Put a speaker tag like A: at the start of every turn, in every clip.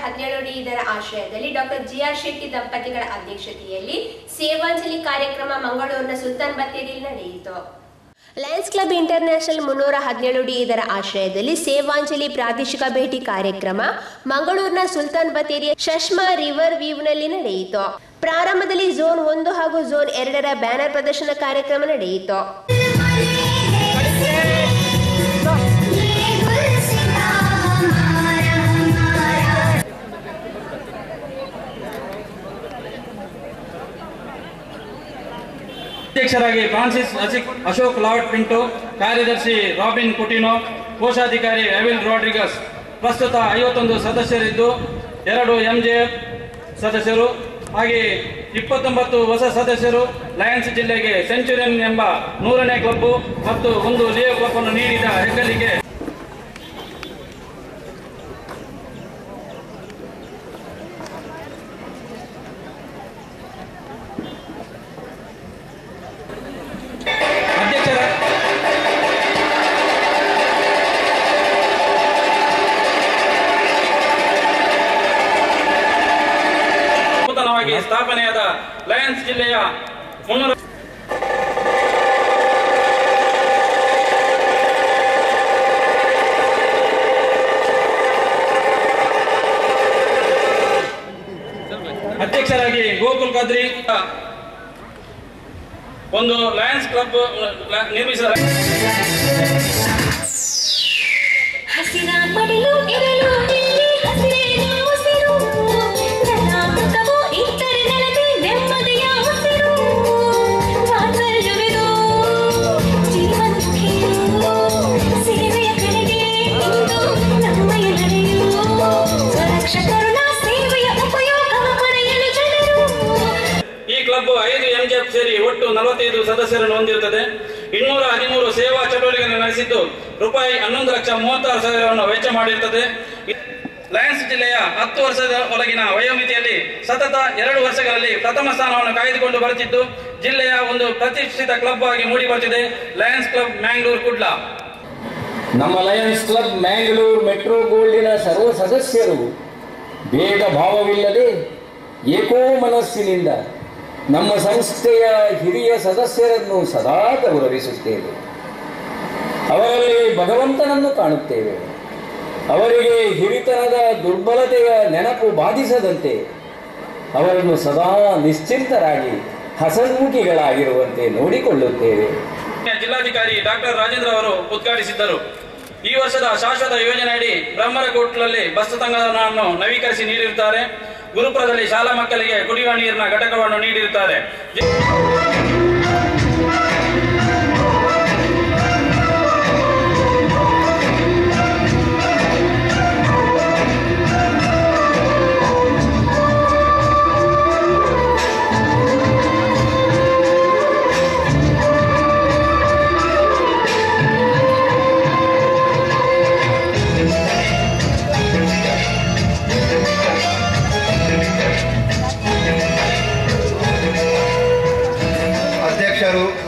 A: 17ಡಿ ಇದರ ಆಶ್ರಯದಲ್ಲಿ doctor G R Shetty ದಂಪತಿಗಳ ಅಧ್ಯಕ್ಷತೆಯಲ್ಲಿ ಸೇವಾಂಜಲಿ ಕಾರ್ಯಕ್ರಮ ಮಂಗಳೂರಿನ ಸುಲ್ತಾನ್ ಬತ್ತೇರಿಯಲ್ಲಿ ನಡೆಯಿತು. ಲಯನ್ಸ್ ಕ್ಲಬ್ ಇಂಟರ್ನ್ಯಾಷನಲ್ 317ಡಿ ಇದರ ಆಶ್ರಯದಲ್ಲಿ ಸೇವಾಂಜಲಿ ಪ್ರಾದೇಶಿಕ ಭೇಟಿ ಕಾರ್ಯಕ್ರಮ ಮಂಗಳೂರಿನ ಸುಲ್ತಾನ್ ಬತ್ತೇರಿಯ ಶಶ್ಮಾ ರಿವರ್ ವ್ಯೂನಲ್ಲಿ ನಡೆಯಿತು. ಪ್ರಾರಂಭದಲ್ಲಿ ಝೋನ್ 1 ಹಾಗೂ ಝೋನ್ 2ರ ಬ್ಯಾನರ್ ಪ್ರದರ್ಶನ ಕಾರ್ಯಕ್ರಮ ನಡೆಯಿತು.
B: ಅಧ್ಯಕ್ಷರಾಗಿ ಫ್ರಾನ್ಸಿಸ್ ಅಶೋಕ್ ಲಾವಟ್ ಪಿಂಟೋ, ಕಾರ್ಯದರ್ಶಿ ರಾಬಿನ್ ಕುಟಿನೋ, ಕೋಶಾಧಿಕಾರಿ ಎವಿಲ್ ರಾಡ್ರಿಗಸ್. ಪ್ರಸ್ತುತ 51 ಸದಸ್ಯರಿದ್ದು 2 MJF ಸದಸ್ಯರು ಹಾಗೆ 29 ಹೊಸ ಸದಸ್ಯರು. ಲಯನ್ಸ್ ಜಿಲ್ಲೆಗೆ ಸೆಂಚುರಿಯನ್ ಎಂಬ 100ನೇ ಕ್ಲಬ್ ಮತ್ತು 1 ಲಿಯೋ ಕ್ಲಬ್ ಅನ್ನು ನೀಡಿದ ಹೆಗ್ಗಳಿಕೆ ಸ್ಥಾಪನೆಯಾದ ಲಯನ್ಸ್ ಜಿಲ್ಲೆಯ 300 ಅಧ್ಯಕ್ಷರಾಗಿ ಗೋಕುಲ್ ಕದ್ರಿ. ಒಂದು ಲಯನ್ಸ್ ಕ್ಲಬ್ ನಿರ್ಮಿಸಿದ ಸೇರಿ ಒಟ್ಟು 45 ಸದಸ್ಯರನ್ನು ಹೊಂದಿರುತ್ತದೆ. 213 ಸೇವಾ ಚಟುವಟಿಕೆಗಳನ್ನು ನಡೆಸಿದ್ದು ರೂಪಾಯಿ 11,36,000 ವೆಚ್ಚ ಮಾಡಿರುತ್ತದೆ. ಲಯನ್ಸ್ ಜಿಲ್ಲೆಯ 10 ವರ್ಷದ ಒಳಗಿನ ವಯೋಮಿತಿಯಲ್ಲಿ ಸತತ 2 ವರ್ಷಗಳಲ್ಲಿ ಪ್ರಥಮ ಸ್ಥಾನವನ್ನು ಕಾಯ್ದುಕೊಂಡು ಬರುತ್ತಿದ್ದು ಜಿಲ್ಲೆಯ ಒಂದು ಪ್ರತಿಷ್ಠಿತ ಕ್ಲಬ್ ಆಗಿ ಮೂಡಿ ಬರುತ್ತಿದೆ. Lions club Mangalore Kudla.
C: ನಮ್ಮ ಲಯನ್ಸ್ ಕ್ಲಬ್ ಮ್ಯಾಂಗ್ಳೂರ್ ಮೆಟ್ರೋ ಗೋಲ್ಡಿನ ಸರ್ವ ಸದಸ್ಯರು ಭೇದ ಭಾವವಿಲ್ಲದೆ ಏಕೋ ಮನಸ್ಸಿನಿಂದ ನಮ್ಮ ಸಂಸ್ಥೆಯ ಹಿರಿಯ ಸದಸ್ಯರನ್ನು ಸದಾ ಗೌರವಿಸುತ್ತೇವೆ. ಅವರಲ್ಲಿ ಭಗವಂತನನ್ನು ಕಾಣುತ್ತೇವೆ. ಅವರಿಗೆ ಹಿರಿತನದ ದುರ್ಬಲತೆಯ ನೆನಪು ಬಾಧಿಸದಂತೆ ಅವರನ್ನು ಸದಾ ನಿಶ್ಚಿಂತರಾಗಿ ಹಸನ್ಮುಖಿಗಳಾಗಿರುವಂತೆ ನೋಡಿಕೊಳ್ಳುತ್ತೇವೆ.
B: ಜಿಲ್ಲಾಧಿಕಾರಿ ಡಾಕ್ಟರ್ ರಾಜೇಂದ್ರ ಅವರು ಉದ್ಘಾಟಿಸಿದ್ದರು. ಈ ವರ್ಷದ ಶಾಶ್ವತ ಯೋಜನೆಯಡಿ ಬ್ರಹ್ಮರಕೋಟ್ಲಲ್ಲಿ ಬಸ್ ತಂಗುದಾಣವನ್ನು ನವೀಕರಿಸಿ ನೀಡಿರುತ್ತಾರೆ. ಗುರುಪುರದಲ್ಲಿ ಶಾಲಾ ಮಕ್ಕಳಿಗೆ ಕುಡಿಯುವ ನೀರಿನ ಘಟಕವನ್ನು ನೀಡಿರುತ್ತಾರೆ.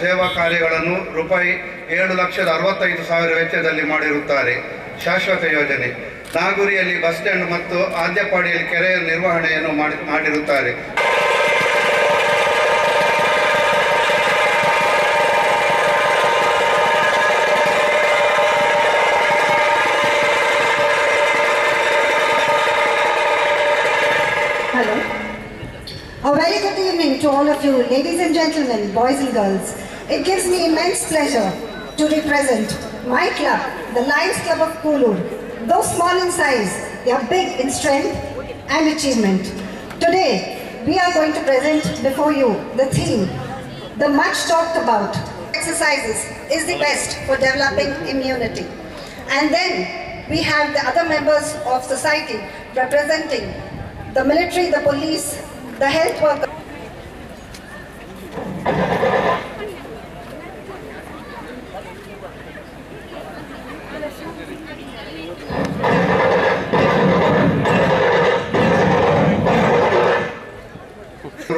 D: ಸೇವಾ ಕಾರ್ಯಗಳನ್ನು ರೂಪಾಯಿ 7,65,000 ವೆಚ್ಚದಲ್ಲಿ ಮಾಡಿರುತ್ತಾರೆ. ಶಾಶ್ವತ ಯೋಜನೆ ನಾಗೂರಿಯಲ್ಲಿ ಬಸ್ ಸ್ಟ್ಯಾಂಡ್ ಮತ್ತು ಆದ್ಯಪಾಡಿಯಲ್ಲಿ ಕೆರೆಯ ನಿರ್ವಹಣೆಯನ್ನು ಮಾಡಿರುತ್ತಾರೆ.
E: Hello. A very good evening to all of you, ladies and gentlemen, boys and girls. It gives me immense pleasure to represent my club, the Lions Club of Koolur. Though small in size, they are big in strength and achievement. Today, we are going to present before you the theme, the much talked about exercises is the best for developing immunity. And then we have the other members of society representing the military, the police, the health worker.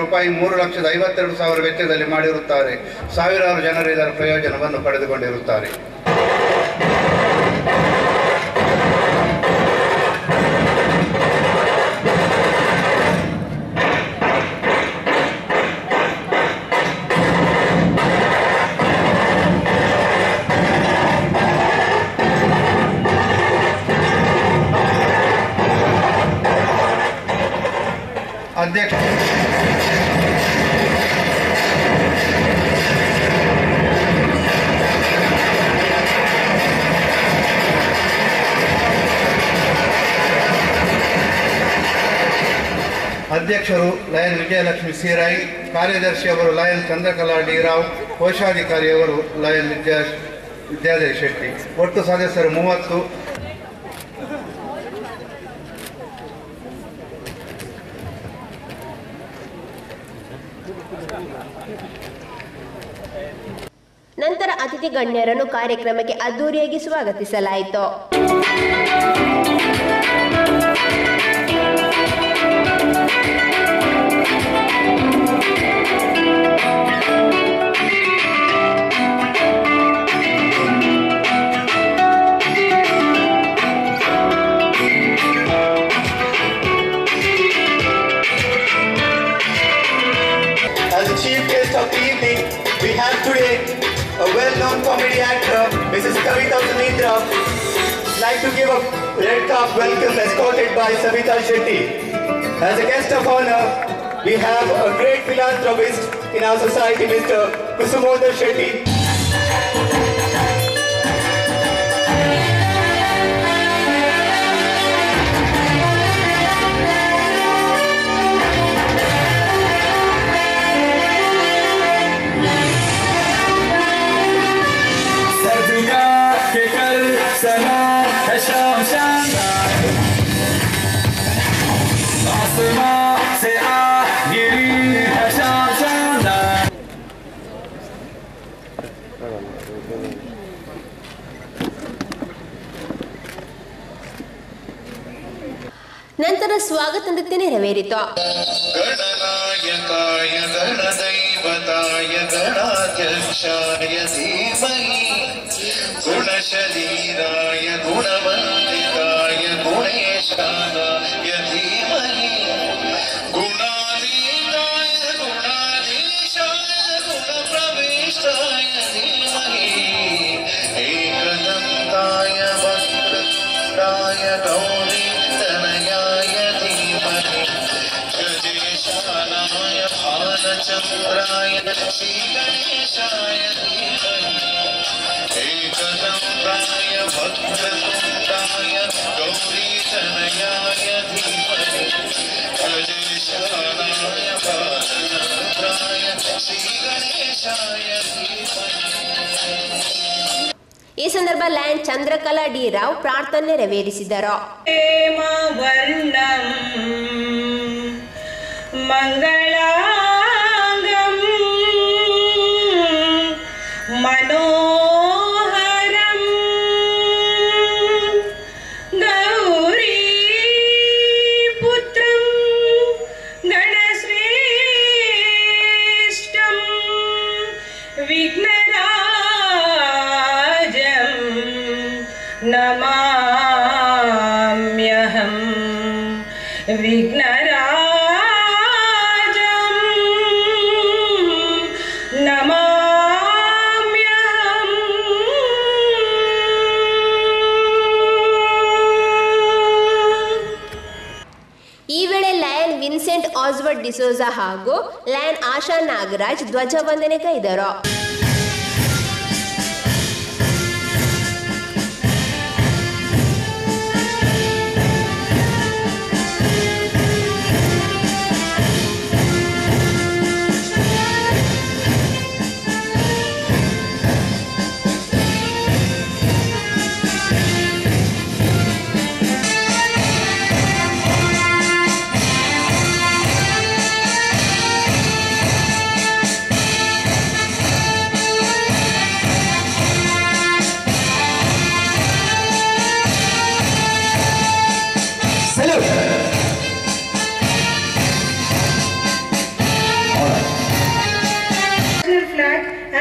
D: ರೂಪಾಯಿ 3,52,000 ವೆಚ್ಚದಲ್ಲಿ ಮಾಡಿರುತ್ತಾರೆ. ಸಾವಿರಾರು ಜನರು ಇದರ ಪ್ರಯೋಜನವನ್ನು ಪಡೆದುಕೊಂಡಿರುತ್ತಾರೆ. ಅಧ್ಯಕ್ಷರು lion Vijayalakshmi Seerai, ಕಾರ್ಯದರ್ಶಿಯವರು ಲಯನ್ ಚಂದ್ರಕಲಾ ಡಿ ರಾವ್, ಕೋಶಾಧಿಕಾರಿಯವರು ಲಯನ್ ವಿದ್ಯಾಧರ್ ಶೆಟ್ಟಿ. ಒಟ್ಟು ಸದಸ್ಯರು 30.
A: ನಂತರ ಅತಿಥಿ ಗಣ್ಯರನ್ನು ಕಾರ್ಯಕ್ರಮಕ್ಕೆ ಅದ್ದೂರಿಯಾಗಿ ಸ್ವಾಗತಿಸಲಾಯಿತು.
F: As the chief guest of the evening, we have today a well-known comedy actor, Mrs. Kavita Sunitra. I'd like to give a red carpet welcome escorted by Savita Shetty. As a guest of honor, we have a great philanthropist in our society, Mr. Kusumodar Shetty.
A: ನಂತರ ಸ್ವಾಗತ ನೃತ್ಯ ನೆರವೇರಿತು.
G: ಗಣನಾಯಕಾಯ ಗಣದೈವತಾಯ ಗಣಾಧ್ಯಕ್ಷಾಯ ಧೀಮಹಿ ಗುಣಶರೀರಾಯ ಗುಣವಂದಿತಾಯ ಗುಣೇಶಾನಾಯ ಧೀಮಹಿ ಗುಣಾತೀತಾಯ ಗುಣಾಧೀಶಾಯ ಗುಣಪ್ರವಿಷ್ಟಾಯ ಧೀಮಹಿ ಏಕದಂತಾಯ ವಕ್ರತುಂಡಾಯ ಗೌರಿ चंद्राय श्री गणेशाय एकदंताय वक्रतुंडाय गौरीतनयाय धीमहि गजेशानाय बालचंद्राय श्री गणेशाय धीमहि.
A: ಈ ಸಂದರ್ಭ ಲಯನ್ ಚಂದ್ರಕಲಾ ಡಿ ರಾವ್ ಪ್ರಾರ್ಥನೆ ನೆರವೇರಿಸಿದರು.
H: ವರ್ಣಂ ಮಂಗಳಾಂಗಂ ಮನೋಹರಂ ಗೌರಿ ಪುತ್ರಂ ಗಣಶ್ರೇಷ್ಠಂ ವಿಘ್ನರಾಜಂ ನಮಾಮ್ಯಹಂ ವಿಘ್ನರಾಜಂ ನಮಾಮ್ಯಹಂ.
A: ಈ ವೇಳೆ ಲಯನ್ ವಿನ್ಸೆಂಟ್ ಆಸ್ವರ್ಡ್ ಡಿಸೋಜಾ ಹಾಗೂ ಲಯನ್ ಆಶಾ ನಾಗರಾಜ್ ಧ್ವಜವಂದನೆ ಕೈದರು.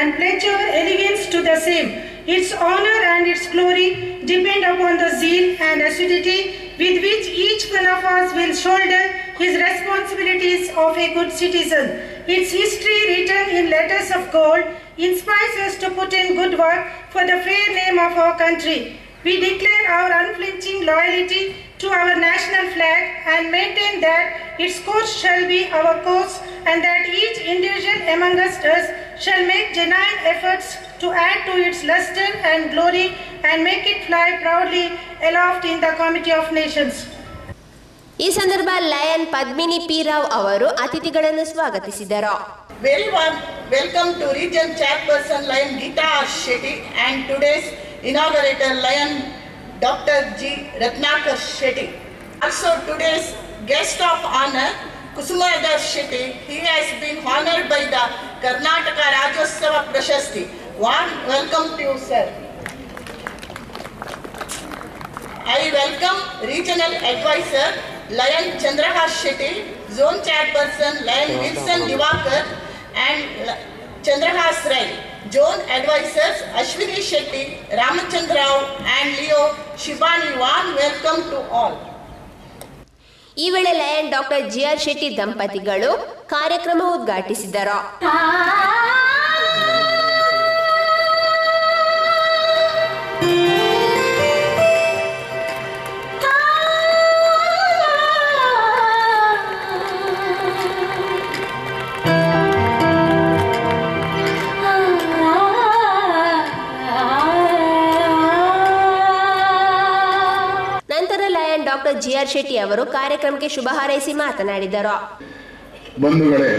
H: And pledge our allegiance to the same. Its honor and its glory depend upon the zeal and assiduity with which each one of us will shoulder his responsibilities of a good citizen. Its history, written in letters of gold, inspires us to put in good work for the fair name of our country. We declare our unflinching loyalty to our national flag and maintain that its course shall be our course and that each individual among us shall make genuine efforts to add to its luster and glory and make it fly proudly aloft in the Committee of Nations.
A: ಈ ಸಂದರ್ಭ lion Padmini P Rao ಅವರು ಅತಿಥಿಗಳನ್ನು ಸ್ವಾಗತಿಸಿದರು.
I: Very warm welcome to Region Chairperson Lion Geeta R. Shetty and today's inaugurator Lion Dr. G. Ratnakar Shetty. Also today's guest of honor Kusumadhar Shetty. He has been honored by the Karnataka Rajyotsava Prashasti. Warm welcome to you, sir. I welcome Regional Advisor Lion Chandrahas Shetty, Zone Chairperson Lion Wilson Divakar and Chandrahas Rai, Zone Advisors Ashwini Shetty, Ramachandra Rao and Leo Shivani. Warm welcome to all.
A: ಈ ವೇಳೆ lion doctor GR Shetty ದಂಪತಿಗಳು ಕಾರ್ಯಕ್ರಮ ಉದ್ಘಾಟಿಸಿದರು. Doctor GR Shetty ಅವರು ಕಾರ್ಯಕ್ರಮಕ್ಕೆ ಶುಭ ಹಾರೈಸಿ ಮಾತನಾಡಿದರು.
J: ಬಂಧುಗಳೇ,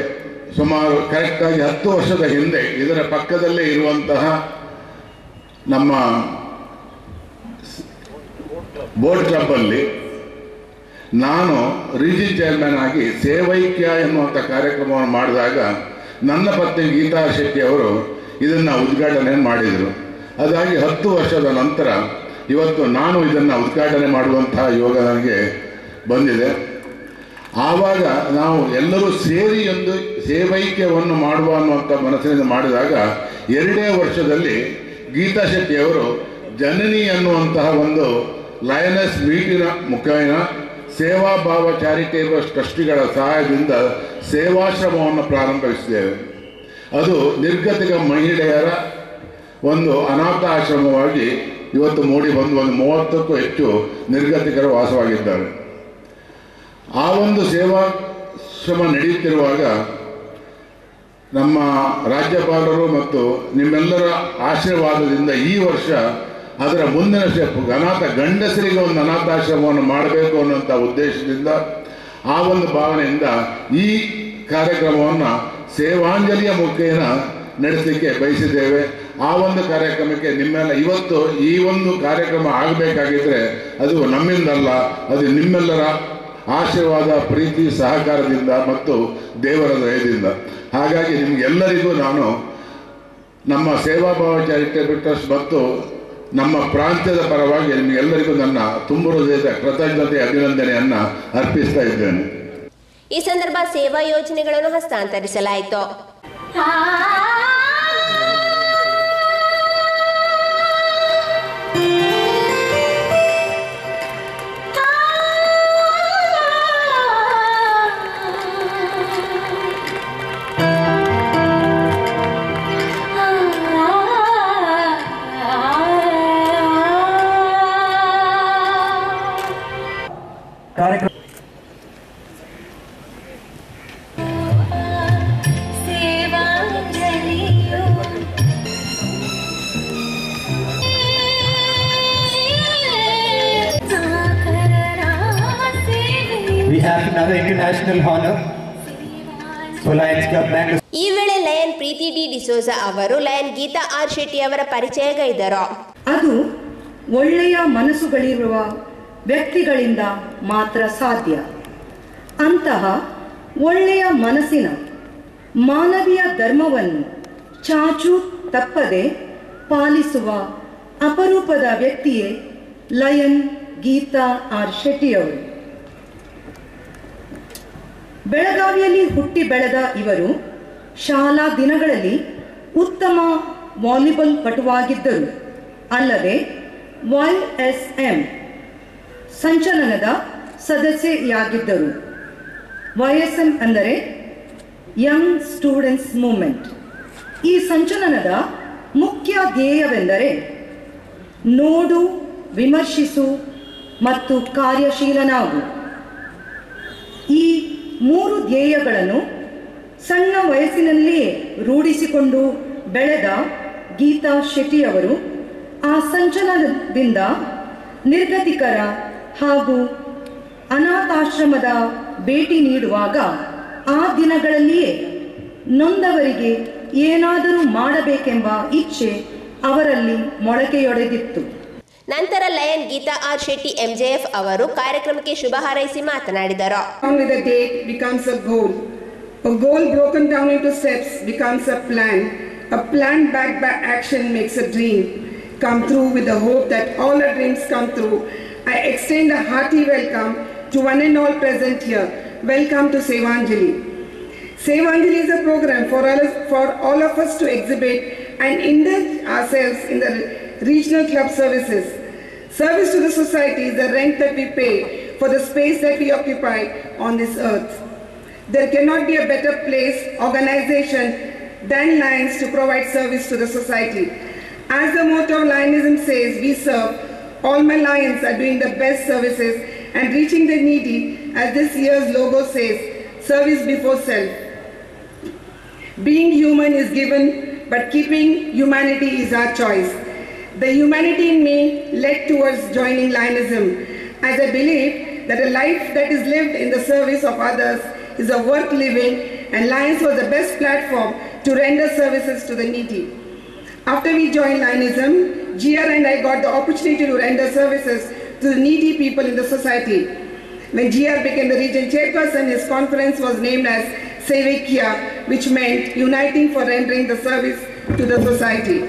J: ಸುಮಾರು ಕರೆಕ್ಟಾಗಿ 10 ವರ್ಷದ ಹಿಂದೆ ಇದರ ಪಕ್ಕದಲ್ಲೇ ಇರುವಂತಹ ನಮ್ಮ ಬೋಟ್ ಕ್ಲಬ್ ಅಲ್ಲಿ ನಾನು ರೀಜನ್ ಚೇರ್ಮನ್ ಆಗಿ ಸೇವೈಕ್ಯ ಎನ್ನುವಂಥ ಕಾರ್ಯಕ್ರಮವನ್ನು ಮಾಡಿದಾಗ ನನ್ನ ಪತ್ನಿ ಗೀತಾ ಶೆಟ್ಟಿ ಅವರು ಇದನ್ನು ಉದ್ಘಾಟನೆ ಮಾಡಿದರು. ಅದಾಗಿ 10 ವರ್ಷದ ನಂತರ ಇವತ್ತು ನಾನು ಇದನ್ನು ಉದ್ಘಾಟನೆ ಮಾಡುವಂತಹ ಯೋಗ ನನಗೆ ಬಂದಿದೆ. ಆವಾಗ ನಾವು ಎಲ್ಲರೂ ಸೇರಿ ಒಂದು ಸೇವೈಕ್ಯವನ್ನು ಮಾಡುವ ಅನ್ನುವಂಥ ಮನಸ್ಸಿನಿಂದ ಮಾಡಿದಾಗ 2 ವರ್ಷದಲ್ಲಿ ಗೀತಾ ಶೆಟ್ಟಿಯವರು ಜನನಿ ಅನ್ನುವಂತಹ ಒಂದು ಲಯನೆಸ್ ಮೀಟಿನ ಮುಖೇನ ಸೇವಾಭಾವ ಚಾರಿಟೇಬಲ್ ಟ್ರಸ್ಟಿಗಳ ಸಹಾಯದಿಂದ ಸೇವಾಶ್ರಮವನ್ನು ಪ್ರಾರಂಭಿಸಿದ್ದೇವೆ. ಅದು ನಿರ್ಗತಿಕ ಮಹಿಳೆಯರ ಒಂದು ಅನಾಥ ಆಶ್ರಮವಾಗಿ ಇವತ್ತು ಮೂಡಿ ಬಂದು ಒಂದು 30ಕ್ಕೂ ಹೆಚ್ಚು ನಿರ್ಗತಿಕರು ವಾಸವಾಗಿದ್ದಾರೆ. ಆ ಒಂದು ಸೇವಾಶ್ರಮ ನಡೆಯುತ್ತಿರುವಾಗ ನಮ್ಮ ರಾಜ್ಯಪಾಲರು ಮತ್ತು ನಿಮ್ಮೆಲ್ಲರ ಆಶೀರ್ವಾದದಿಂದ ಈ ವರ್ಷ ಅದರ ಮುಂದಿನ ಸ್ಟೆಪ್ ಗಂಡಸರಿಗೆ ಒಂದು ಅನಾಥಾಶ್ರಮವನ್ನು ಮಾಡಬೇಕು ಅನ್ನುವಂಥ ಉದ್ದೇಶದಿಂದ ಆ ಒಂದು ಭಾವನೆಯಿಂದ ಈ ಕಾರ್ಯಕ್ರಮವನ್ನು ಸೇವಾಂಜಲಿಯ ಮುಖೇನ ನಡೆಸಲಿಕ್ಕೆ ಬಯಸಿದ್ದೇವೆ. ಆ ಒಂದು ಕಾರ್ಯಕ್ರಮಕ್ಕೆ ನಿಮ್ಮೆಲ್ಲ ಇವತ್ತು ಈ ಒಂದು ಕಾರ್ಯಕ್ರಮ ಆಗಬೇಕಾಗಿದ್ದರೆ ಅದು ನಮ್ಮಿಂದಲ್ಲ, ಅದು ನಿಮ್ಮೆಲ್ಲರ ಆಶೀರ್ವಾದ, ಪ್ರೀತಿ, ಸಹಕಾರದಿಂದ ಮತ್ತು ದೇವರ ದಯದಿಂದ. ಹಾಗಾಗಿ ನಿಮಗೆಲ್ಲರಿಗೂ ನಾನು ನಮ್ಮ ಸೇವಾಭಾವ ಚಾರಿಟೇಬಲ್ ಟ್ರಸ್ಟ್ ಮತ್ತು ನಮ್ಮ ಪ್ರಾಂತ್ಯದ ಪರವಾಗಿ ನಿಮಗೆಲ್ಲರಿಗೂ ನನ್ನ ತುಂಬ ಹೃದಯದ ಕೃತಜ್ಞತೆ ಅಭಿನಂದನೆಯನ್ನು ಅರ್ಪಿಸ್ತಾ ಇದ್ದೇನೆ.
A: ಈ ಸಂದರ್ಭ ಸೇವಾ ಯೋಜನೆಗಳನ್ನು ಹಸ್ತಾಂತರಿಸಲಾಯಿತು.
F: We have another international honor for Lions Club Bangalore.
A: ಈ ವೇಳೆ ಲಯನ್ ಪ್ರೀತಿ ಡಿ ಡಿಸೋಜ ಅವರು ಲಯನ್ ಗೀತಾ ಆರ್ ಶೆಟ್ಟಿ ಅವರ ಪರಿಚಯಗೈದರು.
K: ಅದು ಒಳ್ಳೆಯ ಮನಸ್ಸುಗಳಿರುವ ವ್ಯಕ್ತಿಗಳಿಂದ ಮಾತ್ರ ಸಾಧ್ಯ. ಅಂತಹ ಒಳ್ಳೆಯ ಮನಸ್ಸಿನ ಮಾನವೀಯ ಧರ್ಮವನ್ನು ಚಾಚು ತಪ್ಪದೆ ಪಾಲಿಸುವ ಅಪರೂಪದ ವ್ಯಕ್ತಿಯೇ ಲಯನ್ ಗೀತಾ ಆರ್ ಶೆಟ್ಟಿಯವರು. ಬೆಳಗಾವಿಯಲ್ಲಿ ಹುಟ್ಟಿ ಬೆಳೆದ ಇವರು ಶಾಲಾ ದಿನಗಳಲ್ಲಿ ಉತ್ತಮ ವಾಲಿಬಾಲ್ ಪಟುವಾಗಿದ್ದರು. ಅಲ್ಲದೆ YSM ಸಂಚಲನದ ಸದಸ್ಯೆಯಾಗಿದ್ದರು. YSM ಅಂದರೆ ಯಂಗ್ ಸ್ಟೂಡೆಂಟ್ಸ್ ಮೂವ್ಮೆಂಟ್. ಈ ಸಂಚಲನದ ಮುಖ್ಯ ಧ್ಯೇಯವೆಂದರೆ ನೋಡು, ವಿಮರ್ಶಿಸು ಮತ್ತು ಕಾರ್ಯಶೀಲನಾಗು. ಈ 3 ಧ್ಯೇಯಗಳನ್ನು ಸಣ್ಣ ವಯಸ್ಸಿನಲ್ಲಿಯೇ ರೂಢಿಸಿಕೊಂಡು ಬೆಳೆದ ಗೀತಾ ಶೆಟ್ಟಿಯವರು ಆ ಸಂಚಲನದಿಂದ ನಿರ್ಗತಿಕರ ಹಾಗೂ ಅನಾಥಾಶ್ರಮದ ಭೇಟಿ ನೀಡುವಾಗ ಆ ದಿನಗಳಲ್ಲಿಯೇ ನೊಂದವರಿಗೆ ಏನಾದರೂ ಮಾಡಬೇಕೆಂಬ ಇಚ್ಛೆ ಅವರಲ್ಲಿ ಮೊಳಕೆಯೊಡೆದಿತ್ತು.
A: ನಂತರ lion Geetha R Shetty MJF ಅವರು ಕಾರ್ಯಕ್ರಮಕ್ಕೆ ಶುಭ ಹಾರೈಸಿ ಮಾತನಾಡಿದರು.
L: With a date becomes a goal. A goal broken down into steps becomes a plan. A plan backed by action makes a dream come true. With the hope that all our dreams come true, I extend a hearty welcome to one and all present here. Welcome to Sevanjali. Sevanjali is a program for all of us to exhibit and indulge ourselves in the regional club services. Service to the society is the rent that we pay for the space that we occupy on this earth. There cannot be a better place, organization than Lions to provide service to the society. As the motto of Lionism says, we serve. All my Lions are doing the best services and reaching the needy, as this year's logo says, service before self. Being human is given, but keeping humanity is our choice. The humanity in me led towards joining Lionism, as I believe that a life that is lived in the service of others is a worth living, and Lions was the best platform to render services to the needy. After we joined Lionism, GR and I got the opportunity to render services to the needy people in the society. When GR became the region chairperson, his conference was named as Sevikya, which meant uniting for rendering the service to the society.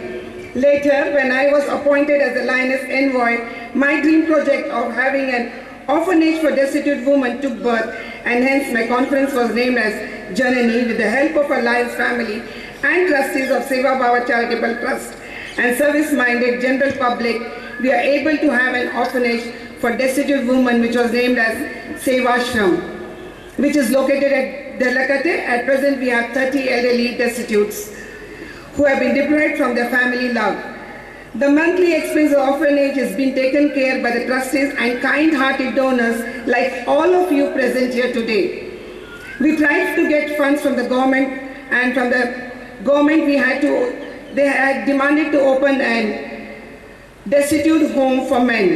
L: Later, when I was appointed as the Lioness Envoy, my dream project of having an orphanage for destitute women took birth, and hence my conference was named as Janani. With the help of our Lions family and trustees of Seva Bhava Charitable Trust and service-minded general public, we are able to have an orphanage for destitute women, which was named as Sevashram, which is located at Delakate. At present, we have 30 elderly destitutes who have been deprived from their family love. The monthly expense of orphanage has been taken care by the trustees and kind-hearted donors like all of you present here today. We tried to get funds from the government, and from the government they had demanded to open an destitute home for men.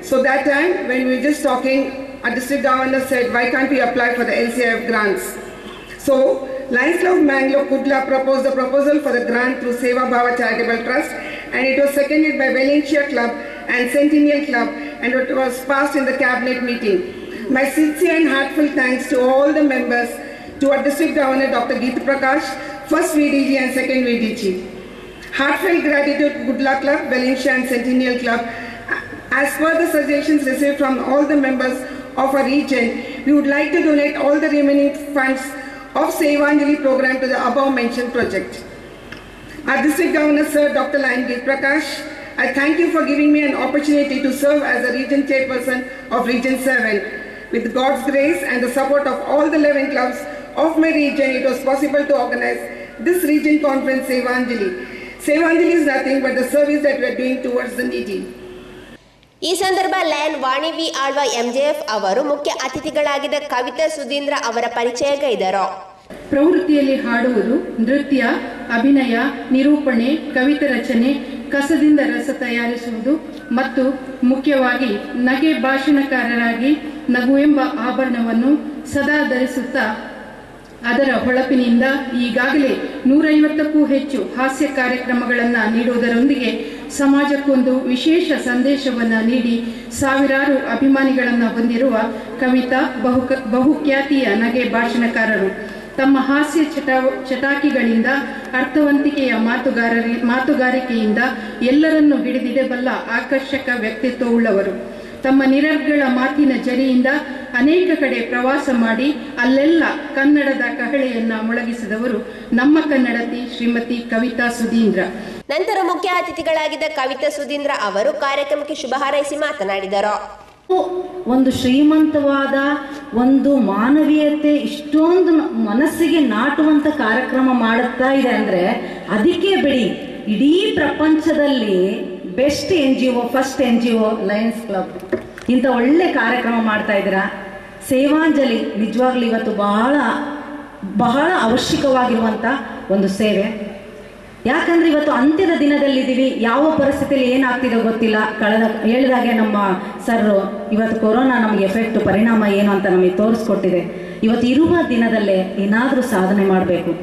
L: So that time, when we were just talking, our district governor said, why can't we apply for the LCIF grants? So Lions Club Mangalore Kudla proposed the proposal for the grant through Seva Bhava Charitable Trust, and it was seconded by Valencia Club and Centennial Club, and it was passed in the cabinet meeting. My sincere and heartfelt thanks to all the members, to our district governor Dr. Geeta Prakash, first VDG and second VDG. Heartfelt gratitude to Kudla Club, Valencia and Centennial Club. As per the suggestions received from all the members of our region, we would like to donate all the remaining funds of Sevanjali program to the above mentioned project. Our district governor, Sir Dr. Lion Geeta Prakash, I thank you for giving me an opportunity to serve as a region chairperson of Region 7. With God's grace and the support of all the 11 clubs of my region, it was possible to organize this region conference, Sevanjali. Sevanjali is nothing but the service that we are doing towards the needy.
A: ಈ ಸಂದರ್ಭ lion ವಾಣಿ V Alva MJF ಅವರು ಮುಖ್ಯ ಅತಿಥಿಗಳಾಗಿದ್ದ ಕವಿತಾ ಸುಧೀಂದ್ರ ಅವರ ಪರಿಚಯಗೈದರು.
M: ಪ್ರವೃತ್ತಿಯಲ್ಲಿ ಹಾಡುವುದು, ನೃತ್ಯ, ಅಭಿನಯ, ನಿರೂಪಣೆ, ಕವಿತೆ ರಚನೆ, ಕಸದಿಂದ ರಸ ತಯಾರಿಸುವುದು ಮತ್ತು ಮುಖ್ಯವಾಗಿ ನಗೆ ಭಾಷಣಕಾರರಾಗಿ ನಗುವೆಂಬ ಆಭರಣವನ್ನು ಸದಾ ಧರಿಸುತ್ತಾ ಅದರ ಹೊಳಪಿನಿಂದ ಈಗಾಗಲೇ 150ಕ್ಕೂ ಹೆಚ್ಚು ಹಾಸ್ಯ ಕಾರ್ಯಕ್ರಮಗಳನ್ನು ನೀಡುವುದರೊಂದಿಗೆ ಸಮಾಜಕ್ಕೊಂದು ವಿಶೇಷ ಸಂದೇಶವನ್ನು ನೀಡಿ ಸಾವಿರಾರು ಅಭಿಮಾನಿಗಳನ್ನು ಹೊಂದಿರುವ ಕವಿತಾ ಬಹುಖ್ಯಾತಿಯ ನಗೆ ಭಾಷಣಕಾರರು. ತಮ್ಮ ಹಾಸ್ಯ ಚಟಾಕಿಗಳಿಂದ, ಅರ್ಥವಂತಿಕೆಯ ಮಾತುಗಾರಿಕೆಯಿಂದ ಎಲ್ಲರನ್ನೂ ಹಿಡಿದಿಡಬಲ್ಲ ಆಕರ್ಷಕ ವ್ಯಕ್ತಿತ್ವವುಳ್ಳವರು. ತಮ್ಮ ನಿರರ್ಗಳ ಮಾತಿನ ಜರಿಯಿಂದ ಅನೇಕ ಕಡೆ ಪ್ರವಾಸ ಮಾಡಿ ಅಲ್ಲೆಲ್ಲ ಕನ್ನಡದ ಕಹಳೆಯನ್ನ ಮೊಳಗಿಸಿದವರು ನಮ್ಮ ಕನ್ನಡತಿ ಶ್ರೀಮತಿ ಕವಿತಾ ಸುಧೀಂದ್ರ.
A: ನಂತರ ಮುಖ್ಯ ಅತಿಥಿಗಳಾಗಿದ್ದ ಕವಿತಾ ಸುಧೀಂದ್ರ ಅವರು ಕಾರ್ಯಕ್ರಮಕ್ಕೆ ಶುಭ ಹಾರೈಸಿ ಮಾತನಾಡಿದರು.
N: ಒಂದು ಶ್ರೀಮಂತವಾದ ಒಂದು ಮಾನವೀಯತೆ ಇಷ್ಟೊಂದು ಮನಸ್ಸಿಗೆ ನಾಟುವಂತ ಕಾರ್ಯಕ್ರಮ ಮಾಡುತ್ತಾ ಇದೆ ಅಂದ್ರೆ ಅದಕ್ಕೆ ಬಿಡಿ ಇಡೀ ಪ್ರಪಂಚದಲ್ಲಿ best NGO, first NGO Lions club. ಇಂಥ ಒಳ್ಳೆ ಕಾರ್ಯಕ್ರಮ ಮಾಡ್ತಾ ಇದ್ದೀರಾ. ಸೇವಾಂಜಲಿ ನಿಜವಾಗ್ಲೂ ಇವತ್ತು ಬಹಳ ಬಹಳ ಅವಶ್ಯಕವಾಗಿರುವಂಥ ಒಂದು ಸೇವೆ. ಯಾಕಂದ್ರೆ ಇವತ್ತು ಅಂತ್ಯದ ದಿನದಲ್ಲಿದ್ದೀವಿ. ಯಾವ ಪರಿಸ್ಥಿತಿಯಲ್ಲಿ ಏನಾಗ್ತಿದೋ ಗೊತ್ತಿಲ್ಲ. ಹೇಳಿದಾಗೆ ನಮ್ಮ ಸರ್ ಇವತ್ತು ಕೊರೋನಾ ನಮಗೆ ಎಫೆಕ್ಟ್ ಪರಿಣಾಮ ಏನು ಅಂತ ನಮಗೆ ತೋರಿಸ್ಕೊಟ್ಟಿದೆ. ಇವತ್ತು ಇರುವ ದಿನದಲ್ಲೇ ಏನಾದರೂ ಸಾಧನೆ ಮಾಡಬೇಕು.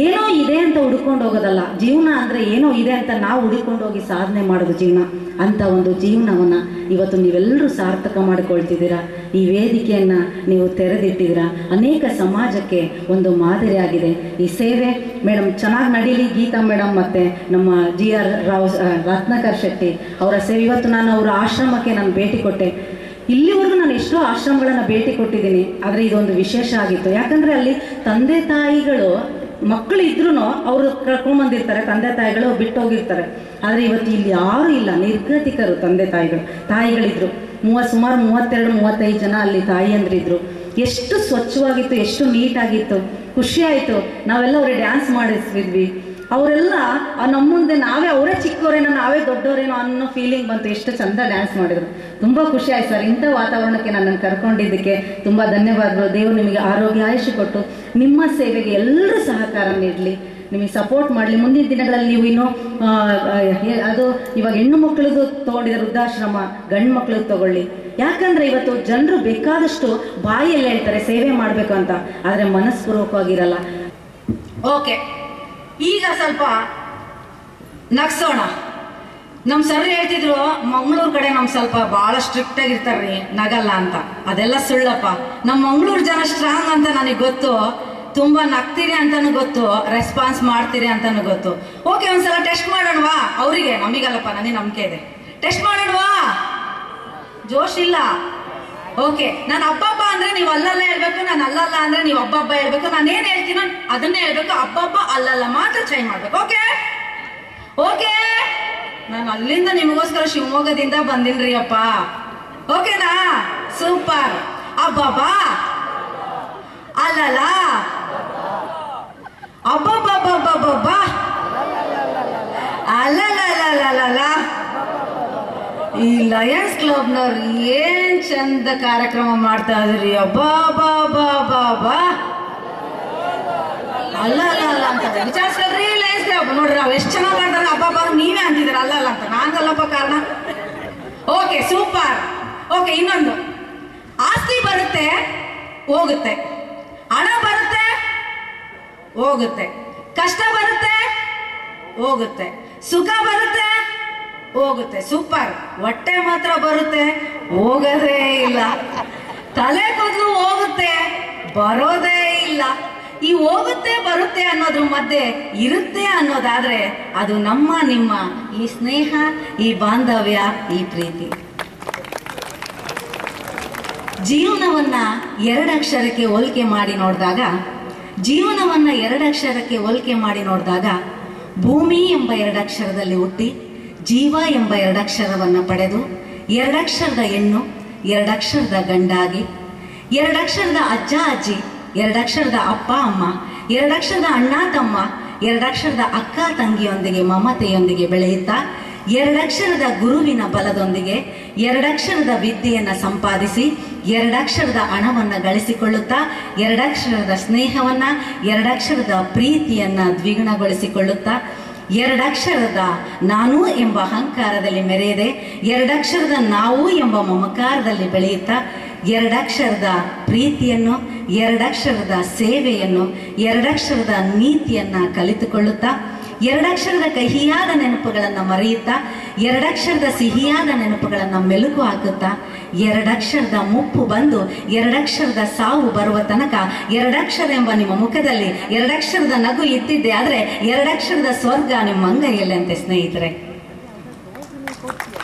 N: ಏನೋ ಇದೆ ಅಂತ ಹುಡ್ಕೊಂಡು ಹೋಗೋದಲ್ಲ. ಜೀವನ ಅಂದರೆ ಏನೋ ಇದೆ ಅಂತ ನಾವು ಹುಡ್ಕೊಂಡು ಹೋಗಿ ಸಾಧನೆ ಮಾಡೋದು ಜೀವನ. ಅಂತ ಒಂದು ಜೀವನವನ್ನು ಇವತ್ತು ನೀವೆಲ್ಲರೂ ಸಾರ್ಥಕ ಮಾಡಿಕೊಳ್ತಿದ್ದೀರಾ. ಈ ವೇದಿಕೆಯನ್ನು ನೀವು ತೆರೆದಿಟ್ಟಿದ್ದೀರಾ. ಅನೇಕ ಸಮಾಜಕ್ಕೆ ಒಂದು ಮಾದರಿಯಾಗಿದೆ ಈ ಸೇವೆ. ಮೇಡಮ್ ಚೆನ್ನಾಗಿ ನಡೀಲಿ. ಗೀತಾ ಮೇಡಮ್ ಮತ್ತು ನಮ್ಮ GR ರಾವ್ ರತ್ನಾಕರ್ ಶೆಟ್ಟಿ ಅವರ ಸೇವೆ. ಇವತ್ತು ನಾನು ಅವರ ಆಶ್ರಮಕ್ಕೆ ನಾನು ಭೇಟಿ ಕೊಟ್ಟೆ. ಇಲ್ಲಿವರೆಗೂ ನಾನು ಎಷ್ಟೋ ಆಶ್ರಮಗಳನ್ನು ಭೇಟಿ ಕೊಟ್ಟಿದ್ದೀನಿ. ಆದರೆ ಇದೊಂದು ವಿಶೇಷ ಆಗಿತ್ತು. ಯಾಕಂದರೆ ಅಲ್ಲಿ ತಂದೆ ತಾಯಿಗಳು ಮಕ್ಕಳು ಇದ್ರೂ ಅವರು ಕರ್ಕೊಂಡ್ಬಂದಿರ್ತಾರೆ. ತಂದೆ ತಾಯಿಗಳು ಬಿಟ್ಟು ಹೋಗಿರ್ತಾರೆ. ಆದರೆ ಇವತ್ತು ಇಲ್ಲಿ ಯಾರೂ ಇಲ್ಲ. ನಿರ್ಗತಿಕರು ತಂದೆ ತಾಯಿಗಳಿದ್ರು. ಸುಮಾರು 32-35 ಜನ ಅಲ್ಲಿ ತಾಯಿಯಂದ್ರಿದ್ರು. ಎಷ್ಟು ಸ್ವಚ್ಛವಾಗಿತ್ತು, ಎಷ್ಟು ನೀಟಾಗಿತ್ತು. ಖುಷಿ ಆಯಿತು. ನಾವೆಲ್ಲ ಅವ್ರಿಗೆ ಡ್ಯಾನ್ಸ್ ಮಾಡಿಸಿದ್ವಿ. ಅವರೆಲ್ಲ ನಮ್ಮ ಮುಂದೆ ನಾವೇ ಅವರೇ ಚಿಕ್ಕವರೇನೋ ನಾವೇ ದೊಡ್ಡವರೇನೋ ಅನ್ನೋ ಫೀಲಿಂಗ್ ಬಂತು. ಎಷ್ಟು ಚಂದ ಡ್ಯಾನ್ಸ್ ಮಾಡಿದ್ರು. ತುಂಬ ಖುಷಿ ಆಯ್ತು ಸರ್. ಇಂಥ ವಾತಾವರಣಕ್ಕೆ ನನ್ನನ್ನು ಕರ್ಕೊಂಡಿದ್ದಕ್ಕೆ ತುಂಬ ಧನ್ಯವಾದಗಳು. ದೇವರು ನಿಮಗೆ ಆರೋಗ್ಯ ಆಯುಷ್ಯ ಕೊಟ್ಟು ನಿಮ್ಮ ಸೇವೆಗೆ ಎಲ್ಲರೂ ಸಹಕಾರ ನೀಡಲಿ, ನಿಮಗೆ ಸಪೋರ್ಟ್ ಮಾಡಲಿ. ಮುಂದಿನ ದಿನಗಳಲ್ಲಿ ನೀವು ಇನ್ನೂ ಅದು ಇವಾಗ ಹೆಣ್ಣು ಮಕ್ಕಳಿಗೂ ತೊಗೊಂಡಿದ್ದ ವೃದ್ಧಾಶ್ರಮ, ಗಂಡು ಮಕ್ಕಳಿಗೆ ತಗೊಳ್ಳಿ. ಯಾಕಂದರೆ ಇವತ್ತು ಜನರು ಬೇಕಾದಷ್ಟು ಬಾಯಲ್ಲಿ ಹೇಳ್ತಾರೆ ಸೇವೆ ಮಾಡಬೇಕು ಅಂತ, ಆದರೆ ಮನಸ್ಪೂರ್ವಕವಾಗಿರಲ್ಲ. ಓಕೆ, ಈಗ ಸ್ವಲ್ಪ ನಗ್ಸೋಣ. ನಮ್ಮ ಸರ್ ಹೇಳ್ತಿದ್ರು ಮಂಗಳೂರು ಕಡೆ ನಮ್ಮ ಸ್ವಲ್ಪ ಭಾಳ ಸ್ಟ್ರಿಕ್ಟ್ ಆಗಿರ್ತಾರ್ರಿ, ನಗಲ್ಲ ಅಂತ. ಅದೆಲ್ಲ ಸುಳ್ಳಪ್ಪ. ನಮ್ಮ ಮಂಗಳೂರು ಜನ ಸ್ಟ್ರಾಂಗ್ ಅಂತ ನನಗೆ ಗೊತ್ತು. ತುಂಬ ನಗ್ತೀರಿ ಅಂತಾನು ಗೊತ್ತು, ರೆಸ್ಪಾನ್ಸ್ ಮಾಡ್ತೀರಿ ಅಂತಾನು ಗೊತ್ತು. ಓಕೆ, ಒಂದ್ಸಲ ಟೆಸ್ಟ್ ಮಾಡೋಣವಾ ಅವರಿಗೆ? ನಮಗಲ್ಲಪ್ಪ, ನನಗೆ ನಂಬಿಕೆ ಇದೆ. ಟೆಸ್ಟ್ ಮಾಡೋಣವಾ? ಜೋಶ್ ಇಲ್ಲ? ಓಕೆ, ನಾನು ಅಬ್ಬಬ್ಬ ಅಂದ್ರೆ ನೀವು ಅಲ್ಲಲ್ಲ ಹೇಳ್ಬೇಕು, ನಾನು ಅಲ್ಲಲ್ಲ ಅಂದ್ರೆ ನೀವು ಅಬ್ಬಬ್ಬ ಹೇಳ್ಬೇಕು. ನಾನೇನ್ ಹೇಳ್ತೀನೋ ಅದನ್ನೇ ಹೇಳ್ಬೇಕು. ಅಬ್ಬಬ್ಬ ಅಲ್ಲಲ್ಲ ಮಾತ್ರ ಚೇಂಜ್ ಮಾಡ್ಬೇಕು. ಓಕೆ ಓಕೆ, ನಾನು ಅಲ್ಲಿಂದ ನಿಮಗೋಸ್ಕರ ಶಿವಮೊಗ್ಗದಿಂದ ಬಂದಿನ್ರಿ ಅಪ್ಪ. ಓಕೆನಾ? ಸೂಪರ್. ಅಬ್ಬಬ್ಬ ಅಲ್ಲಲ್ಲ, ಅಬ್ಬಬ್ಬಬ್ಬಬ್ಬಬ್ಬ ಅಲ್ಲಲ್ಲ. ಈ ಲಯನ್ಸ್ ಕ್ಲಬ್ನವ್ರು ಏನ್ ಚಂದ ಕಾರ್ಯಕ್ರಮ ಮಾಡ್ತಾ ಇದ್ರಿ. ಅಬ್ಬಬ್ಬಬ್ಬಬ್ಬ ಅಲ್ಲ ಅಂತ ವಿಚಾರಿಸ್ಕೊಳ್ರಿ. ಲಯನ್ಸ್ ಕ್ಲಬ್ ನೋಡ್ರಿ, ನಾವು ಎಷ್ಟು ಚೆನ್ನಾಗಿ ಮಾಡ್ತಾರೆ. ಹಬ್ಬ ನೀವೇ ಅಂತಿದ್ದೀರ ಅಲ್ಲ ಅಂತ. ನಾನಲ್ಲಪ್ಪ ಕಾರಣ. Okay, super. ಓಕೆ, ಇನ್ನೊಂದು, ಆಸ್ತಿ ಬರುತ್ತೆ ಹೋಗುತ್ತೆ, ಹಣ ಬರುತ್ತೆ ಹೋಗುತ್ತೆ, ಕಷ್ಟ ಬರುತ್ತೆ ಹೋಗುತ್ತೆ, ಸುಖ ಬರುತ್ತೆ ಹೋಗುತ್ತೆ. ಸೂಪರ್. ಹೊಟ್ಟೆ ಮಾತ್ರ ಬರುತ್ತೆ ಹೋಗೋದೇ ಇಲ್ಲ. ತಲೆ ಕೂದಲು ಹೋಗುತ್ತೆ ಬರೋದೇ ಇಲ್ಲ. ಈ ಹೋಗುತ್ತೆ ಬರುತ್ತೆ ಅನ್ನೋದ್ರ ಮಧ್ಯೆ ಇರುತ್ತೆ ಅನ್ನೋದಾದ್ರೆ ಅದು ನಮ್ಮ ನಿಮ್ಮ ಈ ಸ್ನೇಹ, ಈ ಬಾಂಧವ್ಯ, ಈ ಪ್ರೀತಿ. ಜೀವನವನ್ನ 2 ಅಕ್ಷರಕ್ಕೆ ಹೋಲಿಕೆ ಮಾಡಿ ನೋಡಿದಾಗ ಭೂಮಿ ಎಂಬ 2 ಅಕ್ಷರದಲ್ಲಿ ಹುಟ್ಟಿ ಜೀವ ಎಂಬ 2 ಅಕ್ಷರವನ್ನು ಪಡೆದು 2 ಅಕ್ಷರದ ಹೆಣ್ಣು, 2 ಅಕ್ಷರದ ಗಂಡಾಗಿ, 2 ಅಕ್ಷರದ ಅಜ್ಜ ಅಜ್ಜಿ, 2 ಅಕ್ಷರದ ಅಪ್ಪ ಅಮ್ಮ, 2 ಅಕ್ಷರದ ಅಣ್ಣ ತಮ್ಮ, 2 ಅಕ್ಷರದ ಅಕ್ಕ ತಂಗಿಯೊಂದಿಗೆ ಮಮತೆಯೊಂದಿಗೆ ಬೆಳೆಯುತ್ತಾ 2 ಅಕ್ಷರದ ಗುರುವಿನ ಬಲದೊಂದಿಗೆ 2 ಅಕ್ಷರದ ವಿದ್ಯೆಯನ್ನು ಸಂಪಾದಿಸಿ 2 ಅಕ್ಷರದ ಹಣವನ್ನು ಗಳಿಸಿಕೊಳ್ಳುತ್ತಾ 2 ಅಕ್ಷರದ ಸ್ನೇಹವನ್ನ, 2 ಅಕ್ಷರದ ಪ್ರೀತಿಯನ್ನ ದ್ವಿಗುಣಗೊಳಿಸಿಕೊಳ್ಳುತ್ತಾ 2 ಅಕ್ಷರದ ನಾನು ಎಂಬ ಅಹಂಕಾರದಲ್ಲಿ ಮೆರೆಯದೆ 2 ಅಕ್ಷರದ ನಾವು ಎಂಬ ಮಮಕಾರದಲ್ಲಿ ಬೆಳೆಯುತ್ತಾ 2 ಅಕ್ಷರದ ಪ್ರೀತಿಯನ್ನು, 2 ಅಕ್ಷರದ ಸೇವೆಯನ್ನು, 2 ಅಕ್ಷರದ ನೀತಿಯನ್ನ ಕಲಿತುಕೊಳ್ಳುತ್ತಾ 2 ಅಕ್ಷರದ ಕಹಿಯಾದ ನೆನಪುಗಳನ್ನು ಮರೆಯುತ್ತಾ 2 ಅಕ್ಷರದ ಸಿಹಿಯಾದ ನೆನಪುಗಳನ್ನು ಮೆಲುಕು ಹಾಕುತ್ತಾ 2 ಅಕ್ಷರದ ಮುಪ್ಪು ಬಂದು 2 ಅಕ್ಷರದ ಸಾವು ಬರುವ ತನಕ 2 ಅಕ್ಷರ ಎಂಬ ನಿಮ್ಮ ಮುಖದಲ್ಲಿ 2 ಅಕ್ಷರದ ನಗು ಇತ್ತಿದ್ದೆ ಆದ್ರೆ 2 ಅಕ್ಷರದ ಸ್ವರ್ಗ ನಿಮ್ಮ ಅಂಗೈಯಲ್ಲಂತೆ ಸ್ನೇಹಿತರೆ.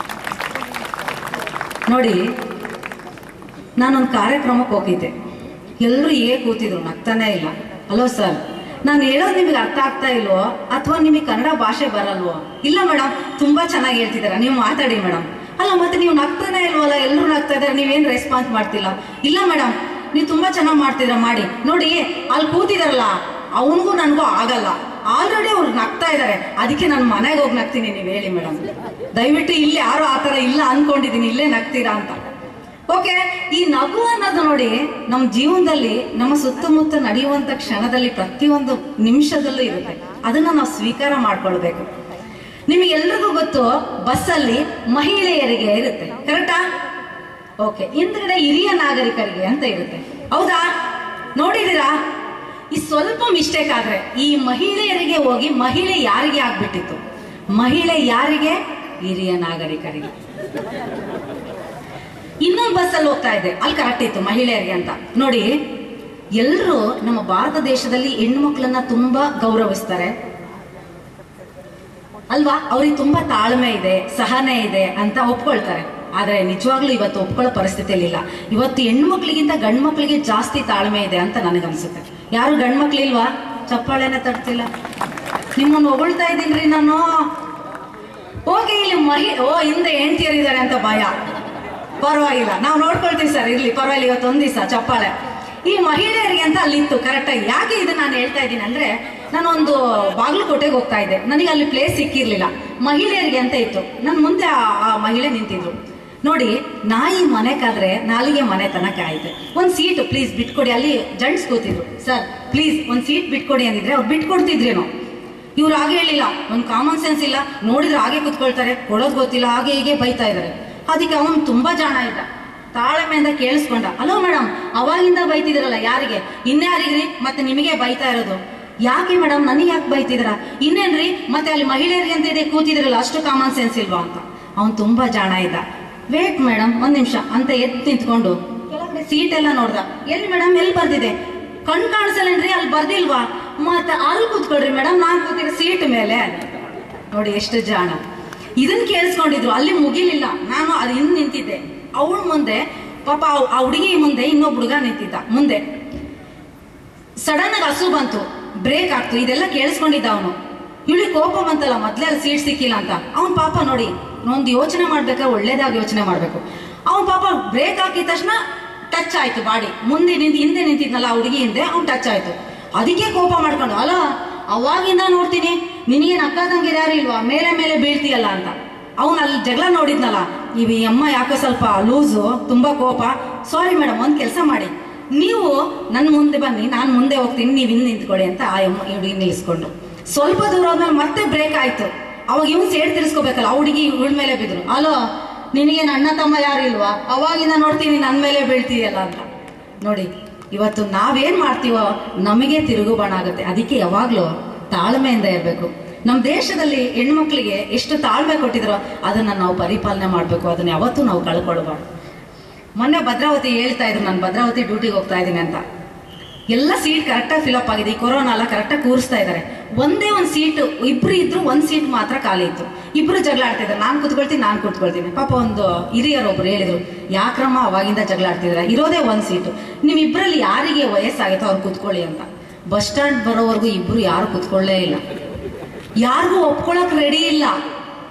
N: ನೋಡಿ, ನಾನೊಂದು ಕಾರ್ಯಕ್ರಮಕ್ಕೆ ಹೋಗಿದ್ದೆ. ಎಲ್ಲರೂ ಕೂತಿದ್ರು, ನಗ್ತಾನೇ ಇಲ್ಲ. ಹಲೋ ಸರ್, ನಾನು ಹೇಳೋದು ನಿಮಗೆ ಅರ್ಥ ಆಗ್ತಾ ಇಲ್ವೋ ಅಥವಾ ನಿಮಗೆ ಕನ್ನಡ ಭಾಷೆ ಬರಲ್ವೋ? ಇಲ್ಲ ಮೇಡಮ್, ತುಂಬಾ ಚೆನ್ನಾಗಿ ಹೇಳ್ತಿದ್ದೀರಾ, ನೀವು ಮಾತಾಡಿ ಮೇಡಮ್. ಅಲ್ಲ, ಮತ್ತೆ ನೀವು ನಗ್ತಾನೆ ಇಲ್ವಲ್ಲ, ಎಲ್ಲರೂ ನಗ್ತಾ ಇದ್ದಾರೆ, ನೀವೇನು ರೆಸ್ಪಾನ್ಸ್ ಮಾಡ್ತಿಲ್ಲ. ಇಲ್ಲ ಮೇಡಮ್, ನೀವು ತುಂಬಾ ಚೆನ್ನಾಗಿ ಮಾಡ್ತಿದ್ದೀರಾ, ಮಾಡಿ ನೋಡಿ. ಅಲ್ಲಿ ಕೂತಿದಾರಲ್ಲ ಅವನಿಗೂ ನನಗೂ ಆಗಲ್ಲ, ಆಲ್ರೆಡಿ ಅವ್ರು ನಗ್ತಾ ಇದ್ದಾರೆ. ಅದಕ್ಕೆ ನಾನು ಮನೆಗೆ ಹೋಗಿ ನಗ್ತೀನಿ, ನೀವು ಹೇಳಿ ಮೇಡಮ್, ದಯವಿಟ್ಟು ಇಲ್ಲಿ ಯಾರು ಆ ಥರ ಇಲ್ಲ ಅನ್ಕೊಂಡಿದ್ದೀನಿ, ಇಲ್ಲೇ ನಗ್ತೀರಾ ಅಂತ. ಓಕೆ, ಈ ನಗು ಅನ್ನೋದು ನೋಡಿ ನಮ್ಮ ಜೀವನದಲ್ಲಿ ನಮ್ಮ ಸುತ್ತಮುತ್ತ ನಡೆಯುವಂಥ ಕ್ಷಣದಲ್ಲಿ ಪ್ರತಿಯೊಂದು ನಿಮಿಷದಲ್ಲೂ ಇರುತ್ತೆ. ಅದನ್ನ ನಾವು ಸ್ವೀಕಾರ ಮಾಡ್ಕೊಳ್ಬೇಕು. ನಿಮಗೆಲ್ರಿಗೂ ಗೊತ್ತು, ಬಸ್ಸಲ್ಲಿ ಮಹಿಳೆಯರಿಗೆ ಇರುತ್ತೆ, ಕರೆಕ್ಟಾ? ಓಕೆ, ಹಿಂದ್ಗಡೆ ಹಿರಿಯ ನಾಗರಿಕರಿಗೆ ಅಂತ ಇರುತ್ತೆ, ಹೌದಾ? ನೋಡಿದೀರಾ? ಈ ಸ್ವಲ್ಪ ಮಿಸ್ಟೇಕ್ ಆದ್ರೆ ಈ ಮಹಿಳೆಯರಿಗೆ ಹೋಗಿ ಮಹಿಳೆ ಯಾರಿಗೆ ಆಗ್ಬಿಟ್ಟಿತ್ತು? ಮಹಿಳೆ ಯಾರಿಗೆ? ಹಿರಿಯ ನಾಗರಿಕರಿಗೆ. ಇನ್ನೊಂದು ಬಸ್ಸಲ್ಲಿ ಹೋಗ್ತಾ ಇದ್ದೆ, ಅಲ್ಲಿ ಕರೆಕ್ಟ್ ಇತ್ತು ಮಹಿಳೆಯರಿಗೆ ಅಂತ. ನೋಡಿ, ಎಲ್ಲರೂ ನಮ್ಮ ಭಾರತ ದೇಶದಲ್ಲಿ ಹೆಣ್ಮಕ್ಳನ್ನ ತುಂಬಾ ಗೌರವಿಸ್ತಾರೆ ಅಲ್ವಾ? ಅವ್ರಿಗೆ ತುಂಬಾ ತಾಳ್ಮೆ ಇದೆ, ಸಹನೆ ಇದೆ ಅಂತ ಒಪ್ಕೊಳ್ತಾರೆ. ಆದ್ರೆ ನಿಜವಾಗ್ಲೂ ಇವತ್ತು ಒಪ್ಕೊಳ್ಳೋ ಪರಿಸ್ಥಿತಿಯಲ್ಲಿ ಇಲ್ಲ. ಇವತ್ತು ಹೆಣ್ಮಕ್ಳಿಗಿಂತ ಗಂಡು ಮಕ್ಳಿಗೆ ಜಾಸ್ತಿ ತಾಳ್ಮೆ ಇದೆ ಅಂತ ನನಗನ್ಸುತ್ತೆ. ಯಾರು ಗಂಡು ಮಕ್ಳಿಲ್ವಾ? ಚಪ್ಪಾಳೆನ ತಡ್ತಿಲ್ಲ. ನಿಮ್ಮನ್ನು ಹೊಗಳ್ತಾ ಇದ್ದೀನ್ರಿ ನಾನು. ಹೋಗಿ ಇಲ್ಲಿ ಹಿಂದೆ ಹೆಂಡ್ತಿಯರಿದ್ದಾರೆ ಅಂತ ಭಯ. ಪರವಾಗಿಲ್ಲ, ನಾವು ನೋಡ್ಕೊಳ್ತೀವಿ ಸರ್, ಇರ್ಲಿ ಪರವಾಗಿಲ್ಲ, ಇವತ್ತೊಂದು ದಿವಸ ಚಪ್ಪಾಳೆ. ಈ ಮಹಿಳೆಯರಿಗೆ ಅಂತ ಅಲ್ಲಿತ್ತು ಕರೆಕ್ಟಾಗಿ. ಯಾಕೆ ಇದು ನಾನು ಹೇಳ್ತಾ ಇದ್ದೀನಿ ಅಂದ್ರೆ, ನಾನೊಂದು ಬಾಗಲಕೋಟೆಗೆ ಹೋಗ್ತಾ ಇದ್ದೆ, ನನಗೆ ಅಲ್ಲಿ ಪ್ಲೇಸ್ ಸಿಕ್ಕಿರ್ಲಿಲ್ಲ, ಮಹಿಳೆಯರಿಗೆ ಅಂತ ಇತ್ತು. ನನ್ನ ಮುಂದೆ ಆ ಮಹಿಳೆ ನಿಂತಿದ್ರು. ನೋಡಿ, ನಾಯಿ ಮನೆ ಕಾದ್ರೆ ನಾಲಿಗೆ ಮನೆ ತನಕ ಆಯ್ತು. ಒಂದು ಸೀಟು ಪ್ಲೀಸ್ ಬಿಟ್ಕೊಡಿ. ಅಲ್ಲಿ ಜೆಂಟ್ಸ್ ಕೂತಿದ್ರು. ಸರ್ ಪ್ಲೀಸ್ ಒಂದು ಸೀಟ್ ಬಿಟ್ಕೊಡಿ ಅಂದಿದ್ರೆ ಅವ್ರು ಬಿಟ್ಕೊಡ್ತಿದ್ರೇನೋ. ಇವ್ರು ಹಾಗೆ ಹೇಳಿಲ್ಲ, ಒಂದು ಕಾಮನ್ ಸೆನ್ಸ್ ಇಲ್ಲ, ನೋಡಿದ್ರೆ ಹಾಗೆ ಕುತ್ಕೊಳ್ತಾರೆ, ಕೊಡೋದು ಗೊತ್ತಿಲ್ಲ, ಹಾಗೆ ಹೀಗೆ ಬೈತಾ ಇದ್ದಾರೆ. ಅದಕ್ಕೆ ಅವನು ತುಂಬಾ ಜಾಣ ಇದ್ದ, ತಾಳ್ಮೆಯಿಂದ ಕೇಳಿಸ್ಕೊಂಡ. ಹಲೋ ಮೇಡಮ್, ಅವಾಗಿಂದ ಬೈತಿದ್ರಲ್ಲ, ಯಾರಿಗೆ? ಇನ್ಯಾರಿಗ್ರಿ? ಮತ್ತೆ ನಿಮಗೆ ಬೈತಾ ಇರೋದು ಯಾಕೆ ಮೇಡಮ್? ನನಗೆ ಯಾಕೆ ಬೈತಿದ್ರ? ಇನ್ನೇನ್ರಿ, ಮತ್ತೆ ಅಲ್ಲಿ ಮಹಿಳೆಯರಿಗೆ ಅಂತ ಇದೆ ಕೂತಿದ್ರಲ್ಲ, ಅಷ್ಟು ಕಾಮನ್ ಸೆನ್ಸ್ ಇಲ್ವಾ ಅಂತ. ಅವನು ತುಂಬಾ ಜಾಣ ಇದ್ದ. ವೇಟ್ ಮೇಡಮ್, ಒಂದ್ ನಿಮಿಷ ಅಂತ ಎದ್ದು ನಿಂತ್ಕೊಂಡು ಕೆಳಗಡೆ ಸೀಟ್ ಎಲ್ಲ ನೋಡ್ದ. ಎಲ್ಲಿ ಮೇಡಮ್, ಎಲ್ಲಿ ಬರ್ದಿದೆ? ಕಣ್ ಕಾಣಿಸಲ್ಲೇನ್ರಿ, ಅಲ್ಲಿ ಬರ್ದಿಲ್ವಾ? ಮತ್ತೆ ಅಲ್ಲಿ ಕೂತ್ಕೊಳ್ರಿ ಮೇಡಮ್, ನಾನು ಕೂತಿರೋ ಸೀಟ್ ಮೇಲೆ. ನೋಡಿ ಎಷ್ಟು ಜಾಣ. ಇದನ್ನ ಕೇಳಿಸ್ಕೊಂಡಿದ್ರು. ಅಲ್ಲಿ ಮುಗಿಲಿಲ್ಲ, ನಾನು ಅದು ಹಿಂದ್ ನಿಂತಿದ್ದೆ. ಅವಳ ಮುಂದೆ ಪಾಪ ಆ ಹುಡುಗಿ ಮುಂದೆ ಇನ್ನೊಬ್ಬ ಹುಡುಗ ನಿಂತಿದ್ದ ಮುಂದೆ. ಸಡನ್ ಆಗಿ ಹಸು ಬಂತು, ಬ್ರೇಕ್ ಆಗ್ತು, ಇದೆಲ್ಲ ಕೇಳಿಸ್ಕೊಂಡಿದ್ದ ಅವನು. ಇವಳಿಗೆ ಕೋಪ ಬಂತಲ್ಲ, ಮೊದ್ಲೇ ಅಲ್ಲಿ ಸೀಟ್ ಸಿಕ್ಕಿಲ್ಲ ಅಂತ. ಅವನ್ ಪಾಪ ನೋಡಿ, ಒಂದು ಯೋಚನೆ ಮಾಡ್ಬೇಕಾ, ಒಳ್ಳೇದಾಗಿ ಯೋಚನೆ ಮಾಡ್ಬೇಕು. ಅವನ್ ಪಾಪ ಬ್ರೇಕ್ ಹಾಕಿದ ತಕ್ಷಣ ಟಚ್ ಆಯ್ತು ಬಾಡಿ. ಮುಂದೆ ಹಿಂದೆ ನಿಂತಿದ್ನಲ್ಲ ಹುಡುಗಿ ಹಿಂದೆ, ಅವ್ನು ಟಚ್ ಆಯ್ತು. ಅದಕ್ಕೆ ಕೋಪ ಮಾಡ್ಕೊಂಡು, ಅಲ್ಲ ಅವಾಗಿಂದ ನೋಡ್ತೀನಿ ನಿನಗೇನು ಅಕ್ಕ ತಂಗಿರು ಯಾರು ಇಲ್ವಾ, ಮೇಲೆ ಮೇಲೆ ಬೀಳ್ತೀಯಲ್ಲ ಅಂತ. ಅವನು ಅಲ್ಲಿ ಜಗಳ ನೋಡಿದ್ನಲ್ಲ, ಈ ಅಮ್ಮ ಯಾಕೋ ಸ್ವಲ್ಪ ಲೂಸು, ತುಂಬಾ ಕೋಪ. ಸಾರಿ ಮೇಡಮ್, ಒಂದು ಕೆಲಸ ಮಾಡಿ, ನೀವು ನನ್ನ ಮುಂದೆ ಬನ್ನಿ, ನಾನು ಮುಂದೆ ಹೋಗ್ತೀನಿ, ನೀವು ಹಿಂದೆ ನಿಂತ್ಕೊಳ್ಳಿ ಅಂತ ಆ ಹುಡುಗಿ ನಿಲ್ಲಿಸ್ಕೊಂಡ್ರು. ಸ್ವಲ್ಪ ದೂರ ಹೋದ್ಮೇಲೆ ಮತ್ತೆ ಬ್ರೇಕ್ ಆಯ್ತು. ಅವಾಗ ಇವನು ಸೇಡ್ ತಿರ್ಸ್ಕೋಬೇಕಲ್ಲ, ಆ ಹುಡುಗಿ ಇವಳ ಮೇಲೆ ಬಿದ್ರು. ಅಲೋ, ನಿನಗೇನು ಅಣ್ಣ ತಮ್ಮ ಯಾರು ಇಲ್ವಾ, ಅವಾಗಿಂದ ನೋಡ್ತೀನಿ ನನ್ನ ಮೇಲೆ ಬೀಳ್ತೀಯಲ್ಲ ಅಂತ. ನೋಡಿ, ಇವತ್ತು ನಾವೇನ್ ಮಾಡ್ತೀವೋ ನಮಗೆ ತಿರುಗು ಬಾಣ ಆಗುತ್ತೆ. ಅದಕ್ಕೆ ಯಾವಾಗ್ಲೂ ತಾಳ್ಮೆಯಿಂದ ಇರಬೇಕು. ನಮ್ಮ ದೇಶದಲ್ಲಿ ಹೆಣ್ಮಕ್ಳಿಗೆ ಎಷ್ಟು ತಾಳ್ಮೆ ಕೊಟ್ಟಿದ್ರೋ ಅದನ್ನ ನಾವು ಪರಿಪಾಲನೆ ಮಾಡಬೇಕು. ಅದನ್ನ ಯಾವತ್ತೂ ನಾವು ಕಳ್ಕೊಳ್ಬಾರ್ದು. ಮೊನ್ನೆ ಭದ್ರಾವತಿ ಹೇಳ್ತಾ ಇದ್ರು, ನಾನು ಭದ್ರಾವತಿ ಡ್ಯೂಟಿಗೆ ಹೋಗ್ತಾ ಇದ್ದೀನಿ ಅಂತ. ಎಲ್ಲ ಸೀಟ್ ಕರೆಕ್ಟಾಗಿ ಫಿಲಪ್ ಆಗಿದೆ. ಈ ಕೊರೋನಾ ಎಲ್ಲ ಕರೆಕ್ಟಾಗಿ ಕೂರಿಸ್ತಾ ಇದ್ದಾರೆ. ಒಂದೇ ಒಂದು ಸೀಟು, ಇಬ್ರು ಇದ್ರು, ಒಂದು ಸೀಟ್ ಮಾತ್ರ ಖಾಲಿ ಇತ್ತು. ಇಬ್ರು ಜಗಳ ಆಡ್ತಾ ಇದ್ದಾರೆ, ನಾನು ಕೂತ್ಕೊಳ್ತೀನಿ. ಪಾಪ ಒಂದು ಹಿರಿಯರೊಬ್ರು ಹೇಳಿದ್ರು, ಯಾಕ್ರಮ್ಮ ಅವಾಗಿಂದ ಜಗಳ ಆಡ್ತಿದ್ರ, ಇರೋದೇ ಒಂದು ಸೀಟು, ನಿಮ್ಮಿಬ್ಬರಲ್ಲಿ ಯಾರಿಗೆ ವಯಸ್ಸಾಗಿತ್ತೋ ಅವ್ರು ಕೂತ್ಕೊಳ್ಳಿ ಅಂತ. ಬಸ್ ಸ್ಟ್ಯಾಂಡ್ ಬರೋವರೆಗೂ ಇಬ್ರು ಯಾರು ಕೂತ್ಕೊಳ್ಳೇ ಇಲ್ಲ. ಯಾರಿಗೂ ಒಪ್ಕೊಳಕ್ ರೆಡಿ ಇಲ್ಲ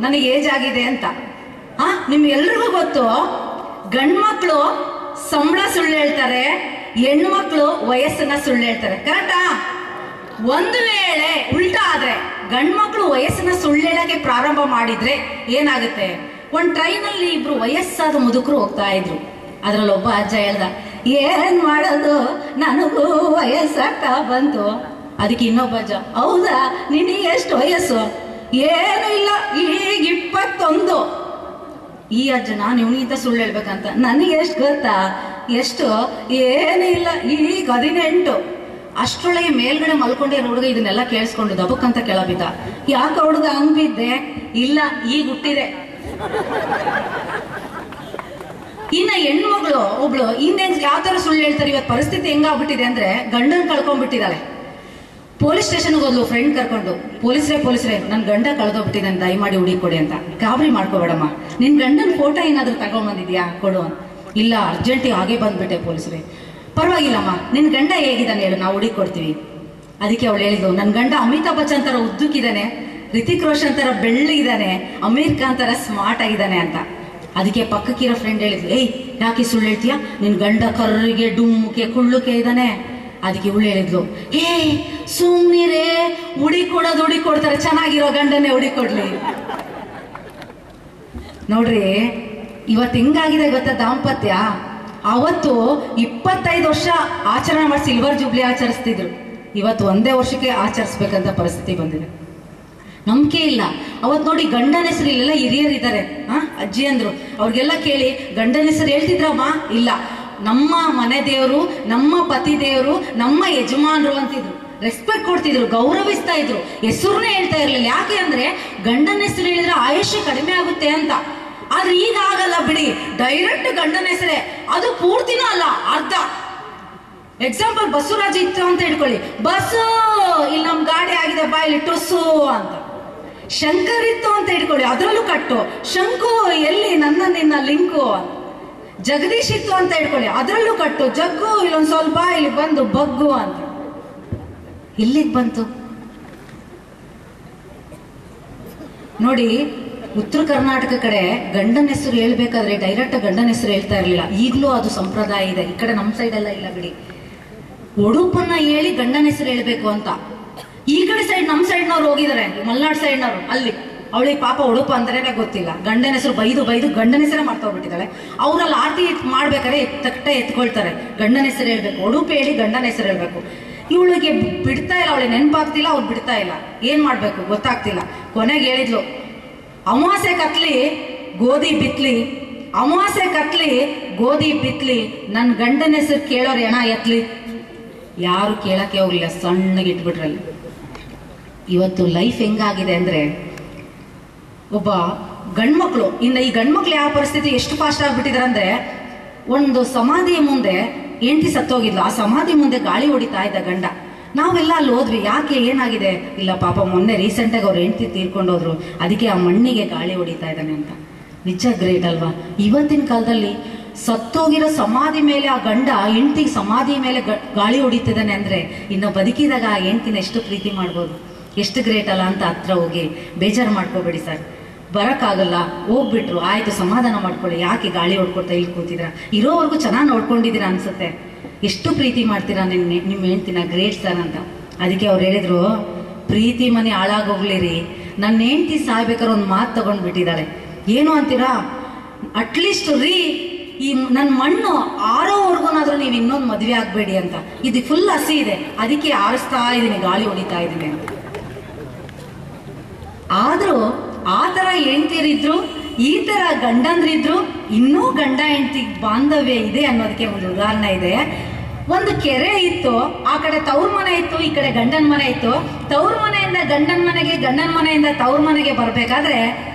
N: ನನಗೆ ಏಜ್ ಆಗಿದೆ ಅಂತ. ನಿಮ್ಗೆಲ್ರಿಗೂ ಗೊತ್ತು, ಗಂಡ್ಮಕ್ಳು ಸಂಬಳ ಸುಳ್ಳು ಹೇಳ್ತಾರೆ, ಹೆಣ್ಮಕ್ಳು ವಯಸ್ಸನ್ನ ಸುಳ್ಳು ಹೇಳ್ತಾರೆ, ಕರೆಕ್ಟಾ? ಒಂದು ವೇಳೆ ಉಲ್ಟಾ ಆದ್ರೆ ಗಂಡ್ಮಕ್ಳು ವಯಸ್ಸನ್ನ ಸುಳ್ಳು ಹೇಳಕ್ಕೆ ಪ್ರಾರಂಭ ಮಾಡಿದ್ರೆ ಏನಾಗುತ್ತೆ? ಒಂದ್ ಟ್ರೈನಲ್ಲಿ ಇಬ್ರು ವಯಸ್ಸಾದ ಮುದುಕರು ಹೋಗ್ತಾ ಇದ್ರು. ಅದ್ರಲ್ಲಿ ಒಬ್ಬ ಅಜ್ಜ ಹೇಳ್ದ, ಏನ್ ಮಾಡೋದು, ನನಗೂ ವಯಸ್ಸಾಗ್ತಾ ಬಂತು. ಅದಕ್ಕೆ ಇನ್ನೊಬ್ಬ ಅಜ್ಜ, ಹೌದಾ, ನಿನಗೆ ಎಷ್ಟು ವಯಸ್ಸು? ಏನು ಇಲ್ಲ, ಈಗ 21. ಈ ಅಜ್ಜ, ನಾನು ಇವನಿಗಿಂತ ಸುಳ್ಳು ಹೇಳ್ಬೇಕಂತ, ನನಗೆ ಎಷ್ಟು ಗೊತ್ತಾ, ಎಷ್ಟು? ಏನೂ ಇಲ್ಲ, ಈಗ 18. ಅಷ್ಟರೊಳಗೆ ಮೇಲ್ಗಡೆ ಮಲ್ಕೊಂಡಿರೋ ಹುಡುಗ ಇದನ್ನೆಲ್ಲ ಕೇಳಿಸ್ಕೊಂಡು ದಬಕ್ಕಂತ ಕೆಳಬಿದ್ದ. ಯಾಕೆ ಹುಡುಗ ಹಂಗ್ ಬಿದ್ದೆ? ಇಲ್ಲ, ಈಗ ಹುಟ್ಟಿದೆ. ಇನ್ನ ಹೆಣ್ಮಗಳು ಒಬ್ಳು ಇನ್ನೇನ್ ಯಾವ ತರ ಸುಳ್ಳು ಹೇಳ್ತಾರೆ. ಇವತ್ತು ಪರಿಸ್ಥಿತಿ ಹೆಂಗಾಗ್ಬಿಟ್ಟಿದೆ ಅಂದ್ರೆ, ಗಂಡನ್ ಕಳ್ಕೊಂಡ್ಬಿಟ್ಟಿದ್ದಾಳೆ. ಪೊಲೀಸ್ ಸ್ಟೇಷನ್ಗೆ ಹೋದ್ಲು ಫ್ರೆಂಡ್ ಕರ್ಕೊಂಡು, ಪೊಲೀಸ್ರೇ ನನ್ನ ಗಂಡ ಕಳೆದೋಗ್ಬಿಟ್ಟಿದ್ದಾನೆ, ದಯಮಾಡಿ ಹುಡುಕೊಡಿ ಅಂತ. ಗಾಬರಿ ಮಾಡ್ಕೋಬೇಡಮ್ಮ, ನಿನ್ ಗಂಡನ ಫೋಟೋ ಏನಾದ್ರು ತಗೊಂಡ್ಬಂದಿದ್ಯಾ, ಕೊಡು. ಇಲ್ಲ, ಅರ್ಜೆಂಟಿಗೆ ಹಾಗೆ ಬಂದ್ಬಿಟ್ಟೆ ಪೊಲೀಸ್ರೆ. ಪರವಾಗಿಲ್ಲಮ್ಮ, ನಿನ್ ಗಂಡ ಹೇಗಿದ್ದಾನೆ ಹೇಳು, ನಾವು ಹುಡುಕೊಡ್ತೀವಿ. ಅದಕ್ಕೆ ಅವಳು ಹೇಳಿದ್ಲು, ನನ್ನ ಗಂಡ ಅಮಿತಾಬ್ ಬಚ್ಚನ್ ತರ ಉದ್ದಕ್ಕಿದ್ದಾನೆ, ರಿತಿಕ್ ರೋಷನ್ ತರ ಬೆಳ್ಳಗಿದ್ದಾನೆ, ಅಮೀರ್ ಖಾನ್ ತರ ಸ್ಮಾರ್ಟ್ ಆಗಿದ್ದಾನೆ ಅಂತ. ಅದಕ್ಕೆ ಪಕ್ಕಕ್ಕಿರೋ ಫ್ರೆಂಡ್ ಹೇಳಿದ್ಲು, ಏಯ್ ಯಾಕೆ ಸುಳ್ಳು ಹೇಳ್ತೀಯಾ, ನಿನ್ ಗಂಡ ಕರ್ರಿಗೆ ಡುಮ್ಮುಕೆ ಕುಳ್ಳುಕೆ ಇದ್ದಾನೆ, ಅದಕ್ಕೆ ಇವಳು ಹೇಳಿದ್ಲು, ಹೇ ಸುಮ್ನಿರೇ, ಹುಡಿಕೊಡ್ತಾರೆ, ಚೆನ್ನಾಗಿರೋ ಗಂಡನ್ನೇ ಹುಡಿಕೊಡ್ಲಿ. ನೋಡ್ರಿ ಇವತ್ತು ಹೆಂಗಾಗಿದೆ ಗೊತ್ತಾ ದಾಂಪತ್ಯ. ಅವತ್ತು 25 ವರ್ಷ ಆಚರಣೆ ಮಾಡಿ ಸಿಲ್ವರ್ ಜೂಬ್ಲಿ ಆಚರಿಸ್ತಿದ್ರು. ಇವತ್ತು 1 ವರ್ಷಕ್ಕೆ ಆಚರಿಸ್ಬೇಕಂತ ಪರಿಸ್ಥಿತಿ ಬಂದಿದೆ. ನಂಬಿಕೆ ಇಲ್ಲ. ಅವತ್ತು ನೋಡಿ ಗಂಡನ ಹೆಸರು ಇಲ್ಲೆಲ್ಲ ಹಿರಿಯರಿದ್ದಾರೆ, ಅಜ್ಜಿ ಅಂದ್ರು, ಅವ್ರಿಗೆಲ್ಲ ಕೇಳಿ ಗಂಡನ ಹೆಸರು ಹೇಳ್ತಿದ್ರಮ್ಮ? ಇಲ್ಲ, ನಮ್ಮ ಮನೆ ದೇವರು, ನಮ್ಮ ಪತಿ ದೇವರು, ನಮ್ಮ ಯಜಮಾನ್ರು ಅಂತಿದ್ರು. ರೆಸ್ಪೆಕ್ಟ್ ಕೊಡ್ತಿದ್ರು, ಗೌರವಿಸ್ತಾ ಇದ್ರು, ಹೆಸರುನೇ ಹೇಳ್ತಾ ಇರ್ಲಿಲ್ಲ. ಯಾಕೆ ಅಂದ್ರೆ ಗಂಡನ ಹೆಸರು ಹೇಳಿದ್ರೆ ಆಯುಷ್ಯ ಕಡಿಮೆ ಆಗುತ್ತೆ ಅಂತ. ಆದ್ರೆ ಈಗ ಆಗಲ್ಲ ಬಿಡಿ, ಡೈರೆಕ್ಟ್ ಗಂಡನ ಹೆಸರೇ, ಅದು ಪೂರ್ತಿನೂ ಅಲ್ಲ, ಅರ್ಧ. ಎಕ್ಸಾಂಪಲ್ ಬಸವರಾಜ್ ಇತ್ತು ಅಂತ ಇಟ್ಕೊಳ್ಳಿ, ಬಸ್ಸು ಇಲ್ಲಿ ನಮ್ ಗಾಡಿ ಆಗಿದೆ ಬಾ ಇಲ್ಲಿ ಟುಸ್ಸು ಅಂತ. ಶಂಕರ್ ಇತ್ತು ಅಂತ ಇಟ್ಕೊಳ್ಳಿ, ಅದ್ರಲ್ಲೂ ಕಟ್ಟು, ಶಂಕು ಎಲ್ಲಿ ನನ್ನ ನಿನ್ನ ಲಿಂಕು ಅಂತ. ಜಗದೀಶ್ ಇತ್ತು ಅಂತ ಇಟ್ಕೊಳ್ಳಿ, ಅದ್ರಲ್ಲೂ ಕಟ್ಟು, ಜಗ್ಗು ಇಲ್ಲೊಂದ್ ಸ್ವಲ್ಪ ಇಲ್ಲಿ ಬಂದು ಬಗ್ಗು ಅಂತ. ಇಲ್ಲಿಗೆ ಬಂತು ನೋಡಿ. ಉತ್ತರ ಕರ್ನಾಟಕ ಕಡೆ ಗಂಡನ ಹೆಸರು ಹೇಳ್ಬೇಕಾದ್ರೆ ಡೈರೆಕ್ಟ್ ಗಂಡನ ಹೆಸರು ಹೇಳ್ತಾ ಇರ್ಲಿಲ್ಲ. ಈಗಲೂ ಅದು ಸಂಪ್ರದಾಯ ಇದೆ. ಈ ಕಡೆ ನಮ್ಮ ಸೈಡ್ ಎಲ್ಲ ಇಲ್ಲ ಬಿಡಿ. ಒಡುಪನ್ನ ಹೇಳಿ ಗಂಡನ ಹೆಸರು ಹೇಳ್ಬೇಕು ಅಂತ. ಈ ಕಡೆ ಸೈಡ್ ನಮ್ಮ ಸೈಡ್ನವ್ರು ಹೋಗಿದ್ದಾರೆ, ಮಲ್ನಾಡ್ ಸೈಡ್ನವ್ರು, ಅಲ್ಲಿ ಅವಳಿಗೆ ಪಾಪ ಉಡುಪ ಅಂದ್ರೇನೆ ಗೊತ್ತಿಲ್ಲ, ಗಂಡನ ಹೆಸರು ಬೈದು ಗಂಡನ ಹೆಸರೇ ಮಾಡ್ತೋಗ್ಬಿಟ್ಟಿದ್ದಾಳೆ. ಅವ್ರಲ್ಲಿ ಆರತಿ ಮಾಡ್ಬೇಕಾದ್ರೆ ತಟ್ಟೆ ಎತ್ಕೊಳ್ತಾರೆ, ಗಂಡನ ಹೆಸರು ಹೇಳ್ಬೇಕು, ಉಡುಪು ಹೇಳಿ ಗಂಡನ ಹೆಸರು ಹೇಳ್ಬೇಕು. ಇವಳಿಗೆ ಬಿಡ್ತಾ ಇಲ್ಲ, ಅವಳಿಗೆ ನೆನಪಾಗ್ತಿಲ್ಲ, ಅವ್ರು ಬಿಡ್ತಾ ಇಲ್ಲ, ಏನ್ ಮಾಡ್ಬೇಕು ಗೊತ್ತಾಗ್ತಿಲ್ಲ. ಕೊನೆಗೆ ಹೇಳಿದ್ಲು, ಅಮಾವಾಸ್ಯೆ ಕತ್ಲಿ ಗೋಧಿ ಬಿತ್ಲಿ, ಅಮಾವಾಸ್ಯೆ ಕತ್ಲಿ ಗೋಧಿ ಬಿತ್ಲಿ, ನನ್ನ ಗಂಡನ ಹೆಸರು ಕೇಳೋರು ಎಣ ಎತ್ಲಿ. ಯಾರು ಕೇಳಕ್ಕೆ ಹೋಗ್ಲಿಲ್ಲ, ಸಣ್ಣಗೆ ಇಟ್ಬಿಟ್ರಲ್ಲಿ. ಇವತ್ತು ಲೈಫ್ ಹೆಂಗಾಗಿದೆ ಅಂದ್ರೆ, ಒಬ್ಬ ಗಂಡ್ಮಕ್ಳು, ಇನ್ನು ಈ ಗಂಡ್ಮಕ್ಳು ಯಾವ ಪರಿಸ್ಥಿತಿ ಎಷ್ಟು ಫಾಸ್ಟ್ ಆಗ್ಬಿಟ್ಟಿದಾರೆ ಅಂದ್ರೆ, ಒಂದು ಸಮಾಧಿಯ ಮುಂದೆ ಹೆಂಡತಿ ಸತ್ತೋಗಿದ್ಲು, ಆ ಸಮಾಧಿ ಮುಂದೆ ಗಾಳಿ ಹೊಡಿತಾ ಇದ್ದ ಗಂಡ. ನಾವೆಲ್ಲ ಅಲ್ಲಿ ಹೋದ್ವಿ, ಯಾಕೆ ಏನಾಗಿದೆ? ಇಲ್ಲ ಪಾಪ ಮೊನ್ನೆ ರೀಸೆಂಟಾಗಿ ಅವ್ರು ಹೆಂಡತಿ ತೀರ್ಕೊಂಡೋದ್ರು, ಅದಕ್ಕೆ ಆ ಮಣ್ಣಿಗೆ ಗಾಳಿ ಹೊಡಿತಾ ಇದ್ದಾನೆ ಅಂತ. ನಿಜ ಗ್ರೇಟ್ ಅಲ್ವಾ? ಇವತ್ತಿನ ಕಾಲದಲ್ಲಿ ಸತ್ತೋಗಿರೋ ಸಮಾಧಿ ಮೇಲೆ ಆ ಗಂಡ ಹೆಂಡತಿಗೆ ಸಮಾಧಿ ಮೇಲೆ ಗಾಳಿ ಹೊಡಿತಿದ್ದಾನೆ ಅಂದ್ರೆ, ಇನ್ನು ಬದುಕಿದಾಗ ಆ ಹೆಂಡತಿನ ಎಷ್ಟು ಪ್ರೀತಿ ಮಾಡ್ಬೋದು, ಎಷ್ಟು ಗ್ರೇಟ್ ಅಲ್ಲ ಅಂತ ಹತ್ರ ಹೋಗಿ ಬೇಜಾರು ಮಾಡ್ಕೋಬೇಡಿ ಸರ್. ಬರೋಕ್ಕಾಗಲ್ಲ, ಹೋಗ್ಬಿಟ್ರು, ಆಯ್ತು ಸಮಾಧಾನ ಮಾಡ್ಕೊಳ್ಳಿ, ಯಾಕೆ ಗಾಳಿ ಹೊಡ್ಕೊಳ್ತಾ ಇಲ್ಲಿ ಕೂತಿದ್ರ? ಇರೋವರೆಗೂ ಚೆನ್ನಾಗಿ ನೋಡ್ಕೊಂಡಿದ್ದೀರಾ ಅನ್ಸುತ್ತೆ, ಎಷ್ಟು ಪ್ರೀತಿ ಮಾಡ್ತೀರಾ ನಿಮ್ಮ ಹೆಂಡ್ತಿನ, ಗ್ರೇಟ್ ಸರ್ ಅಂತ. ಅದಕ್ಕೆ ಅವ್ರು ಹೇಳಿದ್ರು, ಪ್ರೀತಿ ಮನೆ ಹಾಳಾಗೋಗ್ಲಿರಿ, ನನ್ನ ಹೆಂಡ್ತಿ ಸಾಯ್ಬೇಕಾದ್ರೆ ಒಂದು ಮಾತು ತಗೊಂಡ್ಬಿಟ್ಟಿದ್ದಾರೆ. ಏನು ಅಂತೀರಾ? ಅಟ್ಲೀಸ್ಟ್ ರೀ, ಈ ನನ್ನ ಮಣ್ಣು ಆರೋವರೆಗೂನಾದ್ರೂ ನೀವು ಇನ್ನೊಂದು ಮದುವೆ ಆಗ್ಬೇಡಿ ಅಂತ. ಇದು ಫುಲ್ ಹಸಿ ಇದೆ, ಅದಕ್ಕೆ ಆರಿಸ್ತಾ ಇದ್ದೀನಿ, ಗಾಳಿ ಹೊಡಿತಾ ಇದ್ದೀನಿ ಅಂತ. ಆದ್ರೂ ಆ ತರ ಹೆಂಡ್ತಿರಿದ್ರು, ಈ ತರ ಗಂಡಂದ್ರಿದ್ರು, ಇನ್ನೂ ಗಂಡ ಹೆಂಡತಿ ಬಾಂಧವ್ಯ ಇದೆ ಅನ್ನೋದಕ್ಕೆ ಒಂದು ಉದಾಹರಣೆ ಇದೆ. ಒಂದು ಕೆರೆ ಇತ್ತು, ಆ ಕಡೆ ತವ್ರ ಮನೆ ಇತ್ತು, ಈ ಕಡೆ ಗಂಡನ ಮನೆ ಇತ್ತು. ತವ್ರ ಮನೆಯಿಂದ ಗಂಡನ ಮನೆಗೆ, ಗಂಡನ ಮನೆಯಿಂದ ತವ್ರ ಮನೆಗೆ ಬರ್ಬೇಕಾದ್ರೆ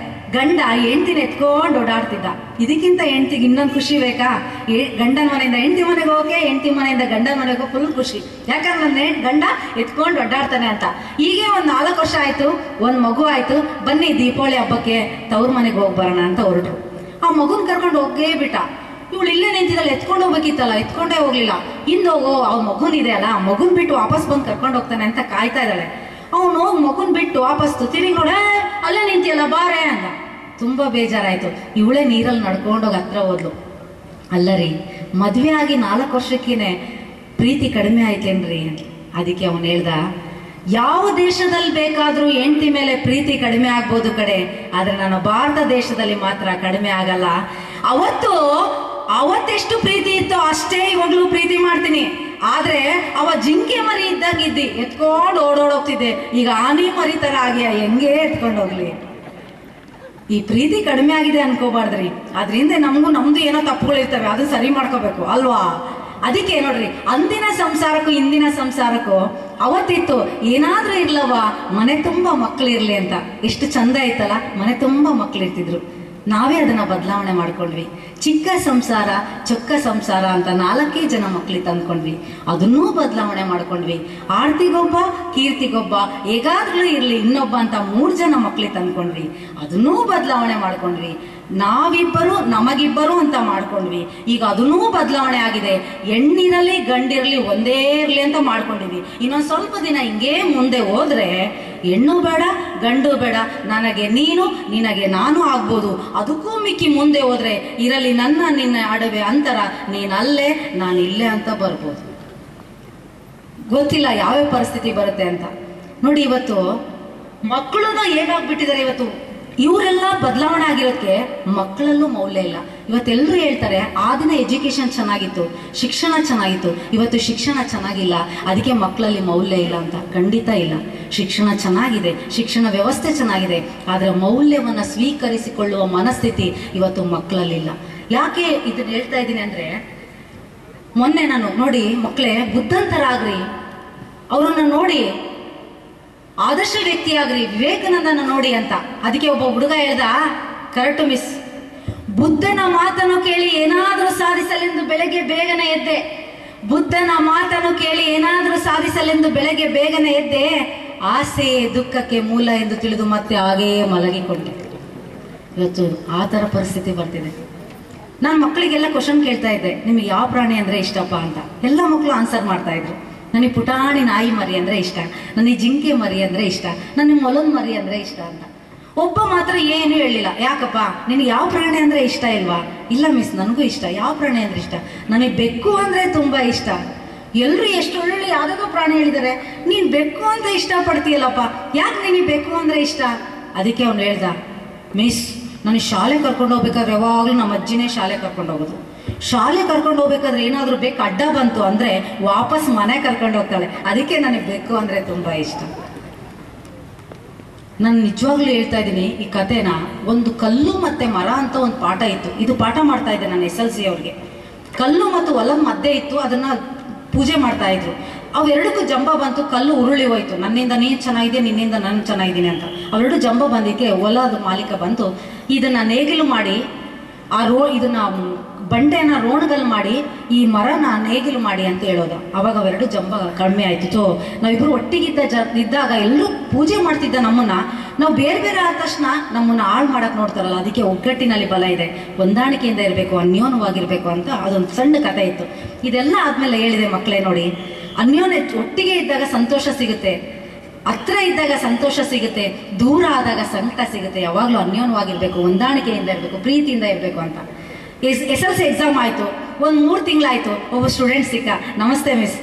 N: ಗಂಡ ಹೆಂಡ್ತಿನ ಎತ್ಕೊಂಡು ಓಡಾಡ್ತಿದ್ದ. ಇದಕ್ಕಿಂತ ಹೆಂಡ್ತಿಗೆ ಇನ್ನೊಂದು ಖುಷಿ ಬೇಕಾ? ಗಂಡನ ಮನೆಯಿಂದ ಹೆಂಡತಿ ಮನೆಗೆ ಹೋಗಕ್ಕೆ, ಹೆಂಡತಿ ಮನೆಯಿಂದ ಗಂಡನ ಮನೆಗೆ ಹೋಗೋ ಫುಲ್ ಖುಷಿ. ಯಾಕಂದ್ರೆ ನನ್ನ ಗಂಡ ಎತ್ಕೊಂಡು ಓಡಾಡ್ತಾನೆ ಅಂತ. ಹೀಗೆ ಒಂದು 4 ವರ್ಷ ಆಯ್ತು, ಒಂದು ಮಗು ಆಯ್ತು, ಬನ್ನಿ ದೀಪಾವಳಿ ಹಬ್ಬಕ್ಕೆ ತವ್ರ ಮನೆಗೆ ಹೋಗಿ ಬರೋಣ ಅಂತ ಹೊರಟರು. ಆ ಮಗುನ್ ಕರ್ಕೊಂಡು ಹೋಗೇ ಬಿಟ್ಟ. ಇವಳು ಇಲ್ಲೇ ನಿಂತಿದ್ದಲ್ಲ, ಎತ್ಕೊಂಡು ಹೋಗ್ಬೇಕಿತ್ತಲ್ಲ, ಎತ್ಕೊಂಡೇ ಹೋಗ್ಲಿಲ್ಲ. ಹಿಂದೋಗೋ, ಅವ್ನ ಮಗುನಿದೆ ಅಲ್ಲ, ಆ ಮಗುನ್ ಬಿಟ್ಟು ವಾಪಸ್ ಬಂದು ಕರ್ಕೊಂಡು ಹೋಗ್ತಾನೆ ಅಂತ ಕಾಯ್ತಾ ಇದ್ದಾಳೆ. ಅವನು ಹೋಗಿ ಮಗುನ್ ಬಿಟ್ಟು ವಾಪಸ್ ತಿರುಗಿ ನೋಡ, ಅಲ್ಲೇ ನಿಂತಿಯಲ್ಲ ಬಾರೆ ಅಂದ. ತುಂಬಾ ಬೇಜಾರಾಯ್ತು. ಇವಳೇ ನೀರಲ್ಲಿ ನಡ್ಕೊಂಡೋಗಿ ಹತ್ರ ಹೋದ್ಲು. ಅಲ್ಲ ರೀ, ಮದ್ವೆ ಆಗಿ 4 ವರ್ಷಕ್ಕೇನೆ ಪ್ರೀತಿ ಕಡಿಮೆ ಆಯ್ತೇನ್ರಿ? ಅದಕ್ಕೆ ಅವನು ಹೇಳ್ದ, ಯಾವ ದೇಶದಲ್ಲಿ ಬೇಕಾದ್ರೂ ಹೆಂಡತಿ ಮೇಲೆ ಪ್ರೀತಿ ಕಡಿಮೆ ಆಗ್ಬೋದು ಕಡೆ, ಆದ್ರೆ ನಾನು ಭಾರತ ದೇಶದಲ್ಲಿ ಮಾತ್ರ ಕಡಿಮೆ ಆಗಲ್ಲ. ಅವತ್ತೆಷ್ಟು ಪ್ರೀತಿ ಇತ್ತೋ ಅಷ್ಟೇ ಇವಾಗ್ಲೂ ಪ್ರೀತಿ ಮಾಡ್ತೀನಿ. ಆದ್ರೆ ಅವ ಜಿಂಕೆ ಮರಿ ಇದ್ದಂಗಿದ್ದಿ, ಎತ್ಕೊಂಡು ಓಡೋಡೋಗ್ತಿದ್ದೆ. ಈಗ ಆನೆ ಮರಿ ತರ ಆಗ್ಯ, ಹೆಂಗೆ ಎತ್ಕೊಂಡು ಹೋಗ್ಲಿ? ಈ ಪ್ರೀತಿ ಕಡಿಮೆ ಆಗಿದೆ ಅನ್ಕೋಬಾರ್ದ್ರಿ. ಅದ್ರಿಂದ ನಮ್ದು ಏನೋ ತಪ್ಪುಗಳಿರ್ತವೆ, ಅದನ್ನ ಸರಿ ಮಾಡ್ಕೋಬೇಕು ಅಲ್ವಾ? ಅದಕ್ಕೆ ನೋಡ್ರಿ, ಅಂದಿನ ಸಂಸಾರಕ್ಕೂ ಇಂದಿನ ಸಂಸಾರಕ್ಕೂ ಅವತ್ತಿತ್ತು ಏನಾದ್ರೂ ಇರ್ಲವ, ಮನೆ ತುಂಬಾ ಮಕ್ಳಿರ್ಲಿ ಅಂತ. ಎಷ್ಟು ಚಂದ ಐತಲ್ಲ, ಮನೆ ತುಂಬಾ ಮಕ್ಳಿರ್ತಿದ್ರು. ನಾವೇ ಅದನ್ನ ಬದಲಾವಣೆ ಮಾಡ್ಕೊಂಡ್ವಿ. ಚಿಕ್ಕ ಸಂಸಾರ ಚೊಕ್ಕ ಸಂಸಾರ ಅಂತ 4 ಜನ ಮಕ್ಳಿಗೆ ತಂದ್ಕೊಂಡ್ವಿ. ಅದನ್ನೂ ಬದಲಾವಣೆ ಮಾಡ್ಕೊಂಡ್ವಿ. ಆರ್ತಿಗೊಬ್ಬ, ಕೀರ್ತಿಗೊಬ್ಬ, ಹೇಗಾದ್ರೂ ಇರ್ಲಿ ಇನ್ನೊಬ್ಬ ಅಂತ 3 ಜನ ಮಕ್ಳಿಗೆ ತಂದ್ಕೊಂಡ್ವಿ. ಅದನ್ನೂ ಬದಲಾವಣೆ ಮಾಡ್ಕೊಂಡ್ವಿ. ನಾವಿಬ್ಬರು ನಮಗಿಬ್ಬರು ಅಂತ ಮಾಡ್ಕೊಂಡ್ವಿ. ಈಗ ಅದನ್ನೂ ಬದಲಾವಣೆ ಆಗಿದೆ. ಹೆಣ್ಣಿರಲಿ ಗಂಡಿರಲಿ ಒಂದೇ ಇರ್ಲಿ ಅಂತ ಮಾಡ್ಕೊಂಡಿವಿ. ಇನ್ನೊಂದು ಸ್ವಲ್ಪ ದಿನ ಹಿಂಗೇ ಮುಂದೆ ಹೋದ್ರೆ ಹೆಣ್ಣು ಬೇಡ ಗಂಡು ಬೇಡ, ನನಗೆ ನೀನು ನಿನಗೆ ನಾನು ಆಗ್ಬೋದು. ಅದಕ್ಕೂ ಮಿಕ್ಕಿ ಮುಂದೆ ಹೋದ್ರೆ ಇರಲಿ ನನ್ನ ನಿನ್ನ ಅಡವೆ ಅಂತರ, ನೀನಲ್ಲೇ ನಾನಿಲ್ಲೇ ಅಂತ ಬರ್ಬೋದು. ಗೊತ್ತಿಲ್ಲ ಯಾವ್ಯಾವ ಪರಿಸ್ಥಿತಿ ಬರುತ್ತೆ ಅಂತ. ನೋಡಿ ಇವತ್ತು ಮಕ್ಕಳನ್ನ ಹೇಗಾಗ್ಬಿಟ್ಟಿದ್ದಾರೆ, ಇವತ್ತು ಇವರೆಲ್ಲ ಬದಲಾವಣೆ ಆಗಿರೋದಕ್ಕೆ ಮಕ್ಕಳಲ್ಲೂ ಮೌಲ್ಯ ಇಲ್ಲ. ಇವತ್ತೆಲ್ಲರೂ ಹೇಳ್ತಾರೆ ಆ ದಿನ ಎಜುಕೇಶನ್ ಚೆನ್ನಾಗಿತ್ತು, ಶಿಕ್ಷಣ ಚೆನ್ನಾಗಿತ್ತು, ಇವತ್ತು ಶಿಕ್ಷಣ ಚೆನ್ನಾಗಿಲ್ಲ, ಅದಕ್ಕೆ ಮಕ್ಕಳಲ್ಲಿ ಮೌಲ್ಯ ಇಲ್ಲ ಅಂತ. ಖಂಡಿತ ಇಲ್ಲ. ಶಿಕ್ಷಣ ಚೆನ್ನಾಗಿದೆ, ಶಿಕ್ಷಣ ವ್ಯವಸ್ಥೆ ಚೆನ್ನಾಗಿದೆ, ಆದರೆ ಮೌಲ್ಯವನ್ನು ಸ್ವೀಕರಿಸಿಕೊಳ್ಳುವ ಮನಸ್ಥಿತಿ ಇವತ್ತು ಮಕ್ಕಳಲ್ಲಿಲ್ಲ. ಯಾಕೆ ಇದನ್ನ ಹೇಳ್ತಾ ಇದ್ದೀನಿ ಅಂದ್ರೆ, ಮೊನ್ನೆ ನಾನು ನೋಡಿ ಮಕ್ಕಳೇ ಬುದ್ಧಂತರಾಗ್ರಿ, ಅವರನ್ನ ನೋಡಿ ಆದರ್ಶ ವ್ಯಕ್ತಿ ಆಗ್ರಿ, ವಿವೇಕಾನಂದನ ನೋಡಿ ಅಂತ. ಅದಕ್ಕೆ ಒಬ್ಬ ಹುಡುಗ ಹೇಳ್ದ, ಕರೆಕ್ಟ್ ಮಿಸ್, ಬುದ್ಧನ ಮಾತನ್ನು ಕೇಳಿ ಏನಾದರೂ ಸಾಧಿಸಲೆಂದು ಬೆಳಗ್ಗೆ ಬೇಗನೆ ಎದ್ದೆ, ಬುದ್ಧನ ಮಾತನ್ನು ಕೇಳಿ ಏನಾದರೂ ಸಾಧಿಸಲೆಂದು ಬೆಳಗ್ಗೆ ಬೇಗನೆ ಎದ್ದೆ, ಆಸೆ ದುಃಖಕ್ಕೆ ಮೂಲ ಎಂದು ತಿಳಿದು ಮತ್ತೆ ಹಾಗೇ ಮಲಗಿಕೊಂಡೆ. ಇವತ್ತು ಆ ಥರ ಪರಿಸ್ಥಿತಿ ಬರ್ತಿದೆ. ನಾನು ಮಕ್ಕಳಿಗೆಲ್ಲ ಕ್ವಶನ್ ಕೇಳ್ತಾ ಇದ್ದೆ, ನಿಮಗೆ ಯಾವ ಪ್ರಾಣಿ ಅಂದರೆ ಇಷ್ಟಪ್ಪ ಅಂತ. ಎಲ್ಲ ಮಕ್ಕಳು ಆನ್ಸರ್ ಮಾಡ್ತಾ ಇದ್ರು. ನನಗೆ ಪುಟಾಣಿ ನಾಯಿ ಮರಿ ಅಂದರೆ ಇಷ್ಟ, ನನಗೆ ಜಿಂಕೆ ಮರಿ ಅಂದರೆ ಇಷ್ಟ, ನನಗೆ ಮೊಲದ ಮರಿ ಅಂದರೆ ಇಷ್ಟ ಅಂತ. ಒಬ್ಬ ಮಾತ್ರ ಏನು ಹೇಳಿಲ್ಲ. ಯಾಕಪ್ಪ ನಿನಗೆ ಯಾವ ಪ್ರಾಣಿ ಅಂದರೆ ಇಷ್ಟ ಇಲ್ವಾ? ಇಲ್ಲ ಮಿಸ್, ನನಗೂ ಇಷ್ಟ. ಯಾವ ಪ್ರಾಣಿ ಅಂದರೆ ಇಷ್ಟ? ನನಗೆ ಬೆಕ್ಕು ಅಂದರೆ ತುಂಬ ಇಷ್ಟ. ಎಲ್ಲರೂ ಎಷ್ಟು ಒಳ್ಳೊಳ್ಳೆ ಯಾವುದೋ ಪ್ರಾಣಿ ಹೇಳಿದ್ದಾರೆ, ನೀನು ಬೆಕ್ಕು ಅಂತ ಇಷ್ಟಪಡ್ತೀಯಲ್ಲಪ್ಪ, ಯಾಕೆ ನಿನಗೆ ಬೆಕ್ಕು ಅಂದರೆ ಇಷ್ಟ? ಅದಕ್ಕೆ ಅವ್ನು ಹೇಳ್ದ, ಮಿಸ್ ನನಗೆ ಶಾಲೆ ಕರ್ಕೊಂಡು ಹೋಗ್ಬೇಕಾದ್ರೆ ಯಾವಾಗಲೂ ನಮ್ಮ ಅಜ್ಜಿನೇ ಶಾಲೆ ಕರ್ಕೊಂಡು ಹೋಗೋದು. ಶಾಲೆ ಕರ್ಕೊಂಡು ಹೋಗ್ಬೇಕಾದ್ರೆ ಏನಾದರೂ ಬೇಕು ಅಡ್ಡ ಬಂತು ಅಂದರೆ ವಾಪಸ್ ಮನೆ ಕರ್ಕೊಂಡು ಹೋಗ್ತಾಳೆ, ಅದಕ್ಕೆ ನನಗೆ ಬೇಕು ಅಂದರೆ ತುಂಬ ಇಷ್ಟ. ನಾನು ನಿಜವಾಗ್ಲೂ ಹೇಳ್ತಾ ಇದ್ದೀನಿ ಈ ಕಥೆನ. ಒಂದು ಕಲ್ಲು ಮತ್ತು ಮರ ಅಂತ ಒಂದು ಪಾಠ ಇತ್ತು, ಇದು ಪಾಠ ಮಾಡ್ತಾ ಇದ್ದೆ ನಾನು SLC ಅವ್ರಿಗೆ. ಕಲ್ಲು ಮತ್ತು ಹೊಲದ ಮಧ್ಯೆ ಇತ್ತು, ಅದನ್ನು ಪೂಜೆ ಮಾಡ್ತಾ ಇದ್ರು. ಅವೆರಡಕ್ಕೂ ಜಂಬ ಬಂತು, ಕಲ್ಲು ಉರುಳಿ ಹೋಯ್ತು, ನನ್ನಿಂದ ನೀನು ಚೆನ್ನಾಗಿದೆ, ನಿನ್ನಿಂದ ನಾನು ಚೆನ್ನಾಗಿದ್ದೀನಿ ಅಂತ. ಅವೆರಡು ಜಂಬ ಬಂದಿಕ್ಕೆ ಹೊಲದ ಮಾಲೀಕ ಬಂತು, ಇದನ್ನ ನೇಗಿಲು ಮಾಡಿ ಇದನ್ನ ಬಂಡೆನ ರೋಣಗಲ್ ಮಾಡಿ ಈ ಮರನ ನೇಗಿಲು ಮಾಡಿ ಅಂತ ಹೇಳೋದು. ಅವಾಗ ಅವೆರಡು ಜಂಬ ಕಡಿಮೆ ಆಯ್ತು. ಸೊ ನಾವಿಬ್ರು ಇದ್ದಾಗ ಎಲ್ಲರೂ ಪೂಜೆ ಮಾಡ್ತಿದ್ದ ನಮ್ಮನ್ನ, ನಾವು ಬೇರೆ ಬೇರೆ ಆದ ತಕ್ಷಣ ನಮ್ಮನ್ನ ಹಾಳು ಮಾಡಕ್ ನೋಡ್ತಾರಲ್ಲ, ಅದಕ್ಕೆ ಒಗ್ಗಟ್ಟಿನಲ್ಲಿ ಬಲ ಇದೆ, ಹೊಂದಾಣಿಕೆಯಿಂದ ಇರಬೇಕು, ಅನ್ಯೋನ್ಯವಾಗಿರ್ಬೇಕು ಅಂತ ಅದೊಂದು ಸಣ್ಣ ಕಥೆ ಇತ್ತು. ಇದೆಲ್ಲ ಆದ್ಮೇಲೆ ಹೇಳಿದೆ, ಮಕ್ಕಳೇ ನೋಡಿ, ಅನ್ಯೋನ್ಯ ಒಟ್ಟಿಗೆ ಇದ್ದಾಗ ಸಂತೋಷ ಸಿಗುತ್ತೆ, ಹತ್ರ ಇದ್ದಾಗ ಸಂತೋಷ ಸಿಗುತ್ತೆ, ದೂರ ಆದಾಗ ಸಂಕಟ ಸಿಗುತ್ತೆ. ಯಾವಾಗಲೂ ಅನ್ಯೋನ್ಯವಾಗಿರ್ಬೇಕು, ಹೊಂದಾಣಿಕೆಯಿಂದ ಇರಬೇಕು, ಪ್ರೀತಿಯಿಂದ ಇರಬೇಕು ಅಂತ. SLC ಎಕ್ಸಾಮ್ ಆಯಿತು, ಒಂದು 3 ತಿಂಗಳಾಯಿತು. ಒಬ್ಬ ಸ್ಟೂಡೆಂಟ್ ಸಿಕ್ಕ, ನಮಸ್ತೆ ಮಿಸ್,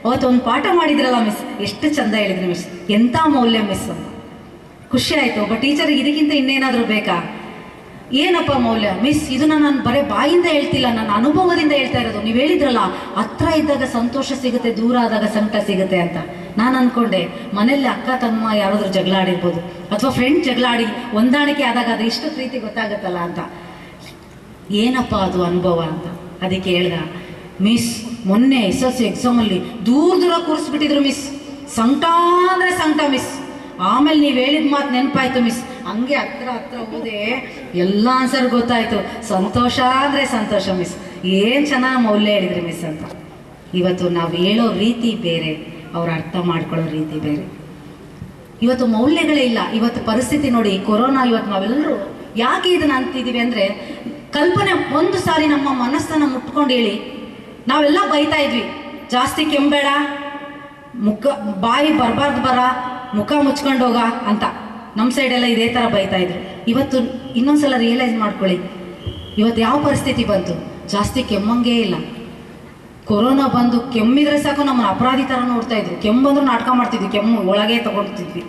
N: ಅವತ್ತು ಒಂದು ಪಾಠ ಮಾಡಿದ್ರಲ್ಲ ಮಿಸ್, ಎಷ್ಟು ಚಂದ ಹೇಳಿದ್ರಿ ಮಿಸ್, ಎಂಥ ಮೌಲ್ಯ ಮಿಸ್ ಅಂತ. ಖುಷಿ ಆಯಿತು. ಒಬ್ಬ ಟೀಚರಿಗೆ ಇದಕ್ಕಿಂತ ಇನ್ನೇನಾದರೂ ಬೇಕಾ? ಏನಪ್ಪ ಮೌಲ್ಯ ಮಿಸ್? ಇದನ್ನ ನಾನು ಬರೀ ಬಾಯಿಂದ ಹೇಳ್ತಿಲ್ಲ, ನನ್ನ ಅನುಭವದಿಂದ ಹೇಳ್ತಾ ಇರೋದು. ನೀವು ಹೇಳಿದ್ರಲ್ಲ, ಹತ್ರ ಇದ್ದಾಗ ಸಂತೋಷ ಸಿಗುತ್ತೆ, ದೂರ ಆದಾಗ ಸಂಕಟ ಸಿಗುತ್ತೆ ಅಂತ. ನಾನು ಅಂದ್ಕೊಂಡೆ, ಮನೇಲಿ ಅಕ್ಕ ತಮ್ಮ ಯಾರಾದ್ರೂ ಜಗಳ ಆಡಿರ್ಬೋದು, ಅಥವಾ ಫ್ರೆಂಡ್ ಜಗಳ ಆಡಿ ಹೊಂದಾಣಿಕೆ ಆದಾಗ ಅದು ಇಷ್ಟು ಪ್ರೀತಿ ಗೊತ್ತಾಗುತ್ತಲ್ಲ ಅಂತ. ಏನಪ್ಪ ಅದು ಅನುಭವ ಅಂತ. ಅದಕ್ಕೆ ಹೇಳ್ದ, ಮಿಸ್ ಮೊನ್ನೆ SLC ಎಕ್ಸಾಮಲ್ಲಿ ದೂರ ಕೂರಿಸ್ಬಿಟ್ಟಿದ್ರು ಮಿಸ್, ಸಂಕಟ ಅಂದರೆ ಸಂಕಟ ಮಿಸ್. ಆಮೇಲೆ ನೀವು ಹೇಳಿದ ಮಾತು ನೆನಪಾಯ್ತು ಮಿಸ್, ಹಂಗೆ ಹತ್ರ ಹೋದೆ, ಎಲ್ಲ ಆನ್ಸರ್ ಗೊತ್ತಾಯ್ತು, ಸಂತೋಷ ಅಂದರೆ ಸಂತೋಷ ಮಿಸ್, ಏನು ಚೆನ್ನಾಗಿ ಮೌಲ್ಯ ಹೇಳಿದ್ರಿ ಮಿಸ್ ಅಂತ. ಇವತ್ತು ನಾವು ಹೇಳೋ ರೀತಿ ಬೇರೆ, ಅವ್ರು ಅರ್ಥ ಮಾಡ್ಕೊಳ್ಳೋ ರೀತಿ ಬೇರೆ. ಇವತ್ತು ಮೌಲ್ಯಗಳೇ ಇಲ್ಲ. ಇವತ್ತು ಪರಿಸ್ಥಿತಿ ನೋಡಿ, ಕೊರೋನಾ, ಇವತ್ತು ನಾವೆಲ್ಲರೂ ಯಾಕೆ ಇದನ್ನ ಅಂತಿದ್ದೀವಿ ಅಂದರೆ, ಕಲ್ಪನೆ ಒಂದು ಸಾರಿ ನಮ್ಮ ಮನಸ್ಸನ್ನು ಮುಟ್ಕೊಂಡು ಹೇಳಿ, ನಾವೆಲ್ಲ ಬೈತಾ ಇದ್ವಿ, ಜಾಸ್ತಿ ಕೆಂಬೇಡ, ಬಾಯಿ ಬರಬಾರ್ದು ಮುಖ ಮುಚ್ಕೊಂಡು ಹೋಗ ಅಂತ. ನಮ್ಮ ಸೈಡೆಲ್ಲ ಇದೇ ಥರ ಬೈತಾ ಇದ್ರು. ಇವತ್ತು ಇನ್ನೊಂದ್ಸಲ ರಿಯಲೈಸ್ ಮಾಡ್ಕೊಳ್ಳಿ, ಇವತ್ತು ಯಾವ ಪರಿಸ್ಥಿತಿ ಬಂತು, ಜಾಸ್ತಿ ಕೆಮ್ಮಂಗೇ ಇಲ್ಲ. ಕೊರೋನಾ ಬಂದು ಕೆಮ್ಮಿದ್ರೆ ಸಾಕು ನಮ್ಮನ್ನು ಅಪರಾಧಿ ಥರ ನೋಡ್ತಾ ಇದ್ರು. ಕೆಮ್ಮಂದ್ರೂ ನಾಟಕ ಮಾಡ್ತಿದ್ವಿ, ಕೆಮ್ಮು ಒಳಗೆ ತಗೊಳ್ತಿದ್ವಿ.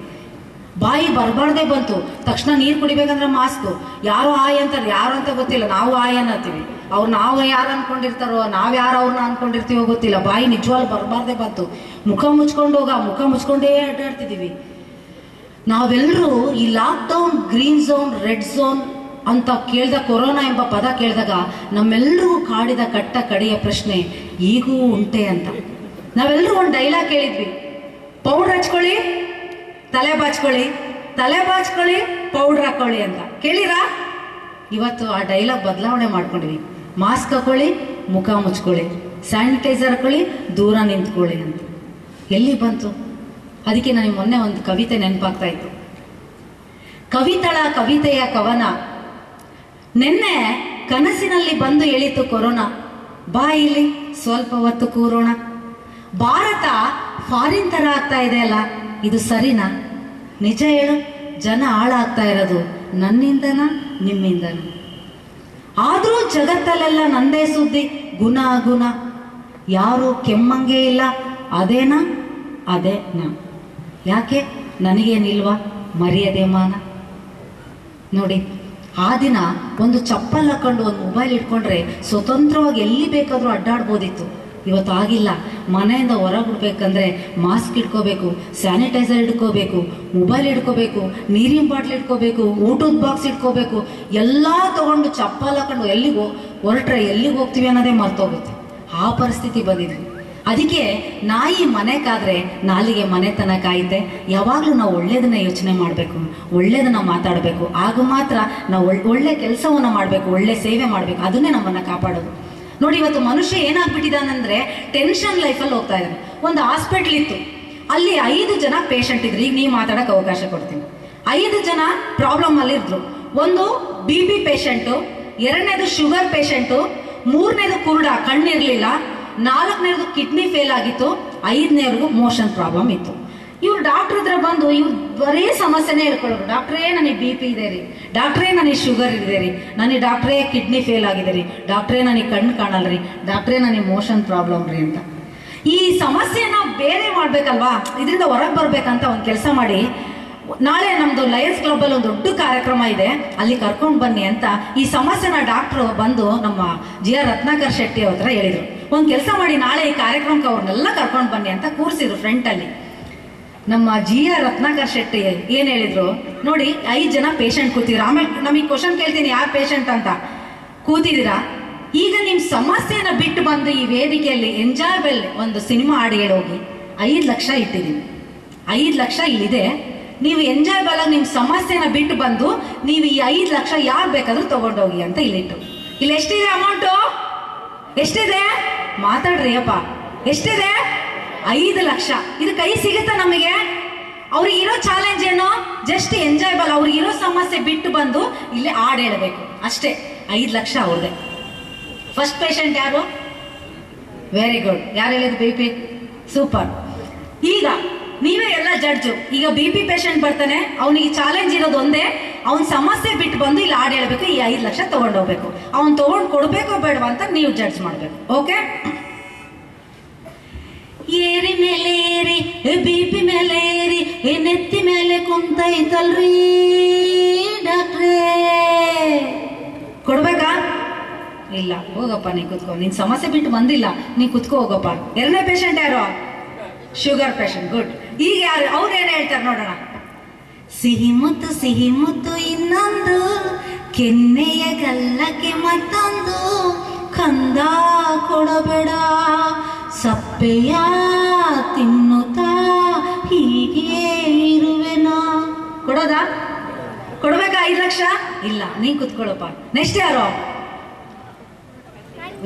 N: ಬಾಯಿ ಬರಬಾರ್ದೇ ಬಂತು, ತಕ್ಷಣ ನೀರು ಕುಡಿಬೇಕಂದ್ರೆ ಮಾಸ್ಕು. ಯಾರು ಆಯ್ ಅಂತಾರೆ, ಯಾರು ಅಂತ ಗೊತ್ತಿಲ್ಲ, ನಾವು ಆಯ್ ಅನ್ನತ್ತೀವಿ. ಅವ್ರು ನಾವು ಯಾರು ಅನ್ಕೊಂಡಿರ್ತಾರೋ, ನಾವು ಯಾರು ಅವ್ರನ್ನ ಅನ್ಕೊಂಡಿರ್ತೀವೋ ಗೊತ್ತಿಲ್ಲ. ಬಾಯಿ ನಿಜವಾಗ್ಲೂ ಬರಬಾರ್ದೇ ಬಂತು, ಮುಖ ಮುಚ್ಕೊಂಡು ಮುಖ ಮುಚ್ಕೊಂಡೇ ಅಡ್ಡಾಡ್ತಿದ್ದೀವಿ. ನಾವೆಲ್ಲರೂ ಈ lockdown, green zone, red zone ಅಂತ ಕೇಳಿದ, ಕೊರೋನಾ ಎಂಬ ಪದ ಕೇಳಿದಾಗ ನಮ್ಮೆಲ್ಲರಿಗೂ ಕಾಡಿದ ಕಟ್ಟ ಕಡೆಯ ಪ್ರಶ್ನೆ ಈಗೂ ಉಂಟೆ ಅಂತ. ನಾವೆಲ್ಲರೂ ಒಂದು ಡೈಲಾಗ್ ಕೇಳಿದ್ವಿ, ಪೌಡ್ರ್ ಹಚ್ಕೊಳ್ಳಿ, ತಲೆ ಬಾಚ್ಕೊಳ್ಳಿ, ತಲೆ ಬಾಚ್ಕೊಳ್ಳಿ, ಪೌಡ್ರ್ ಹಾಕೊಳ್ಳಿ ಅಂತ. ಕೇಳಿರಾ? ಇವತ್ತು ಆ ಡೈಲಾಗ್ ಬದಲಾವಣೆ ಮಾಡ್ಕೊಂಡಿವಿ. ಮಾಸ್ಕ್ ಹಾಕೊಳ್ಳಿ, ಮುಖ ಮುಚ್ಕೊಳ್ಳಿ, ಸ್ಯಾನಿಟೈಸರ್ ಹಾಕೊಳ್ಳಿ, ದೂರ ನಿಂತ್ಕೊಳ್ಳಿ ಅಂತ. ಎಲ್ಲಿ ಬಂತು? ಅದಕ್ಕೆ ನನಗೆ ಮೊನ್ನೆ ಒಂದು ಕವಿತೆ ನೆನಪಾಗ್ತಾ ಇತ್ತು. ಕವಿತಳ ಕವಿತೆಯ ಕವನ, ನಿನ್ನೆ ಕನಸಿನಲ್ಲಿ ಬಂದು ಎಳಿತು ಕೊರೋನಾ, ಬಾ ಇಲ್ಲಿ ಸ್ವಲ್ಪ ಹೊತ್ತು ಕೂರೋಣ. ಭಾರತ ಫಾರಿನ್ ಥರ ಆಗ್ತಾ ಇದೆ ಅಲ್ಲ, ಇದು ಸರಿನಾ? ನಿಜ ಹೇಳು, ಜನ ಹಾಳಾಗ್ತಾ ಇರೋದು ನನ್ನಿಂದನ ನಿಮ್ಮಿಂದನ? ಆದರೂ ಜಗತ್ತಲ್ಲೆಲ್ಲ ನಂದೇ ಸುದ್ದಿ, ಗುಣ ಗುಣ, ಯಾರು ಕೆಮ್ಮಂಗೆ ಇಲ್ಲ, ಅದೇನಾ ಅದೇ ನಾನು. ಯಾಕೆ ನನಗೇನಿಲ್ವಾ ಮರ್ಯಾದೆ ಮಾನ? ನೋಡಿ, ಆ ದಿನ ಒಂದು ಚಪ್ಪಲ್ ಹಾಕೊಂಡು ಒಂದು ಮೊಬೈಲ್ ಇಟ್ಕೊಂಡ್ರೆ ಸ್ವತಂತ್ರವಾಗಿ ಎಲ್ಲಿ ಬೇಕಾದರೂ ಅಡ್ಡಾಡ್ಬೋದಿತ್ತು. ಇವತ್ತು ಆಗಿಲ್ಲ. ಮನೆಯಿಂದ ಹೊರಗೆ ಬಿಡ್ಬೇಕಂದ್ರೆ ಮಾಸ್ಕ್ ಇಟ್ಕೋಬೇಕು, ಸ್ಯಾನಿಟೈಸರ್ ಇಟ್ಕೋಬೇಕು, ಮೊಬೈಲ್ ಇಟ್ಕೋಬೇಕು, ನೀರಿನ ಬಾಟ್ಲ್ ಇಟ್ಕೋಬೇಕು, ಊಟದ ಬಾಕ್ಸ್ ಇಟ್ಕೋಬೇಕು. ಎಲ್ಲ ತಗೊಂಡು ಚಪ್ಪಲ್ ಹಾಕೊಂಡು ಎಲ್ಲಿಗೆ ಹೊರಟ್ರೆ ಎಲ್ಲಿಗೆ ಹೋಗ್ತೀವಿ ಅನ್ನೋದೇ ಮರ್ತೋಗುತ್ತೆ. ಆ ಪರಿಸ್ಥಿತಿ ಬಂದಿದ್ವಿ. ಅದಕ್ಕೆ ನಾಯಿ ಮನೆ ಕಾದ್ರೆ ನಾಲಿಗೆ ಮನೆತನ ಕಾಯುತ್ತೆ. ಯಾವಾಗಲೂ ನಾವು ಒಳ್ಳೇದನ್ನ ಯೋಚನೆ ಮಾಡಬೇಕು, ಒಳ್ಳೇದನ್ನ ಮಾತಾಡಬೇಕು. ಆಗ ಮಾತ್ರ ನಾವು ಒಳ್ಳೆ ಕೆಲಸವನ್ನ ಮಾಡಬೇಕು, ಒಳ್ಳೆ ಸೇವೆ ಮಾಡಬೇಕು. ಅದನ್ನೇ ನಮ್ಮನ್ನು ಕಾಪಾಡೋದು. ನೋಡಿ, ಇವತ್ತು ಮನುಷ್ಯ ಏನಾಗ್ಬಿಟ್ಟಿದ್ದಾನಂದ್ರೆ ಟೆನ್ಷನ್ ಲೈಫಲ್ಲಿ ಹೋಗ್ತಾ ಇದ್ದಾನೆ. ಒಂದು ಹಾಸ್ಪಿಟ್ಲ್ ಇತ್ತು, ಅಲ್ಲಿ 5 ಜನ ಪೇಷಂಟ್ ಇದ್ರು. ಈಗ ನೀವು ಮಾತಾಡೋಕೆ ಅವಕಾಶ ಕೊಡ್ತೀನಿ. 5 ಜನ ಪ್ರಾಬ್ಲಮ್ ಅಲ್ಲಿ ಇದ್ರು. ಒಂದು BP ಪೇಷಂಟು, 2ನೇದು ಶುಗರ್ ಪೇಷಂಟು, 3ನೇದು ಕುರುಡ ಕಣ್ಣಿರ್ಲಿಲ್ಲ, 4ನೇದು ಕಿಡ್ನಿ ಫೇಲ್ ಆಗಿತ್ತು, 5ನೇವ್ರಿಗೂ ಮೋಷನ್ ಪ್ರಾಬ್ಲಮ್ ಇತ್ತು. ಇವ್ರು ಡಾಕ್ಟರ್ ಹತ್ರ ಬಂದು ಇವ್ರು ಬರೀ ಸಮಸ್ಯೆನೇ ಹೇಳ್ಕೊಳ್ಳೋರು. ಡಾಕ್ಟ್ರೇ ನನಗೆ BP ಇದೆ ರೀ, ಡಾಕ್ಟ್ರೇ ನನಗೆ ಶುಗರ್ ಇದೆ ರೀ, ನನಗೆ ಡಾಕ್ಟ್ರೇ ಕಿಡ್ನಿ ಫೇಲ್ ಆಗಿದೆ ರೀ, ಡಾಕ್ಟ್ರೇ ನನಗೆ ಕಣ್ಣು ಕಾಣಲ್ಲ ರೀ, ಡಾಕ್ಟ್ರೇ ನನಗೆ ಮೋಷನ್ ಪ್ರಾಬ್ಲಮ್ ರೀ ಅಂತ. ಈ ಸಮಸ್ಯೆನ ಬೇರೆ ಮಾಡ್ಬೇಕಲ್ವಾ, ಇದರಿಂದ ಹೊರಗೆ ಬರ್ಬೇಕಂತ ಒಂದು ಕೆಲಸ ಮಾಡಿ, ನಾಳೆ ನಮ್ದು ಲಯನ್ಸ್ ಕ್ಲಬ್ ಅಲ್ಲಿ ಒಂದು ದೊಡ್ಡ ಕಾರ್ಯಕ್ರಮ ಇದೆ, ಅಲ್ಲಿ ಕರ್ಕೊಂಡು ಬನ್ನಿ ಅಂತ ಈ ಸಮಸ್ಯೆನ ಡಾಕ್ಟ್ರು ಬಂದು ನಮ್ಮ GR ರತ್ನಾಕರ್ ಶೆಟ್ಟಿ ಅವ್ರ ಹತ್ರ ಹೇಳಿದ್ರು. ಒಂದು ಕೆಲಸ ಮಾಡಿ, ನಾಳೆ ಈ ಕಾರ್ಯಕ್ರಮಕ್ಕೆ ಅವ್ರನ್ನೆಲ್ಲ ಕರ್ಕೊಂಡು ಬನ್ನಿ ಅಂತ ಕೂರಿಸಿದ್ರು ಫ್ರಂಟ್ ಅಲ್ಲಿ. ನಮ್ಮ GR ರತ್ನಾಕರ್ ಶೆಟ್ಟಿ ಏನ್ ಹೇಳಿದ್ರು ನೋಡಿ, 5 ಜನ ಪೇಷಂಟ್ ಕೂತಿದ್ರು. ಆಮೇಲೆ ನಮಗೆ ಕ್ವಶನ್ ಕೇಳ್ತೀನಿ, ಯಾರು ಪೇಷಂಟ್ ಅಂತ ಕೂತಿದ್ದೀರಾ? ಈಗ ನಿಮ್ ಸಮಸ್ಯೆನ ಬಿಟ್ಟು ಬಂದು ಈ ವೇದಿಕೆಯಲ್ಲಿ ಎಂಜಾಯಬಲ್ ಒಂದು ಸಿನಿಮಾ ಹಾಡು ಹೇಳೋಗಿ 5 ಲಕ್ಷ ಇಟ್ಟಿದ್ದೀನಿ. 5 ಲಕ್ಷ ಇಲ್ಲಿದೆ. ನೀವು ಎಂಜಾಯಬಲ್ ಆಗಿ ನಿಮ್ ಸಮಸ್ಯೆನ ಬಿಟ್ಟು ಬಂದು ನೀವು ಈ 5 ಲಕ್ಷ ಯಾರು ಬೇಕಾದ್ರೂ ತಗೊಂಡೋಗಿ ಅಂತ ಇಲ್ಲಿಟ್ಟು. ಇಲ್ಲಿ ಎಷ್ಟಿದೆ ಅಮೌಂಟು? ಎಷ್ಟಿದೆ? ಮಾತಾಡ್ರಿ ಅಪ್ಪ. ಎಷ್ಟಿದೆ? 5 ಲಕ್ಷ. ಇದು ಕೈ ಸಿಗುತ್ತಾ ನಮಗೆ? ಅವ್ರಿಗೆ ಇರೋ ಚಾಲೆಂಜ್ ಏನು? Just enjoyable. ಅವ್ರಿಗೆ ಇರೋ ಸಮಸ್ಯೆ ಬಿಟ್ಟು ಬಂದು ಇಲ್ಲಿ ಹಾಡು ಹೇಳಬೇಕು ಅಷ್ಟೇ. 5 ಲಕ್ಷ ಅವ್ರದೇ. ಫಸ್ಟ್ ಪೇಷಂಟ್ ಯಾರು? Very good. ಯಾರು ಹೇಳಿದ್ರು? BP. ಸೂಪರ್. ಈಗ ನೀವೇ ಎಲ್ಲ ಜಡ್ಜು. ಈಗ BP ಪೇಷಂಟ್ ಬರ್ತಾನೆ, ಅವನಿಗೆ ಚಾಲೆಂಜ್ ಇರೋದು ಒಂದೇ, ಅವನ ಸಮಸ್ಯೆ ಬಿಟ್ಟು ಬಂದು ಇಲ್ಲಿ ಹಾಡು ಹೇಳಬೇಕು, ಈ 5 ಲಕ್ಷ ತಗೊಂಡೋಗ್ಬೇಕು. ಅವ್ನು ತಗೊಂಡು ಕೊಡ್ಬೇಕೋ ಬೇಡವಾ ಅಂತ ನೀವು ಜಡ್ಜ್ ಮಾಡ್ಬೇಕು. ಓಕೆ? ಏರಿ ಮೇಲೆ ಏರಿ BP ಮೇಲೆ ಏರಿ ನೆತ್ತಿ ಮೇಲೆ ಕುಂತೈತಲ್ರಿ ಡಾಕ್ಟ್ರೇ, ಕೊಡ್ಬೇಕಾ? ಇಲ್ಲ, ಹೋಗಪ್ಪ ನೀ ಕುತ್ಕೋ. ನಿನ್ ಸಮಸ್ಯೆ ಬಿಟ್ಟು ಬಂದಿಲ್ಲ, ನೀ ಕುತ್ಕೋ ಹೋಗಪ್ಪ. 2ನೇ ಪೇಷಂಟ್ ಯಾರು? Sugar patient. ಗುಡ್. ಈಗ ಯಾರು? ಅವ್ರು ಏನ್ ಹೇಳ್ತಾರೆ ನೋಡೋಣ. ಸಿಹಿ ಮುತ್ತು ಇನ್ನೊಂದು, ಕೆನ್ನೆಯ ಗಲ್ಲಕ್ಕೆ ಮತ್ತೊಂದು, ಕಂದ ಕೊಡಬೇಡ ಸಪ್ಪೆಯ ತಿನ್ನುತ್ತಾ ಹೀಗೆ ಇರುವೆನಾ. ಕೊಡೋದಾ? ಕೊಡ್ಬೇಕಾ 5 ಲಕ್ಷ? ಇಲ್ಲ, ನೀ ಕುತ್ಕೊಳ್ಳಪ್ಪ. ನೆಕ್ಸ್ಟ್ ಯಾರು?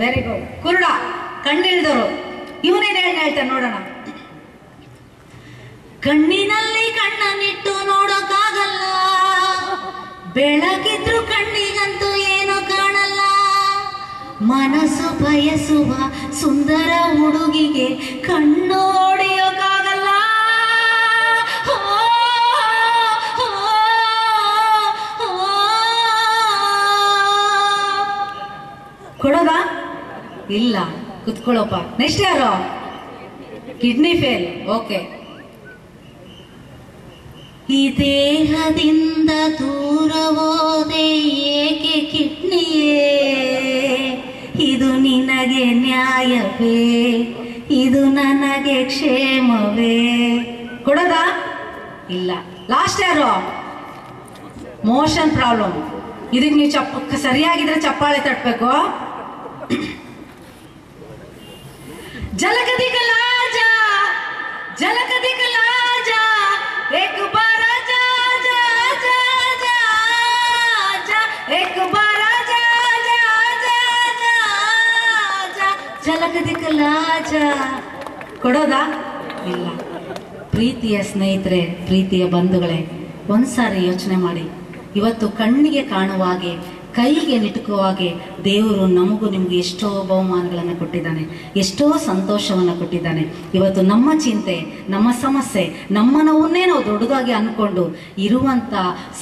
N: Very good. ಕುರುಡ, ಕಣ್ಣಿಲ್ದವರು. ಇವನೇನ್ ಹೇಳ್ತಾರೆ ನೋಡೋಣ. ಕಣ್ಣಿನಲ್ಲಿ ಕಣ್ಣನ್ನಿಟ್ಟು ನೋಡೋಕ್ಕಾಗಲ್ಲ, ಬೆಳಕಿದ್ರು ಕಣ್ಣಿಗಂತೂ ಏನೂ ಕಾಣಲ್ಲ, ಮನಸ್ಸು ಬಯಸುವ ಸುಂದರ ಹುಡುಗಿಗೆ ಕಣ್ಣು ಹೊಡೆಯೋಕ್ಕಾಗಲ್ಲ. ಕೊಡೋದಾ? ಇಲ್ಲ, ಕುತ್ಕೊಳ್ಳೋಪ್ಪ. ನೆಕ್ಸ್ಟ್ ಯಾರು? Kidney fail. ಓಕೆ. ಈ ದೇಹದಿಂದ ದೂರ ಹೋದೆ ಏಕೆ ಕಿಡ್ನಿಯೇ, ಇದು ನಿನಗೆ ನ್ಯಾಯವೇ, ಇದು ನನಗೆ ಕ್ಷೇಮವೇ. ಕೊಡೋದಾ? ಇಲ್ಲ. ಲಾಸ್ಟ್ ಯಾರು? Motion problem. ಇದಕ್ಕೆ ನೀವು ಸರಿಯಾಗಿದ್ರೆ ಚಪ್ಪಾಳೆ ತಟ್ಟಬೇಕು. ಜಲಕದಿ ಕಲಾಜ ಜಲಕದಿ ಕಲಾಜ एक बार जा जा जा जा जा एक बार जा जा जा जा जा झलक दिखला जा. ಕೊಡೋದಾ? ಇಲ್ಲ. ಪ್ರೀತಿಯ ಸ್ನೇಹಿತರೆ, ಪ್ರೀತಿಯ ಬಂಧುಗಳೇ, ಒಂದ್ಸಾರಿ ಯೋಚನೆ ಮಾಡಿ. ಇವತ್ತು ಕಣ್ಣಿಗೆ ಕಾಣುವ ಹಾಗೆ, ಕೈಗೆ ನಿಟುಕುವ ಹಾಗೆ ದೇವರು ನಮಗೂ ನಿಮ್ಗೆ ಎಷ್ಟೋ ಬಹುಮಾನಗಳನ್ನು ಕೊಟ್ಟಿದ್ದಾನೆ, ಎಷ್ಟೋ ಸಂತೋಷವನ್ನು ಕೊಟ್ಟಿದ್ದಾನೆ. ಇವತ್ತು ನಮ್ಮ ಚಿಂತೆ, ನಮ್ಮ ಸಮಸ್ಯೆ, ನಮ್ಮ ನೋವನ್ನೇ ನಾವು ದೊಡ್ಡದಾಗಿ ಅಂದ್ಕೊಂಡು ಇರುವಂಥ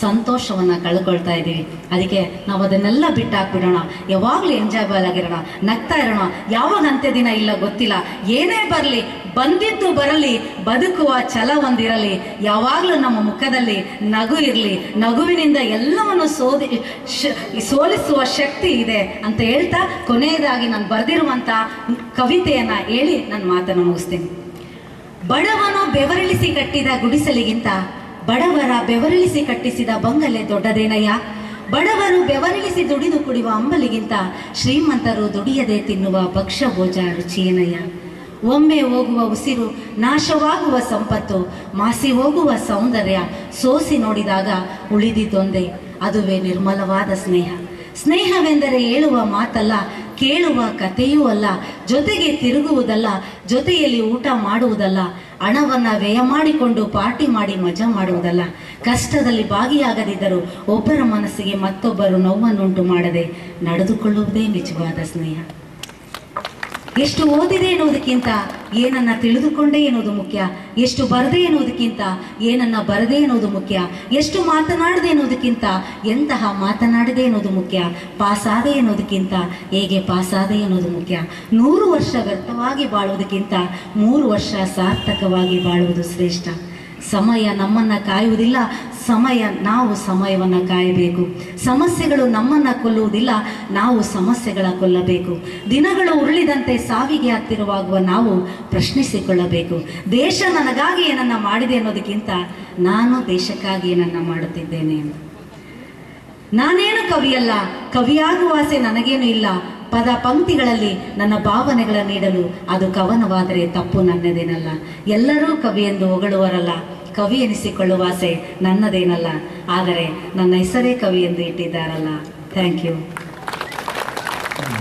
N: ಸಂತೋಷವನ್ನು ಕಳ್ಕೊಳ್ತಾ ಇದ್ದೀವಿ. ಅದಕ್ಕೆ ನಾವು ಅದನ್ನೆಲ್ಲ ಬಿಟ್ಟಾಕ್ಬಿಡೋಣ. ಯಾವಾಗಲೂ ಎಂಜಾಯಬಲ್ ಆಗಿರೋಣ, ನಗ್ತಾ ಇರೋಣ. ಯಾವಾಗ ಅಂತ್ಯ ದಿನ ಇಲ್ಲ ಗೊತ್ತಿಲ್ಲ. ಏನೇ ಬರಲಿ ಬಂದಿದ್ದು ಬರಲಿ, ಬದುಕುವ ಛಲ ಒಂದಿರಲಿ, ಯಾವಾಗಲೂ ನಮ್ಮ ಮುಖದಲ್ಲಿ ನಗು ಇರಲಿ, ನಗುವಿನಿಂದ ಎಲ್ಲವನ್ನು ಸೋಲಿಸುವ ಶಕ್ತಿ ಇದೆ ಅಂತ ಹೇಳ್ತಾ ಕೊನೆಯದಾಗಿ ನಾನು ಬರೆದಿರುವಂಥ ಕವಿತೆಯನ್ನು ಹೇಳಿ ನನ್ನ ಮಾತನ್ನು ಮುಗಿಸ್ತೀನಿ. ಬಡವನು ಬೆವರಿಳಿಸಿ ಕಟ್ಟಿದ ಗುಡಿಸಲಿಗಿಂತ ಬಡವರ ಬೆವರಿಳಿಸಿ ಕಟ್ಟಿಸಿದ ಬಂಗಲೆ ದೊಡ್ಡದೇನಯ್ಯ. ಬಡವರು ಬೆವರಿಳಿಸಿ ದುಡಿದು ಕುಡಿಯುವ ಅಂಬಲಿಗಿಂತ ಶ್ರೀಮಂತರು ದುಡಿಯದೆ ತಿನ್ನುವ ಭಕ್ಷ್ಯ ಭೋಜ ರುಚಿಯೇನಯ್ಯ. ಒಮ್ಮೆ ಹೋಗುವ ಉಸಿರು, ನಾಶವಾಗುವ ಸಂಪತ್ತು, ಮಾಸಿ ಹೋಗುವ ಸೌಂದರ್ಯ ಸೋಸಿ ನೋಡಿದಾಗ ಉಳಿದಿದ್ದೊಂದೇ, ಅದುವೇ ನಿರ್ಮಲವಾದ ಸ್ನೇಹ. ಸ್ನೇಹವೆಂದರೆ ಹೇಳುವ ಮಾತಲ್ಲ, ಕೇಳುವ ಕಥೆಯೂ ಅಲ್ಲ, ಜೊತೆಗೆ ತಿರುಗುವುದಲ್ಲ, ಜೊತೆಯಲ್ಲಿ ಊಟ ಮಾಡುವುದಲ್ಲ, ಹಣವನ್ನು ವ್ಯಯ ಮಾಡಿಕೊಂಡು ಪಾರ್ಟಿ ಮಾಡಿ ಮಜಾ ಮಾಡುವುದಲ್ಲ, ಕಷ್ಟದಲ್ಲಿ ಭಾಗಿಯಾಗದಿದ್ದರೂ ಒಬ್ಬರ ಮನಸ್ಸಿಗೆ ಮತ್ತೊಬ್ಬರು ನೋವನ್ನುಂಟು ಮಾಡದೆ ನಡೆದುಕೊಳ್ಳುವುದೇ ನಿಜವಾದ ಸ್ನೇಹ. ಎಷ್ಟು ಓದಿದೆ ಎನ್ನುವುದಕ್ಕಿಂತ ಏನನ್ನ ತಿಳಿದುಕೊಂಡೇ ಎನ್ನುವುದು ಮುಖ್ಯ, ಎಷ್ಟು ಬರದೆ ಎನ್ನುವುದಕ್ಕಿಂತ ಏನನ್ನ ಬರದೆ ಎನ್ನುವುದು ಮುಖ್ಯ, ಎಷ್ಟು ಮಾತನಾಡದೆ ಎನ್ನುವುದಕ್ಕಿಂತ ಎಂತಹ ಮಾತನಾಡದೆ ಎನ್ನುವುದು ಮುಖ್ಯ, ಪಾಸಾದೆ ಎನ್ನುವುದಕ್ಕಿಂತ ಹೇಗೆ ಪಾಸಾದೆ ಎನ್ನುವುದು ಮುಖ್ಯ. 100 ವರ್ಷ ವ್ಯರ್ಥವಾಗಿ ಬಾಳುವುದಕ್ಕಿಂತ 3 ವರ್ಷ ಸಾರ್ಥಕವಾಗಿ ಬಾಳುವುದು ಶ್ರೇಷ್ಠ. ಸಮಯ ನಮ್ಮನ್ನು ಕಾಯುವುದಿಲ್ಲ, ನಾವು ಸಮಯವನ್ನು ಕಾಯಬೇಕು. ಸಮಸ್ಯೆಗಳು ನಮ್ಮನ್ನು ಕೊಲ್ಲುವುದಿಲ್ಲ, ನಾವು ಸಮಸ್ಯೆಗಳ ಕೊಲ್ಲಬೇಕು. ದಿನಗಳು ಉರುಳಿದಂತೆ ಸಾವಿಗೆ ಹತ್ತಿರವಾಗುವ ನಾವು ಪ್ರಶ್ನಿಸಿಕೊಳ್ಳಬೇಕು. ದೇಶ ನನಗಾಗಿ ಏನನ್ನ ಮಾಡಿದೆ ಅನ್ನೋದಕ್ಕಿಂತ ನಾನು ದೇಶಕ್ಕಾಗಿ ಏನನ್ನ ಮಾಡುತ್ತಿದ್ದೇನೆ. ನಾನೇನು ಕವಿಯಲ್ಲ, ಕವಿಯಾಗುವ ಆಸೆ ನನಗೇನು ಇಲ್ಲ. ಪದ ಪಂಕ್ತಿಗಳಲ್ಲಿ ನನ್ನ ಭಾವನೆಗಳ ನೀಡಲು ಅದು ಕವನವಾದರೆ ತಪ್ಪು ನನ್ನದೇನಲ್ಲ. ಎಲ್ಲರೂ ಕವಿ ಎಂದು ಹೊಗಳುವರಲ್ಲ, ಕವಿ ಎನಿಸಿಕೊಳ್ಳುವ ಆಸೆ ನನ್ನದೇನಲ್ಲ. ಆದರೆ ನನ್ನ ಹೆಸರೇ ಕವಿ ಎಂದು ಇಟ್ಟಿದ್ದಾರಲ್ಲ. Thank you.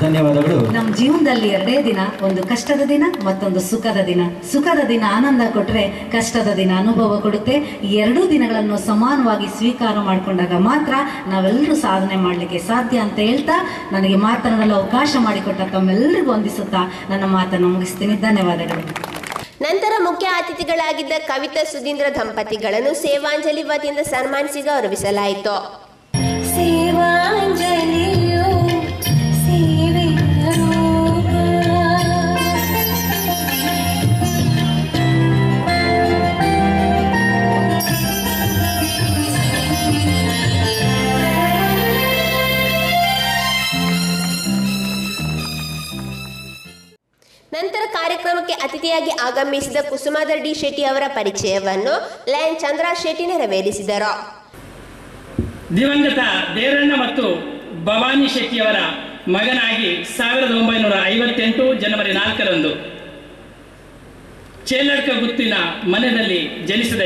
O: ಧನ್ಯವಾದಗಳು.
N: ನಮ್ಮ ಜೀವನದಲ್ಲಿ 2 ದಿನ, ಒಂದು ಕಷ್ಟದ ದಿನ, ಮತ್ತೊಂದು ಸುಖದ ದಿನ. ಸುಖದ ದಿನ ಆನಂದ ಕೊಟ್ಟರೆ, ಕಷ್ಟದ ದಿನ ಅನುಭವ ಕೊಡುತ್ತೆ. ಈ 2 ದಿನಗಳನ್ನು ಸಮಾನವಾಗಿ ಸ್ವೀಕಾರ ಮಾಡಿಕೊಂಡಾಗ ಮಾತ್ರ ನಾವೆಲ್ಲರೂ ಸಾಧನೆ ಮಾಡಲಿಕ್ಕೆ ಸಾಧ್ಯ ಅಂತ ಹೇಳ್ತಾ, ನನಗೆ ಮಾತನಾಡಲು ಅವಕಾಶ ಮಾಡಿಕೊಟ್ಟ ತಮ್ಮೆಲ್ಲರಿಗೂ ವಂದಿಸುತ್ತಾ ನನ್ನ ಮಾತನ್ನು ಮುಗಿಸ್ತೀನಿ. ಧನ್ಯವಾದಗಳು.
A: ನಂತರ ಮುಖ್ಯ ಅತಿಥಿಗಳಾಗಿದ್ದ ಕವಿತಾ ಸುಧೀಂದ್ರ ದಂಪತಿಗಳನ್ನು ಸೇವಾಂಜಲಿ ವತಿಯಿಂದ ಸನ್ಮಾನಿಸಿ ಗೌರವಿಸಲಾಯಿತು. ಸೇವಾಂಜಲಿಯು ಸೇವೆಯ ರೂಪ. ನಂತರ ಕಾರ್ಯಕ್ರಮಕ್ಕೆ ಅತಿಥಿಯಾಗಿ ಆಗಮಿಸಿದ ಕುಸುಮಾಧರ್ ಡಿ ಶೆಟ್ಟಿ ಅವರ ಪರಿಚಯವನ್ನು ಲಯನ್ ಚಂದ್ರ ಶೆಟ್ಟಿ ನೆರವೇರಿಸಿದರು.
P: ದಿವಂಗತ ದೇವರಣ್ಣ ಮತ್ತು ಭವಾನಿ ಶೆಟ್ಟಿಯವರ ಮಗನಾಗಿ 1958 ಜನವರಿ 4ರಂದು ಚೇಲಡ್ಕ ಗುತ್ತಿನ ಮನೆಯಲ್ಲಿ ಜನಿಸಿದ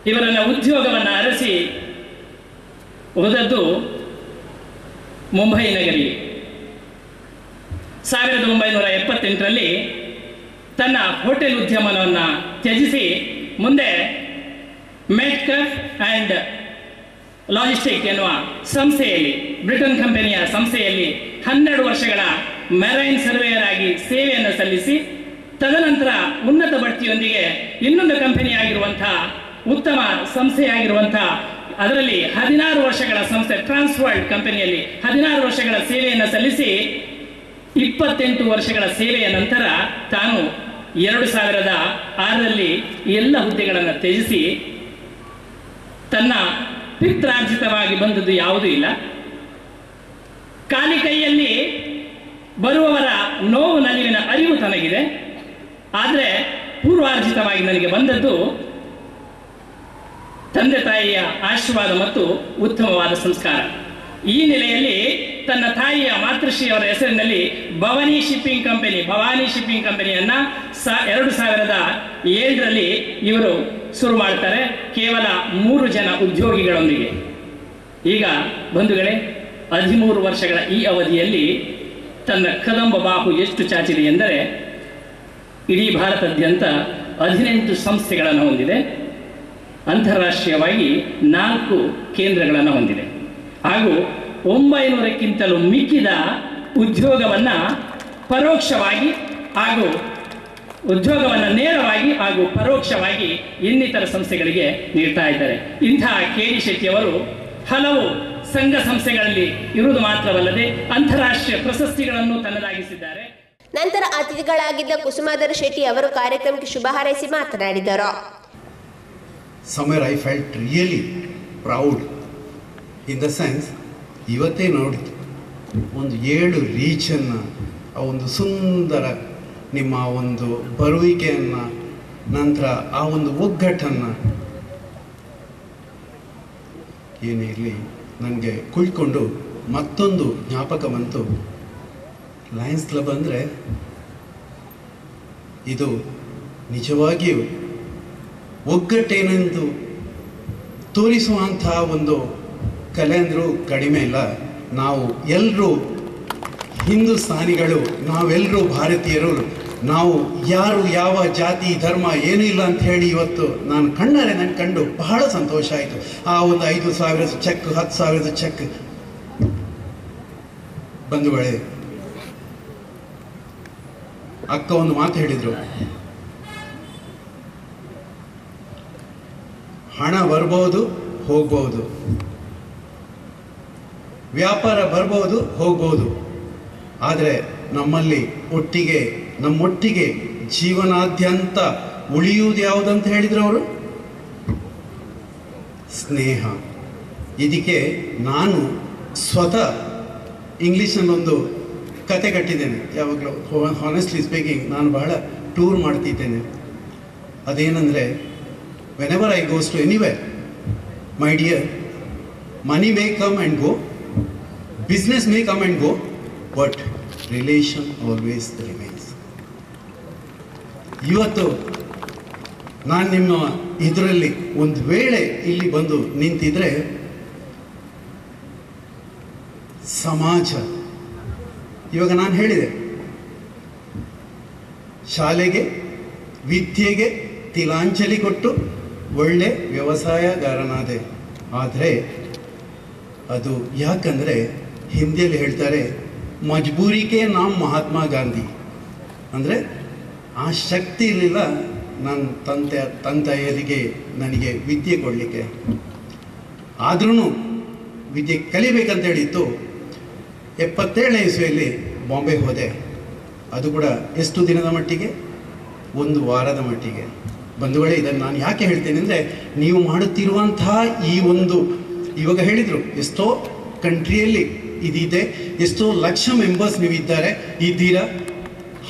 P: ಇವರನ್ನ ಉದ್ಯೋಗವನ್ನು ಅರಸಿ ಹೋದದ್ದು ಮುಂಬೈ ನಗರಿ. 1978ರಲ್ಲಿ ತನ್ನ ಹೋಟೆಲ್ ಉದ್ಯಮವನ್ನು ತ್ಯಜಿಸಿ ಮುಂದೆ ಮೆಡ್ಕಫ್ ಆ್ಯಂಡ್ ಲಾಜಿಸ್ಟಿಕ್ ಎನ್ನುವ ಸಂಸ್ಥೆಯಲ್ಲಿ, ಬ್ರಿಟನ್ ಕಂಪನಿಯ ಸಂಸ್ಥೆಯಲ್ಲಿ 12 ವರ್ಷಗಳ ಮೆರೈನ್ ಸರ್ವೇಯರ್ ಆಗಿ ಸೇವೆಯನ್ನು ಸಲ್ಲಿಸಿ, ತದನಂತರ ಉನ್ನತ ಬಡ್ತಿಯೊಂದಿಗೆ ಇನ್ನೊಂದು ಕಂಪನಿಯಾಗಿರುವಂತಹ ಉತ್ತಮ ಸಂಸ್ಥೆಯಾಗಿರುವಂತಹ ಅದರಲ್ಲಿ 16 ವರ್ಷಗಳ ಸಂಸ್ಥೆ ಟ್ರಾನ್ಸ್ವರ್ಲ್ಡ್ ಕಂಪನಿಯಲ್ಲಿ 16 ವರ್ಷಗಳ ಸೇವೆಯನ್ನು ಸಲ್ಲಿಸಿ 28 ವರ್ಷಗಳ ಸೇವೆಯ ನಂತರ ತಾನು 2006ರಲ್ಲಿ ಎಲ್ಲ ಹುದ್ದೆಗಳನ್ನು ತ್ಯಜಿಸಿ, ತನ್ನ ಪಿತ್ರಾರ್ಜಿತವಾಗಿ ಬಂದದ್ದು ಯಾವುದೂ ಇಲ್ಲ, ಖಾಲಿ ಕೈಯಲ್ಲಿ ಬರುವವರ ನೋವು ನಲಿವಿನ ಅರಿವು ತನಗಿದೆ, ಆದರೆ ಪೂರ್ವಾರ್ಜಿತವಾಗಿ ನನಗೆ ಬಂದದ್ದು ತಂದೆ ತಾಯಿಯ ಆಶೀರ್ವಾದ ಮತ್ತು ಉತ್ತಮವಾದ ಸಂಸ್ಕಾರ. ಈ ನೆಲೆಯಲ್ಲಿ ತನ್ನ ತಾಯಿಯ ಮಾತೃಶ್ರೀಯವರ ಹೆಸರಿನಲ್ಲಿ ಭವಾನಿ ಶಿಪ್ಪಿಂಗ್ ಕಂಪನಿಯನ್ನ 2007ರಲ್ಲಿ ಇವರು ಶುರು ಮಾಡ್ತಾರೆ, ಕೇವಲ 3 ಜನ ಉದ್ಯೋಗಿಗಳೊಂದಿಗೆ. ಈಗ ಬಂಧುಗಳೇ, 13 ವರ್ಷಗಳ ಈ ಅವಧಿಯಲ್ಲಿ ತನ್ನ ಕದಂಬ ಬಾಹು ಎಷ್ಟು ಚಾಚಿದೆ ಎಂದರೆ, ಇಡೀ ಭಾರತಾದ್ಯಂತ 18 ಸಂಸ್ಥೆಗಳನ್ನು ಹೊಂದಿದೆ, ಅಂತಾರಾಷ್ಟ್ರೀಯವಾಗಿ 4 ಕೇಂದ್ರಗಳನ್ನು ಹೊಂದಿದೆ, ಹಾಗೂ 900ಕ್ಕಿಂತಲೂ ಮಿಕ್ಕಿದ ಉದ್ಯೋಗವನ್ನು ಪರೋಕ್ಷವಾಗಿ ಹಾಗೂ ಉದ್ಯೋಗವನ್ನು ನೇರವಾಗಿ ಹಾಗೂ ಪರೋಕ್ಷವಾಗಿ ಇನ್ನಿತರ ಸಂಸ್ಥೆಗಳಿಗೆ ನೀಡ್ತಾ ಇದ್ದಾರೆ. ಇಂತಹ ಕೆ.ಡಿ. ಶೆಟ್ಟಿಯವರು ಹಲವು ಸಂಘ ಸಂಸ್ಥೆಗಳಲ್ಲಿ ಇರುವುದು ಮಾತ್ರವಲ್ಲದೆ ಅಂತಾರಾಷ್ಟ್ರೀಯ ಪ್ರಶಸ್ತಿಗಳನ್ನು ತನ್ನದಾಗಿಸಿದ್ದಾರೆ.
A: ನಂತರ ಅತಿಥಿಗಳಾಗಿದ್ದ ಕುಸುಮಾಧರ್ ಶೆಟ್ಟಿ ಅವರು ಕಾರ್ಯಕ್ರಮಕ್ಕೆ ಶುಭ ಹಾರೈಸಿ ಮಾತನಾಡಿದರು.
O: Somewhere I felt really proud in the sense ಇವತ್ತೇ ನೋಡಿದ್ದು ಒಂದು 7 ರೀಚನ್ನು ಆ ಒಂದು ಸುಂದರ ನಿಮ್ಮ ಒಂದು ಬರುವಿಕೆಯನ್ನು ನಂತರ ಆ ಒಂದು ಒಗ್ಗಟ್ಟನ್ನು ಏನೇ ಇರಲಿ ನನಗೆ ಕುಳ್ಕೊಂಡು ಮತ್ತೊಂದು ಜ್ಞಾಪಕ ಬಂತು. ಲಯನ್ಸ್ ಕ್ಲಬ್ ಅಂದರೆ ಇದು ನಿಜವಾಗಿಯೂ ಒಗ್ಗಟ್ಟೇನೆಂದು ತೋರಿಸುವಂತಹ ಒಂದು ಕಲೆ ಅಂದರೂ ಕಡಿಮೆ ಇಲ್ಲ. ನಾವು ಎಲ್ಲರೂ ಹಿಂದೂಸ್ತಾನಿಗಳು, ನಾವೆಲ್ಲರೂ ಭಾರತೀಯರು, ನಾವು ಯಾರು ಯಾವ ಜಾತಿ ಧರ್ಮ ಏನೂ ಇಲ್ಲ ಅಂತ ಹೇಳಿ ಇವತ್ತು ನಾನು ನನಗೆ ಕಂಡು ಬಹಳ ಸಂತೋಷ ಆಯಿತು. ಆ ಒಂದು 5,000 ಚೆಕ್ 10,000 ಚೆಕ್ ಬಂಧುಗಳೇ, ಅಕ್ಕ ಒಂದು ಮಾತು ಹೇಳಿದರು, ಹಣ ಬರ್ಬೋದು ಹೋಗ್ಬೋದು, ವ್ಯಾಪಾರ ಬರ್ಬೋದು ಹೋಗ್ಬೋದು, ಆದರೆ ನಮ್ಮೊಟ್ಟಿಗೆ ಜೀವನಾದ್ಯಂತ ಉಳಿಯುವುದು ಯಾವುದಂತ ಹೇಳಿದ್ರು ಅವರು? ಸ್ನೇಹ. ಇದಕ್ಕೆ ನಾನು ಸ್ವತಃ ಇಂಗ್ಲೀಷಲ್ಲೊಂದು ಕತೆ ಕಟ್ಟಿದ್ದೇನೆ. ಯಾವಾಗಲೂ ಹಾನೆಸ್ಟ್ಲಿ ಸ್ಪೀಕಿಂಗ್ ನಾನು ಬಹಳ ಟೂರ್ ಮಾಡ್ತಿದ್ದೇನೆ. ಅದೇನೆಂದರೆ, whenever I goes to anywhere, my dear, money may come and go, business may come and go, but relation always remains. ಇವತ್ತು ನಾನು ನಿಮ್ಮ ಇದರಲ್ಲಿ ಒಂದು ವೇಳೆ ಇಲ್ಲಿ ಬಂದು ನಿಂತಿದ್ರೆ ಸಮಾಜ, ಇವಾಗ ನಾನು ಹೇಳಿದೆ, ಶಾಲೆಗೆ ವಿದ್ಯೆಗೆ ತಿಲಾಂಜಲಿ ಕೊಟ್ಟು ಒಳ್ಳೆ ವ್ಯವಸಾಯಗಾರನಾದೆ. ಆದರೆ ಅದು ಯಾಕಂದರೆ ಹಿಂದಿಯಲ್ಲಿ ಹೇಳ್ತಾರೆ, ಮಜ್ಬೂರಿಗೆ ನಾಮ್ ಮಹಾತ್ಮ ಗಾಂಧಿ. ಅಂದರೆ ಆ ಶಕ್ತಿ ಇರಲಿಲ್ಲ ನನ್ನ ತಂದೆಯರಿಗೆ ನನಗೆ ವಿದ್ಯೆ ಕೊಡಲಿಕ್ಕೆ. ಆದ್ರೂ ವಿದ್ಯೆ ಕಲಿಬೇಕಂತ ಹೇಳಿತ್ತು. 77ನೇ ಇಸ್ವಿಯಲ್ಲಿ ಬಾಂಬೆ ಹೋದೆ. ಅದು ಕೂಡ ಎಷ್ಟು ದಿನದ ಮಟ್ಟಿಗೆ? 1 ವಾರದ ಮಟ್ಟಿಗೆ. ಬಂಧುಗಳೇ, ಇದನ್ನು ನಾನು ಯಾಕೆ ಹೇಳ್ತೇನೆ ಅಂದರೆ, ನೀವು ಮಾಡುತ್ತಿರುವಂತಹ ಈ ಒಂದು, ಇವಾಗ ಹೇಳಿದರು ಎಷ್ಟೋ ಕಂಟ್ರಿಯಲ್ಲಿ ಇದಿದೆ, ಎಷ್ಟೋ ಲಕ್ಷ ಮೆಂಬರ್ಸ್ ನೀವು ಇದ್ದೀರಾ.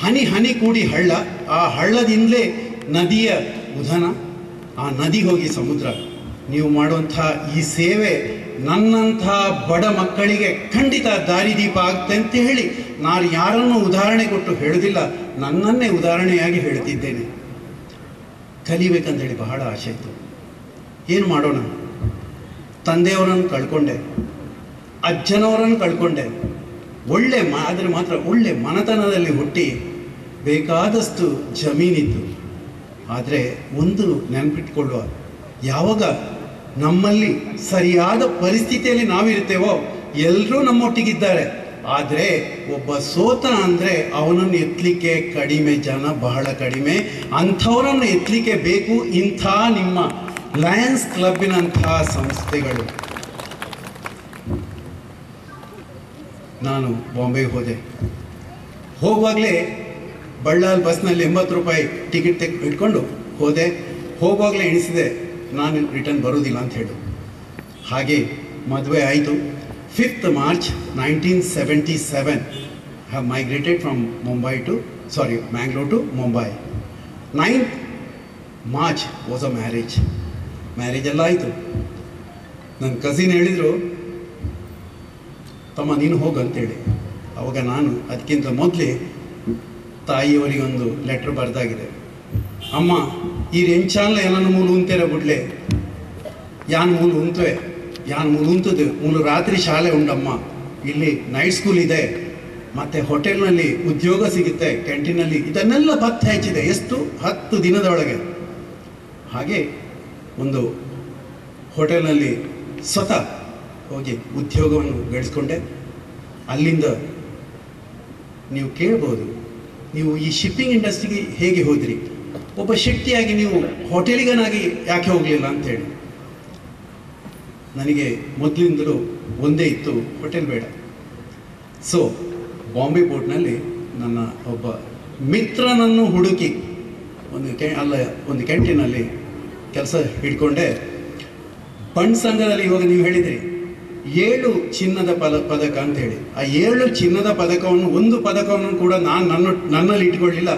O: ಹನಿ ಕೂಡಿ ಹಳ್ಳ, ಆ ಹಳ್ಳದಿಂದಲೇ ನದಿಯ ಉಧಾನ, ಆ ನದಿ ಹೋಗಿ ಸಮುದ್ರ. ನೀವು ಮಾಡುವಂತಹ ಈ ಸೇವೆ ನನ್ನಂತಹ ಬಡ ಮಕ್ಕಳಿಗೆ ಖಂಡಿತ ದಾರಿದೀಪ ಆಗುತ್ತೆ ಅಂತ ಹೇಳಿ ನಾನು ಯಾರನ್ನು ಉದಾಹರಣೆ ಕೊಟ್ಟು ಹೇಳುವುದಿಲ್ಲ, ನನ್ನನ್ನೇ ಉದಾಹರಣೆಯಾಗಿ ಹೇಳ್ತಿದ್ದೇನೆ. ಕಲಿಬೇಕಂತೇಳಿ ಬಹಳ ಆಸೆ ಇತ್ತು. ಏನು ಮಾಡೋಣ? ತಂದೆಯವರನ್ನು ಕಳ್ಕೊಂಡೆ, ಅಜ್ಜನವರನ್ನು ಕಳ್ಕೊಂಡೆ. ಆದರೆ ಮಾತ್ರ ಒಳ್ಳೆ ಮನತನದಲ್ಲಿ ಹುಟ್ಟಿ ಬೇಕಾದಷ್ಟು ಜಮೀನಿತ್ತು. ಆದರೆ ಒಂದು ನೆನಪಿಟ್ಕೊಳ್ಳುವ, ಯಾವಾಗ ನಮ್ಮಲ್ಲಿ ಸರಿಯಾದ ಪರಿಸ್ಥಿತಿಯಲ್ಲಿ ನಾವಿರ್ತೇವೋ ಎಲ್ಲರೂ ನಮ್ಮೊಟ್ಟಿಗಿದ್ದಾರೆ. ಆದರೆ ಒಬ್ಬ ಸೋತ ಅಂದರೆ ಅವನನ್ನು ಎತ್ತಲಿಕ್ಕೆ ಕಡಿಮೆ ಜನ, ಬಹಳ ಕಡಿಮೆ. ಅಂಥವರನ್ನು ಎತ್ತಲಿಕ್ಕೆ ಬೇಕು ಇಂಥ ನಿಮ್ಮ ಲಯನ್ಸ್ ಕ್ಲಬ್ಬಿನಂತಹ ಸಂಸ್ಥೆಗಳು. ನಾನು ಬಾಂಬೆಗೆ ಹೋದೆ. ಹೋಗುವಾಗಲೇ ಬಳ್ಳಾಲ್ ಬಸ್ನಲ್ಲಿ 80 ರೂಪಾಯಿ ಟಿಕೆಟ್ ಇಟ್ಕೊಂಡು ಹೋದೆ. ಹೋಗುವಾಗಲೇ ಎಣಿಸಿದೆ ನಾನು ರಿಟರ್ನ್ ಬರೋದಿಲ್ಲ ಅಂತ ಹೇಳಿ. ಹಾಗೆ ಮದುವೆ ಆಯಿತು. 5th March 1977 have migrated from Mangalore to Mumbai. 9th March was a marriage. Marriage ಎಲ್ಲ ಆಯಿತು. ನನ್ನ ಕಸಿನ್ ಹೇಳಿದರು, ತಮ್ಮ ನೀನು ಹೋಗು ಅಂತೇಳಿ. ಅವಾಗ ನಾನು ಅದಕ್ಕಿಂತ ಮೊದಲೇ ತಾಯಿಯವರಿಗೆ ಒಂದು ಲೆಟ್ರ್ ಬರೆದಾಗಿದೆ. ಅಮ್ಮ, ಈ ರೆಂಚಾನ್ಲ ಏನನ್ನು ಮೂಲು ಉಂತೇರ ಬಿಡ್ಲೆ, ಯಾನ್ ಮೂಲು ಉಂತುವೆ, ಯಾನ್ ಮೂಲು ಉಂತದು ಮೂಲು ರಾತ್ರಿ ಶಾಲೆ ಉಂಡಮ್ಮ, ಇಲ್ಲಿ ನೈಟ್ ಸ್ಕೂಲ್ ಇದೆ, ಮತ್ತು ಹೋಟೆಲ್ನಲ್ಲಿ ಉದ್ಯೋಗ ಸಿಗುತ್ತೆ, ಕ್ಯಾಂಟೀನಲ್ಲಿ. ಇದನ್ನೆಲ್ಲ ಪತ್ತೆ ಹಚ್ಚಿದೆ. ಎಷ್ಟು? 10 ದಿನದೊಳಗೆ. ಹಾಗೆ ಒಂದು ಹೋಟೆಲ್ನಲ್ಲಿ ಸ್ವತಃ ಹೋಗಿ ಉದ್ಯೋಗವನ್ನು ಗಳಿಸ್ಕೊಂಡೆ. ಅಲ್ಲಿಂದ ನೀವು ಕೇಳ್ಬೋದು, ನೀವು ಈ ಶಿಪ್ಪಿಂಗ್ ಇಂಡಸ್ಟ್ರಿಗೆ ಹೇಗೆ ಹೋದ್ರಿ? ಒಬ್ಬ ಶಕ್ತಿಯಾಗಿ ನೀವು ಹೋಟೆಲಿಗನಾಗಿ ಯಾಕೆ ಹೋಗಲಿಲ್ಲ ಅಂತೇಳಿ. ನನಗೆ ಮೊದಲಿಂದಲೂ ಒಂದೇ ಇತ್ತು, ಹೋಟೆಲ್ ಬೇಡ. ಸೊ ಬಾಂಬೆ ಪೋರ್ಟ್ನಲ್ಲಿ ನನ್ನ ಒಬ್ಬ ಮಿತ್ರನನ್ನು ಹುಡುಕಿ ಒಂದು ಕ್ಯಾಂಟೀನಲ್ಲಿ ಕೆಲಸ ಹಿಡ್ಕೊಂಡೆ. ಬಣ್ಣ ಸಂಘದಲ್ಲಿ ಇವಾಗ ನೀವು ಹೇಳಿದ್ರಿ 7 ಚಿನ್ನದ ಪದಕ ಅಂತ ಹೇಳಿ, ಆ 7 ಚಿನ್ನದ ಪದಕವನ್ನು ಒಂದು ಪದಕವನ್ನು ಕೂಡ ನನ್ನಲ್ಲಿ ಇಟ್ಕೊಳ್ಳಿಲ್ಲ.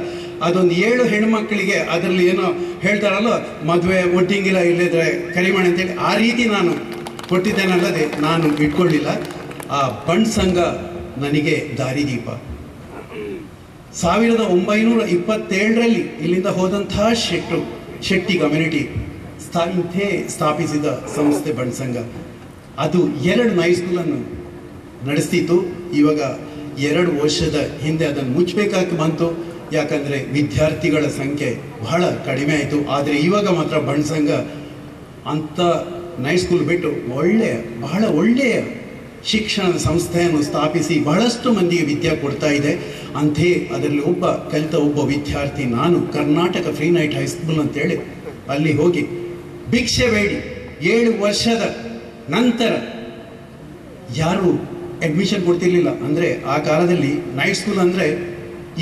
O: ಅದೊಂದು 7 ಹೆಣ್ಮಕ್ಳಿಗೆ ಅದರಲ್ಲಿ ಏನೋ ಹೇಳ್ತಾರಲ್ಲ, ಮದುವೆ ಒಟ್ಟಿಂಗಿಲ್ಲ ಇಲ್ಲದ್ರೆ ಕರಿಮಣಿ ಅಂತೇಳಿ, ಆ ರೀತಿ ನಾನು ಕೊಟ್ಟಿದ್ದೇನಲ್ಲದೆ ನಾನು ಇಟ್ಕೊಳ್ಳಿಲ್ಲ. ಆ ಬಣ್ಣ ಸಂಘ ನನಗೆ ದಾರಿದೀಪ. 1927ರಲ್ಲಿ ಇಲ್ಲಿಂದ ಹೋದಂತಹ ಶೆಟ್ಟಿ ಕಮ್ಯುನಿಟಿ ಸ್ಥಾಪಿಸಿದ ಸಂಸ್ಥೆ ಬಣ್ಣ ಸಂಘ. ಅದು 2 ಹೈಸ್ಕೂಲನ್ನು ನಡೆಸ್ತಿತ್ತು. ಇವಾಗ 2 ವರ್ಷದ ಹಿಂದೆ ಅದನ್ನು ಮುಚ್ಚಬೇಕಾಗಿ ಬಂತು. ಯಾಕಂದರೆ ವಿದ್ಯಾರ್ಥಿಗಳ ಸಂಖ್ಯೆ ಬಹಳ ಕಡಿಮೆ ಆಯಿತು. ಆದರೆ ಇವಾಗ ಮಾತ್ರ ಬಣ್ಣ ಸಂಘ ಅಂಥ ಹೈಸ್ಕೂಲ್ ಬಿಟ್ಟು ಬಹಳ ಒಳ್ಳೆಯ ಶಿಕ್ಷಣ ಸಂಸ್ಥೆಯನ್ನು ಸ್ಥಾಪಿಸಿ ಬಹಳಷ್ಟು ಮಂದಿಗೆ ವಿದ್ಯೆ ಕೊಡ್ತಾ ಇದೆ. ಅಂಥೇ ಅದರಲ್ಲಿ ಕಲಿತ ಒಬ್ಬ ವಿದ್ಯಾರ್ಥಿ ನಾನು ಕರ್ನಾಟಕ ಫ್ರೀ ನೈಟ್ ಹೈಸ್ಕೂಲ್ ಅಂತೇಳಿ ಅಲ್ಲಿ ಹೋಗಿ ಭಿಕ್ಷೆ ಬೇಡಿ 7 ವರ್ಷದ ನಂತರ ಯಾರು ಅಡ್ಮಿಷನ್ ಕೊಡ್ತಿರ್ಲಿಲ್ಲ. ಅಂದರೆ ಆ ಕಾಲದಲ್ಲಿ ನೈಟ್ ಸ್ಕೂಲ್ ಅಂದರೆ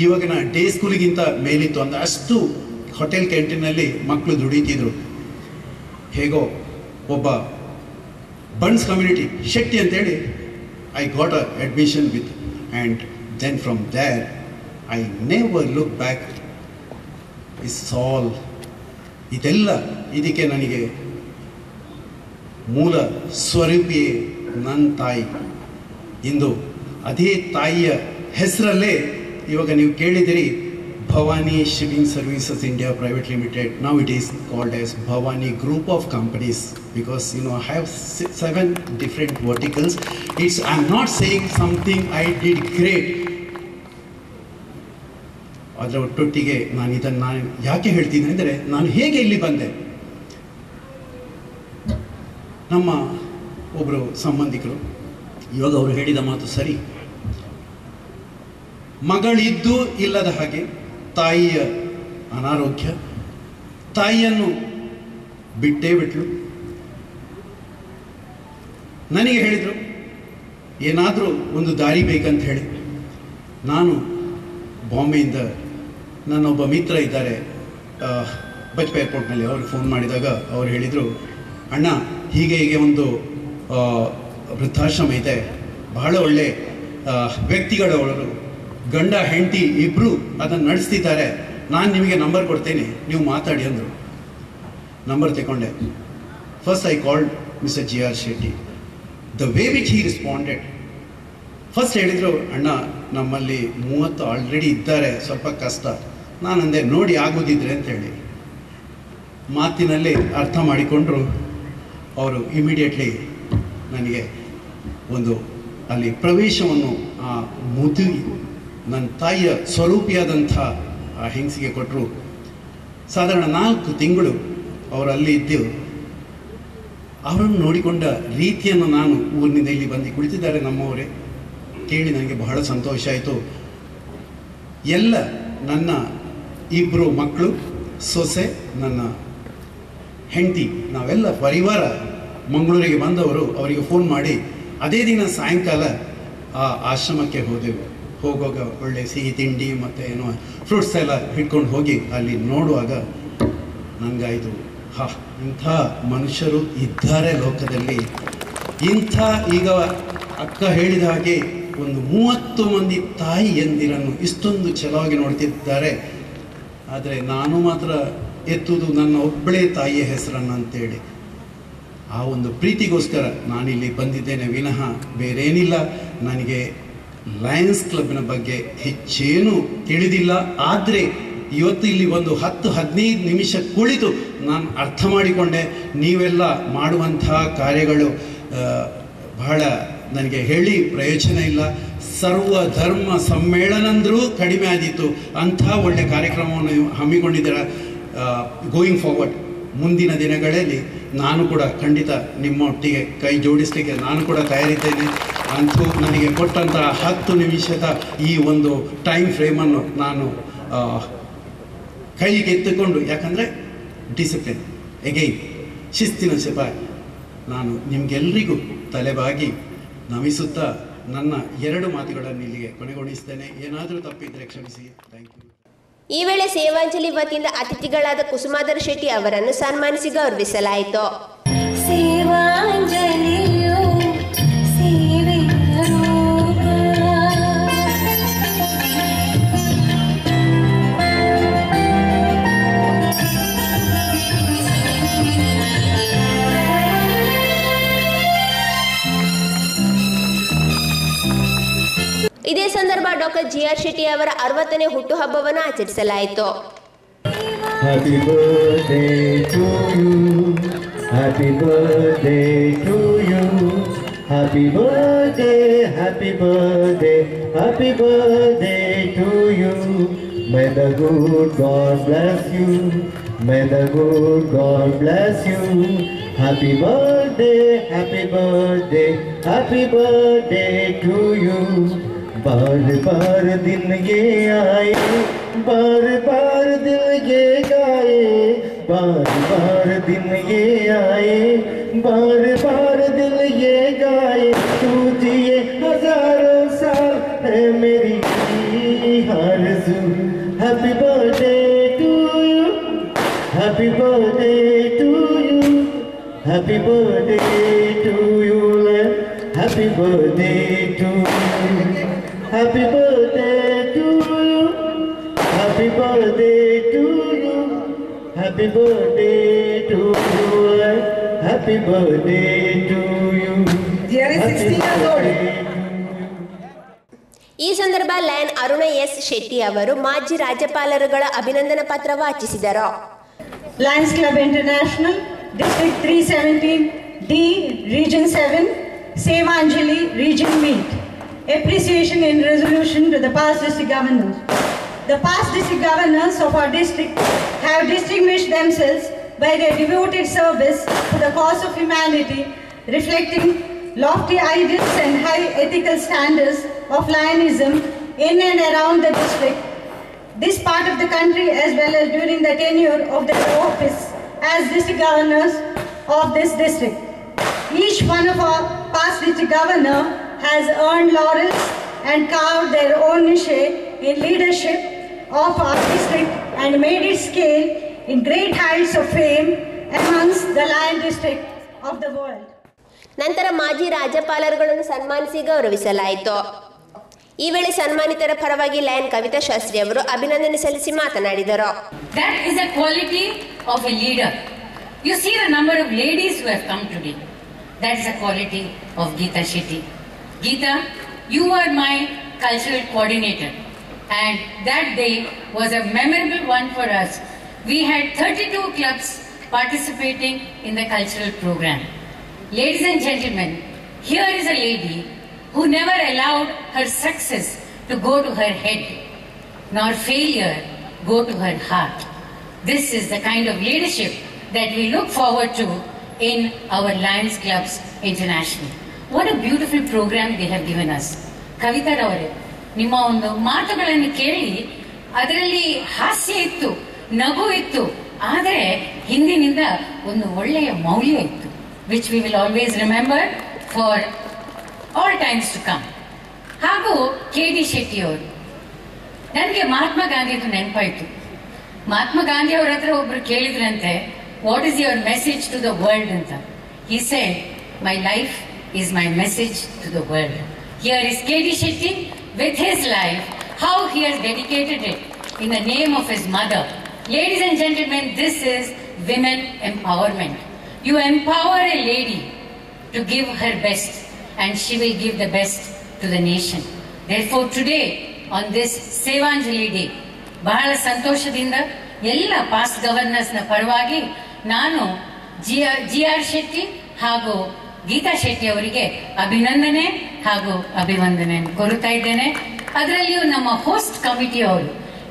O: ಇವಾಗಿನ ಡೇ ಸ್ಕೂಲಿಗಿಂತ ಮೇಲಿತ್ತು. ಅಂದರೆ ಅಷ್ಟು ಹೋಟೆಲ್ ಕ್ಯಾಂಟೀನಲ್ಲಿ ಮಕ್ಕಳು ದುಡಿತಿದ್ರು. ಹೇಗೋ ಒಬ್ಬ ಬಣ್ಸ್ ಕಮ್ಯುನಿಟಿ ಶೆಟ್ಟಿ ಅಂತೇಳಿ I got a admission with, and then from there I never look back. ಇದಕ್ಕೆ ನನಗೆ ಮೂಲ ಸ್ವರೂಪಿಯೇ ನನ್ನ ತಾಯಿ. ಇಂದು ಅದೇ ತಾಯಿಯ ಹೆಸರಲ್ಲೇ ಇವಾಗ ನೀವು ಕೇಳಿದಿರಿ, Bhavani shipping services India private limited. Now it is called as Bhavani Group of Companies, because I have 7 different verticals. I'm not saying something I did great. ಅದರ ಒಟ್ಟೊಟ್ಟಿಗೆ ನಾನು ಯಾಕೆ ಹೇಳ್ತೀನಿ ಅಂದರೆ, ನಾನು ಹೇಗೆ ಇಲ್ಲಿ ಬಂದೆ. ನಮ್ಮ ಒಬ್ಬರು ಸಂಬಂಧಿಕರು ಇವಾಗ ಅವರು ಹೇಳಿದ ಮಾತು ಸರಿ. ಮಗಳಿದ್ದು ಇಲ್ಲದ ಹಾಗೆ ತಾಯಿಯ ಅನಾರೋಗ್ಯ, ತಾಯಿಯನ್ನು ಬಿಟ್ಟಳು. ನನಗೆ ಹೇಳಿದರು ಏನಾದರೂ ಒಂದು ದಾರಿ ಬೇಕಂತ ಹೇಳಿ. ನಾನು ಬಾಂಬೆಯಿಂದ ನನ್ನೊಬ್ಬ ಮಿತ್ರ ಇದ್ದಾರೆ ಬಜ್ಪೆ ಏರ್ಪೋರ್ಟ್ನಲ್ಲಿ, ಅವ್ರಿಗೆ ಫೋನ್ ಮಾಡಿದಾಗ ಅವ್ರು ಹೇಳಿದರು, ಅಣ್ಣ ಹೀಗೆ ಒಂದು ವೃದ್ಧಾಶ್ರಮ ಇದೆ, ಬಹಳ ಒಳ್ಳೆ ವ್ಯಕ್ತಿಗಳವರು, ಗಂಡ ಹೆಂಡತಿ ಇಬ್ಬರು ಅದನ್ನು ನಡೆಸ್ತಿದ್ದಾರೆ, ನಾನು ನಿಮಗೆ ನಂಬರ್ ಕೊಡ್ತೇನೆ, ನೀವು ಮಾತಾಡಿ ಅಂದರು. ನಂಬರ್ ತಗೊಂಡೆ. First I called mister G.R. Shetty. The way which he responded, first ಹೇಳಿದರು, ಅಣ್ಣ ನಮ್ಮಲ್ಲಿ 30 ಆಲ್ರೆಡಿ ಇದ್ದಾರೆ, ಸ್ವಲ್ಪ ಕಷ್ಟ. ನಾನಂದೆ ನೋಡಿ ಆಗೋದಿದ್ರೆ ಅಂತ ಹೇಳಿ. ಮಾತಿನಲ್ಲಿ ಅರ್ಥ ಮಾಡಿಕೊಂಡ್ರು. ಅವರು ಇಮಿಡಿಯೇಟ್ಲಿ ನನಗೆ ಒಂದು ಅಲ್ಲಿ ಪ್ರವೇಶವನ್ನು ಆ ನನ್ನ ತಾಯಿಯ ಸ್ವರೂಪಿಯಾದಂಥ ಆ ಹೆಂಗಸಿಗೆ ಕೊಟ್ಟರು. ಸಾಧಾರಣ 4 ತಿಂಗಳು ಅವರಲ್ಲಿ ಇದ್ದೆವು. ಅವರನ್ನು ನೋಡಿಕೊಂಡ ರೀತಿಯನ್ನು ನಾನು ಊರಿನಿಂದ ಇಲ್ಲಿ ಬಂದು ಕುಳಿತಿದ್ದಾರೆ ನಮ್ಮವರೇ ಕೇಳಿ ನನಗೆ ಬಹಳ ಸಂತೋಷ ಆಯಿತು. ಎಲ್ಲ ನನ್ನ 2 ಮಕ್ಕಳು, ಸೊಸೆ, ನನ್ನ ಹೆಂಡತಿ, ನಾವೆಲ್ಲ ಪರಿವಾರ ಮಂಗಳೂರಿಗೆ ಬಂದವರು. ಅವರಿಗೆ ಫೋನ್ ಮಾಡಿ ಅದೇ ದಿನ ಸಾಯಂಕಾಲ ಆ ಆಶ್ರಮಕ್ಕೆ ಹೋದೆವು. ಹೋಗುವಾಗ ಒಳ್ಳೆ ಸಿಹಿ ತಿಂಡಿ ಮತ್ತು ಏನೋ ಫ್ರೂಟ್ಸ್ ಎಲ್ಲ ಹಿಡ್ಕೊಂಡು ಹೋಗಿ ಅಲ್ಲಿ ನೋಡುವಾಗ ನನಗಾಯಿತು, ಇಂಥ ಮನುಷ್ಯರು ಇದ್ದಾರೆ ಲೋಕದಲ್ಲಿ. ಈಗ ಅಕ್ಕ ಹೇಳಿದ ಹಾಗೆ ಒಂದು 30 ಮಂದಿ ತಾಯಿಯಂದಿರನ್ನು ಇಷ್ಟೊಂದು ಚೆನ್ನಾಗಿ ನೋಡ್ತಿದ್ದಾರೆ. ಆದರೆ ನಾನು ಮಾತ್ರ ಎತ್ತುವುದು ನನ್ನ ಒಬ್ಬಳೇ ತಾಯಿಯ ಹೆಸರನ್ನು ಅಂತೇಳಿ ಆ ಒಂದು ಪ್ರೀತಿಗೋಸ್ಕರ ನಾನಿಲ್ಲಿ ಬಂದಿದ್ದೇನೆ ವಿನಃ ಬೇರೇನಿಲ್ಲ. ನನಗೆ ಲಯನ್ಸ್ ಕ್ಲಬ್ನ ಬಗ್ಗೆ ಹೆಚ್ಚೇನು ತಿಳಿದಿಲ್ಲ. ಆದರೆ ಇವತ್ತು ಇಲ್ಲಿ ಒಂದು 10-15 ನಿಮಿಷ ಕುಳಿತು ನಾನು ಅರ್ಥ ಮಾಡಿಕೊಂಡೆ. ನೀವೆಲ್ಲ ಮಾಡುವಂತಹ ಕಾರ್ಯಗಳು ಬಹಳ ನನಗೆ ಹೇಳಿ ಪ್ರಯೋಜನ ಇಲ್ಲ. ಸರ್ವ ಧರ್ಮ ಸಮ್ಮೇಳನ ಅಂದರೂ ಕಡಿಮೆ ಆದೀತು. ಅಂಥ ಒಳ್ಳೆಯ ಕಾರ್ಯಕ್ರಮವನ್ನು ಹಮ್ಮಿಕೊಂಡಿದ್ದೀರ. ಗೋಯಿಂಗ್ ಫಾರ್ವರ್ಡ್ ಮುಂದಿನ ದಿನಗಳಲ್ಲಿ ನಾನು ಕೂಡ ಖಂಡಿತ ನಿಮ್ಮೊಟ್ಟಿಗೆ ಕೈ ಜೋಡಿಸಲಿಕ್ಕೆ ನಾನು ಕೂಡ ತಯಾರಿದ್ದೇನೆ. ಅಂತೂ ನನಗೆ ಕೊಟ್ಟಂತಹ 10 ನಿಮಿಷದ ಈ ಒಂದು ಟೈಮ್ ಫ್ರೇಮನ್ನು ನಾನು ಕೈಗೆ ಎತ್ತಿಕೊಂಡು, ಯಾಕಂದರೆ ಡಿಸಿಪ್ಲಿನ್ ಎಗೈನ್ ಶಿಸ್ತಿನ ಸಿಪಾಯಿ, ನಾನು ನಿಮಗೆಲ್ಲರಿಗೂ ತಲೆಬಾಗಿ ನಮಿಸುತ್ತಾ ನನ್ನ 2 ಮಾತುಗಳನ್ನು ಇಲ್ಲಿಗೆ ಕೊನೆಗೊಳಿಸ್ತೇನೆ. ಏನಾದರೂ ತಪ್ಪಿದ್ರೆ ಕ್ಷಮಿಸಿ. Thank you.
A: ಈ ವೇಳೆ ಸೇವಾಂಜಲಿ ವತಿಯಿಂದ ಅತಿಥಿಗಳಾದ ಕುಸುಮಾಧರ್ ಶೆಟ್ಟಿ ಅವರನ್ನು ಸನ್ಮಾನಿಸಿ ಗೌರವಿಸಲಾಯಿತು. ಸೇವಾಂಜಲಿಯು ಸೇವೆಯ ರೂಪ. ಇದೇ ಸಂದರ್ಭ ಡಾಕ್ಟರ್ ಜಿ.ಆರ್. ಶೆಟ್ಟಿ ಅವರ 60ನೇ ಹುಟ್ಟುಹಬ್ಬವನ್ನು ಆಚರಿಸಲಾಯಿತು.
Q: Happy birthday to you. Happy birthday to you. Happy birthday, happy birthday, happy birthday to you. May the good God bless you. May the good God bless you. Happy birthday, happy birthday, happy birthday to you. बार बार दिन ये आए, बार बार दिल ये गाए, बार बार दिन ये आए, बार बार दिल ये गाए, तू जिए हजारों साल है मेरी आरज़ू. Happy birthday to you, happy birthday to you, happy birthday to you, happy birthday to you. Happy birthday to you, happy birthday to you, happy birthday to you, happy birthday to you.
E: Dearest 16 years old.
A: ಈ ಸಂದರ್ಭ lion Aruna S Shetty ಅವರು ಮಾಜಿ ರಾಜ್ಯಪಾಲರುಗಳ ಅಭಿನಂದನಾ ಪತ್ರ ವಾಚಿಸಿದರು.
E: Lions Club International, District 317, D, Region 7, Sevanjali, Region Meet. Appreciation in resolution to the past district governors. The past district governors of our district have distinguished themselves by their devoted service to the cause of humanity, reflecting lofty ideals and high ethical standards of Lionism in and around the district, this part of the country, as well as during the tenure of their office as district governors of this district. Each one of our past district governor has earned laurels and carved their own niche in leadership of our district and made it scale in great heights of fame amongst the Lion district of the world.
A: ನಂತರ ಮಾಜಿ ರಾಜ್ಯಪಾಲರುಗಳನ್ನು ಸನ್ಮಾನಿಸಿ ಗೌರವಿಸಲಾಯಿತು. ಈ ವೇಳೆ ಸನ್ಮಾನಿತರ ಪರವಾಗಿ lion Kavita Shastri ಅವರು ಅಭಿನಂದನೆ ಸಲ್ಲಿಸಿ ಮಾತನಾಡಿದರು.
R: That is a quality of a leader. You see the number of ladies who have come today. That is a quality of Geeta Shetty. Geeta, you were my cultural coordinator, and that day was a memorable one for us. We had 32 clubs participating in the cultural program. Ladies and gentlemen, here is a lady who never allowed her success to go to her head, nor failure go to her heart. This is the kind of leadership that we look forward to in our Lions Clubs International. What a beautiful program they have given us. Kavita ಅವರೇ, ನಿಮ್ಮ ಒಂದು ಮಾತುಗಳನ್ನು ಕೇಳಿ ಅದರಲ್ಲಿ ಹಾಸ್ಯ ಇತ್ತು, ನಗು ಇತ್ತು, ಆದರೆ ಹಿಂದಿನಿಂದ ಒಂದು ಒಳ್ಳೆಯ ಮೌಲ್ಯ ಇತ್ತು, which we will always remember for all times to come. ಹಾಗೂ ಕೆ.ಡಿ. ಶೆಟ್ಟಿ ಅವರು, ನನಗೆ ಮಹಾತ್ಮ ಗಾಂಧಿದು ನೆನಪಾಯಿತು. ಮಹಾತ್ಮ ಗಾಂಧಿ ಅವರ ಹತ್ರ ಒಬ್ರು ಕೇಳಿದ್ರಂತೆ, what is your message to the world ಅಂತ. He said, my life is my message to the world. Here is K.D. Shetty with his life, how he has dedicated it in the name of his mother. Ladies and gentlemen, this is women empowerment. You empower a lady to give her best, and she will give the best to the nation. Therefore, today, on this Sevanjali Day, ಬಹಳ ಸಂತೋಷದಿಂದ ಎಲ್ಲ past ಗವರ್ನರ್ಸ್ನ ಪರವಾಗಿ ನಾನು G R. Shetty ಹಾಗೂ ಗೀತಾ ಶೆಟ್ಟಿ ಅವರಿಗೆ ಅಭಿನಂದನೆ ಹಾಗೂ ಅಭಿವಂದನೆ ಕೋರುತ್ತಾ ಇದ್ದೇನೆ. ಅದರಲ್ಲಿಯೂ ನಮ್ಮ ಹೋಸ್ಟ್ ಕಮಿಟಿ ಅವರು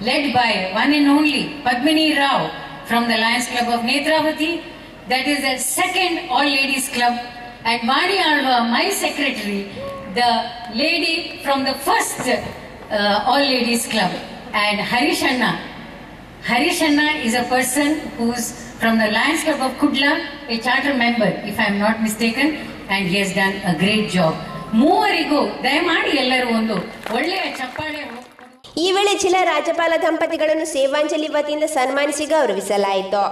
R: led by one and only Padmini Rao from the Lions club of Netravati, that is the second all ladies club, and Vani Alva, my secretary, the lady from the first all ladies club, and Harish Anna is a person who's from the Lions Club of Kudla, a charter member, if I am not mistaken, and he has done a great job. ಮೂವರಿಗೂ ದಯಮಾಡಿ ಎಲ್ಲರೂ ಒಂದು ಒಳ್ಳೆಯ ಚಪ್ಪಾಳೆ.
A: ಈ ವೇಳೆ ಜಿಲ್ಲಾ ರಾಜ್ಯಪಾಲ ದಂಪತಿಗಳನ್ನು ಸೇವಾಂಜಲಿ ವತಿಯಿಂದ ಸನ್ಮಾನಿಸಿ ಗೌರವಿಸಲಾಯಿತು.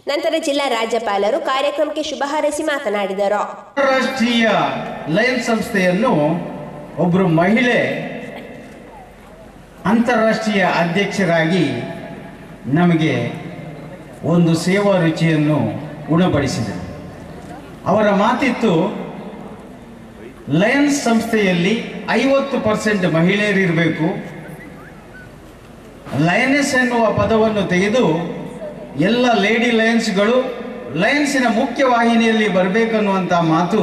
A: ನಂತರ ಜಿಲ್ಲಾ ರಾಜ್ಯಪಾಲರು ಕಾರ್ಯಕ್ರಮಕ್ಕೆ ಶುಭ ಹಾರೈಸಿ ಮಾತನಾಡಿದರು.
S: ಅಂತಾರಾಷ್ಟ್ರೀಯ ಲಯನ್ ಸಂಸ್ಥೆಯನ್ನು ಒಬ್ಬರು ಮಹಿಳೆ ಅಂತಾರಾಷ್ಟ್ರೀಯ ಅಧ್ಯಕ್ಷರಾಗಿ ನಮಗೆ ಒಂದು ಸೇವಾ ರುಚಿಯನ್ನು ಉಣಬಡಿಸಿದರು. ಅವರ ಮಾತಿತ್ತು, ಲಯನ್ಸ್ ಸಂಸ್ಥೆಯಲ್ಲಿ 50% ಮಹಿಳೆಯರಿರಬೇಕು, ಲಯನೆಸ್ ಎನ್ನುವ ಪದವನ್ನು ತೆಗೆದು ಎಲ್ಲ ಲೇಡಿ ಲಯನ್ಸ್ಗಳು ಲಯನ್ಸಿನ ಮುಖ್ಯವಾಹಿನಿಯಲ್ಲಿ ಬರಬೇಕನ್ನುವಂಥ ಮಾತು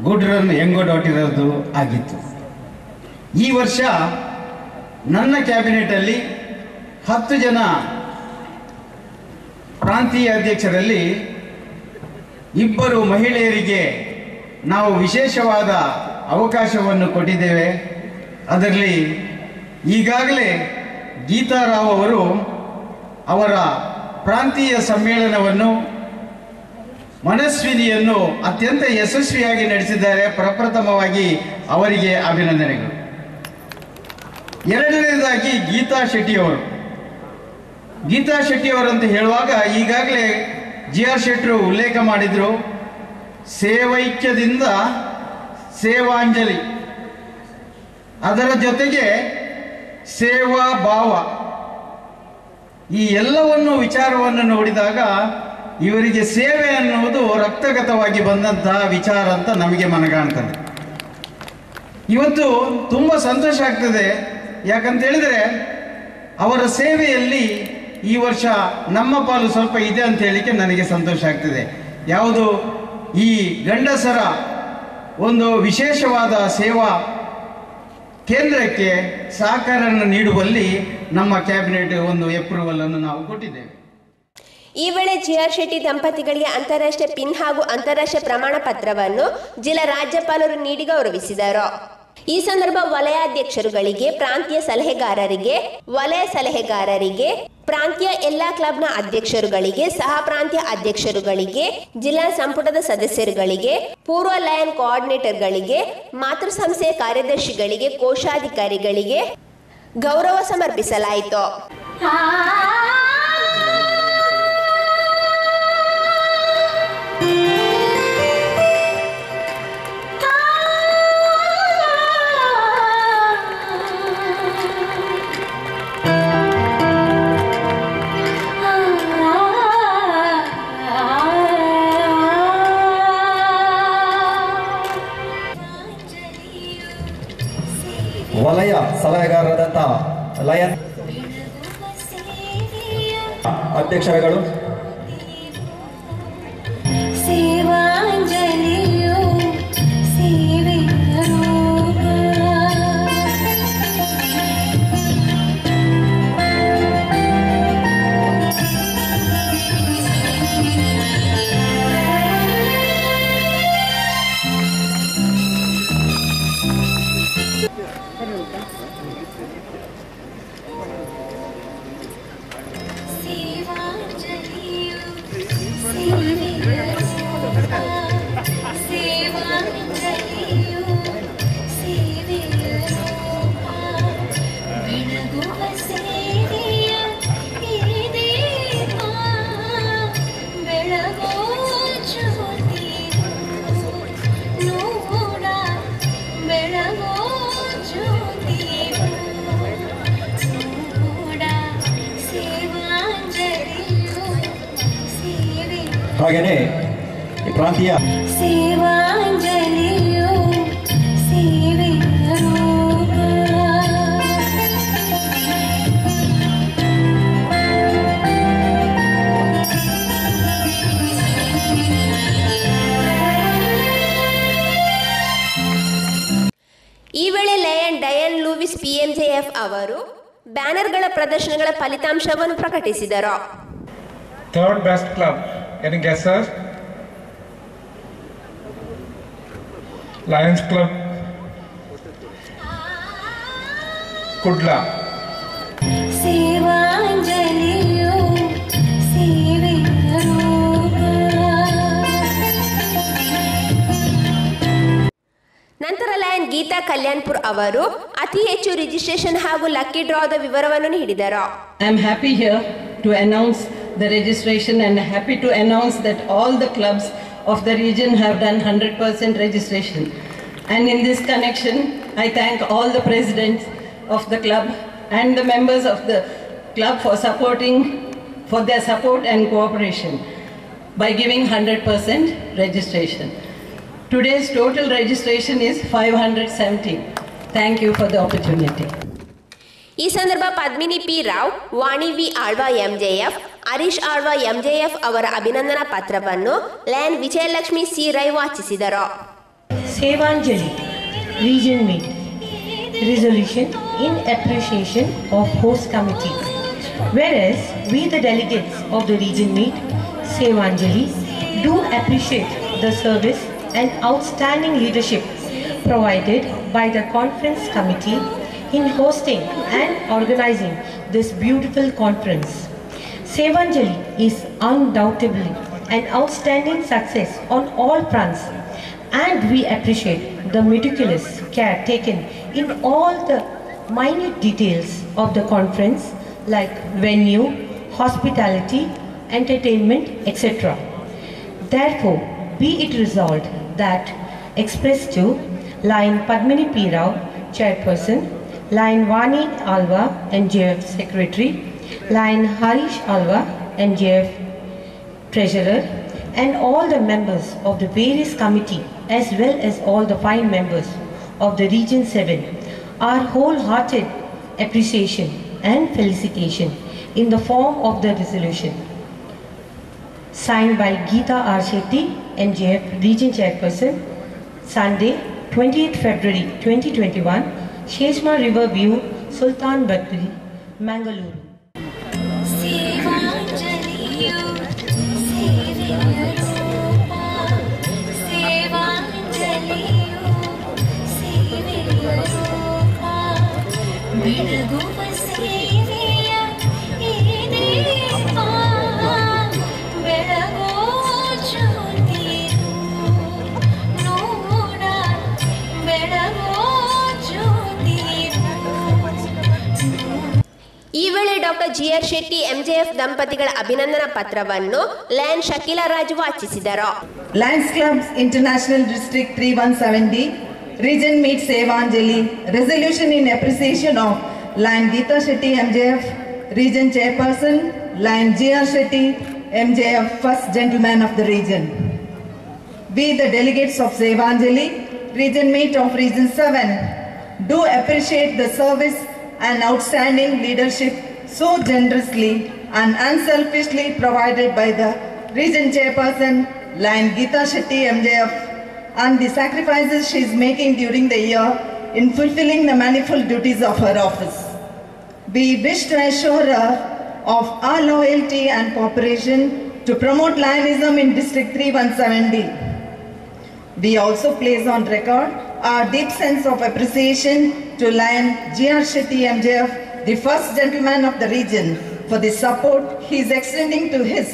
S: ಗುಡ್-ರನ್ ಎಂಗೊಡಾಟಿರೋದು ಆಗಿತ್ತು. ಈ ವರ್ಷ ನನ್ನ ಕ್ಯಾಬಿನೆಟಲ್ಲಿ 10 ಜನ ಪ್ರಾಂತೀಯ ಅಧ್ಯಕ್ಷರಲ್ಲಿ 2 ಮಹಿಳೆಯರಿಗೆ ನಾವು ವಿಶೇಷವಾದ ಅವಕಾಶವನ್ನು ಕೊಟ್ಟಿದ್ದೇವೆ. ಅದರಲ್ಲಿ ಈಗಾಗಲೇ ಗೀತಾ ರಾವ್ ಅವರು ಅವರ ಪ್ರಾಂತೀಯ ಸಮ್ಮೇಳನವನ್ನು ಮನಸ್ವಿನಿಯನ್ನು ಅತ್ಯಂತ ಯಶಸ್ವಿಯಾಗಿ ನಡೆಸಿದ್ದಾರೆ. ಪ್ರಪ್ರಥಮವಾಗಿ ಅವರಿಗೆ ಅಭಿನಂದನೆಗಳು. ಎರಡನೇದಾಗಿ ಗೀತಾ ಶೆಟ್ಟಿಯವರು ಅಂತ ಹೇಳುವಾಗ ಈಗಾಗಲೇ GR ಶೆಟ್ಟರು ಉಲ್ಲೇಖ ಮಾಡಿದರು. ಸೇವೈಕ್ಯದಿಂದ ಸೇವಾಂಜಲಿ, ಅದರ ಜೊತೆಗೆ ಸೇವಾ ಭಾವ, ಈ ಎಲ್ಲವನ್ನು ವಿಚಾರವನ್ನು ನೋಡಿದಾಗ ಇವರಿಗೆ ಸೇವೆ ಅನ್ನುವುದು ರಕ್ತಗತವಾಗಿ ಬಂದಂತಹ ವಿಚಾರ ಅಂತ ನಮಗೆ ಮನಗಾಣ್ತದೆ. ಇವತ್ತು ತುಂಬ ಸಂತೋಷ ಆಗ್ತದೆ. ಯಾಕಂತ ಹೇಳಿದರೆ ಅವರ ಸೇವೆಯಲ್ಲಿ ಈ ವರ್ಷ ನಮ್ಮ ಪಾಲು ಸ್ವಲ್ಪ ಇದೆ ಅಂತ ಹೇಳಿಕ್ಕೆ ನನಗೆ ಸಂತೋಷ ಆಗ್ತದೆ. ಯಾವುದು ಈ ಗಂಡಸರ ಒಂದು ವಿಶೇಷವಾದ ಸೇವಾ ಕೇಂದ್ರಕ್ಕೆ ಸಹಕಾರವನ್ನು ನೀಡುವಲ್ಲಿ ನಮ್ಮ ಕ್ಯಾಬಿನೆಟ್ ಒಂದು ಅಪ್ರೂವಲ್ ಅನ್ನು ನಾವು ಕೊಟ್ಟಿದ್ದೇವೆ.
A: ಈ ವೇಳೆ GR ಶೆಟ್ಟಿ ದಂಪತಿಗಳಿಗೆ ಅಂತಾರಾಷ್ಟ್ರೀಯ ಪಿನ್ ಹಾಗೂ ಅಂತಾರಾಷ್ಟ್ರೀಯ ಪ್ರಮಾಣ ಪತ್ರವನ್ನು ಜಿಲ್ಲಾ ರಾಜ್ಯಪಾಲರು ನೀಡಿ ಗೌರವಿಸಿದರು. ಈ ಸಂದರ್ಭ ವಲಯಾಧ್ಯಕ್ಷರುಗಳಿಗೆ, ಪ್ರಾಂತೀಯ ಸಲಹೆಗಾರರಿಗೆ, ವಲಯ ಸಲಹೆಗಾರರಿಗೆ, ಪ್ರಾಂತೀಯ ಎಲ್ಲಾ ಕ್ಲಬ್ನ ಅಧ್ಯಕ್ಷರುಗಳಿಗೆ, ಸಹ ಪ್ರಾಂತೀಯ ಅಧ್ಯಕ್ಷರುಗಳಿಗೆ, ಜಿಲ್ಲಾ ಸಂಪುಟದ ಸದಸ್ಯರುಗಳಿಗೆ, ಪೂರ್ವ ಲಯನ್ ಕೋಆರ್ಡಿನೇಟರ್ಗಳಿಗೆ, ಮಾತೃ ಸಂಸ್ಥೆಯ ಕಾರ್ಯದರ್ಶಿಗಳಿಗೆ, ಕೋಶಾಧಿಕಾರಿಗಳಿಗೆ ಗೌರವ ಸಮರ್ಪಿಸಲಾಯಿತು.
T: ವಲಯ ಸಲಹೆಗಾರರಾದಂಥ ಲಯನ್ ಅಧ್ಯಕ್ಷರುಗಳು,
U: ಸೇವಾಂಜಲಿಯು ಸೇವೆಯ ರೂಪ,
T: ಹಾಗೆಯೇ ಪ್ರಾಂತೀಯ
U: ಸೇವಾಂಜಲಿಯು ಸೇವೆಯ ರೂಪ.
A: ಈ ವೇಳೆ ಲಯನ್ ಡಯನ್ ಲೂವಿಸ್ ಆಫೀಸ್ PMJF ಅವರು ಬ್ಯಾನರ್ಗಳ ಪ್ರದರ್ಶನಗಳ ಫಲಿತಾಂಶವನ್ನು ಪ್ರಕಟಿಸಿದರು.
C: Third best club, any guesses? Lions Club, Kudla.
U: ಸೇವಾಂಜಲಿಯು ಸೇವೆಯ ರೂಪ.
A: ನಂತರ ಲಯನ್ ಗೀತಾ ಕಲ್ಯಾಣ್ಪುರ್ ಅವರು ಅತಿ ಹೆಚ್ಚು ರಿಜಿಸ್ಟ್ರೇಷನ್ ಹಾಗೂ ಲಕ್ಕಿ ಡ್ರಾದ ವಿವರವನ್ನು ನೀಡಿದರು.
V: I am happy here to announce the registration and happy to announce that all the clubs of the region have done 100% registration. And in this connection, I thank all the presidents of the club and the members of the club for their support and cooperation by giving 100% registration. Today's total registration is 570. Thank you for the opportunity.
A: ಈ ಸಂದರ್ಭ Padmini P. Rao, ವಾಣಿ V. Alva MJF, Harish Alva MJF ಅವರ ಅಭಿನಂದನಾ ಪತ್ರವನ್ನು lion Vijayalakshmi C. Rai ವಾಚಿಸಿದರು.
W: Sevanjali Region Meet Resolution in appreciation of host committee. Whereas we the delegates of the Region Meet Sevanjali do appreciate the service and outstanding leadership provided by the conference committee in hosting and organizing this beautiful conference. Sevanjali is undoubtedly an outstanding success on all fronts, and we appreciate the meticulous care taken in all the minute details of the conference like venue, hospitality, entertainment, etc. Therefore, be it resolved that expressed to Lion Padmini P. Rao, Chairperson, Lion Vani Alva, NJF Secretary, Lion Harish Alva, NJF Treasurer, and all the members of the various committee as well as all the 5 members of the Region 7, our wholehearted appreciation and felicitation in the form of the resolution. Signed by Geeta R. Shetty, NJF Region Chairperson, Sunday, 28th February 2021, Sheshma River View, Sultan Batri, Mangalore.
U: ಸೇವಾಂಜಲಿಯು ಸೇವೆಯ ರೂಪ. ಸೇವಾಂಜಲಿಯು ಸೇವೆಯ ರೂಪ. ಬೆಳಗುವ ಸೇವೆಯ ಈ ದೀಪ. ಬೆಳಗೋ ಜ್ಯೋತಿರು ನೋಡ. ಬೆಳಗೋ ಜ್ಯೋತಿರು.
A: ಈ ವೇಳೆ ಡಾಕ್ಟರ್ GR ಶೆಟ್ಟಿ MJF ದಂಪತಿಗಳ ಅಭಿನಂದನಾ ಪತ್ರವನ್ನು ಲಯನ್ ಶಕೀಲಾ ರಾಜ್ ವಾಚಿಸಿದರು.
X: Lions Clubs International District 3170 Region Meet Sevanjali resolution in appreciation of Lion Geeta Shetty MJF Region Chairperson, Lion GR Shetty MJF First Gentleman of the Region. We the delegates of Sevanjali Region Meet of Region 7 do appreciate the service and outstanding leadership so generously and unselfishly provided by the Region Chairperson, Lion Geeta Shetty MJF, and the sacrifices she is making during the year in fulfilling the manifold duties of her office. We wish to assure her of our loyalty and cooperation to promote Lionism in District 3170. We also place on record our deep sense of appreciation to Lion GR Shetty MJF, the first gentleman of the region, for the support he is extending to his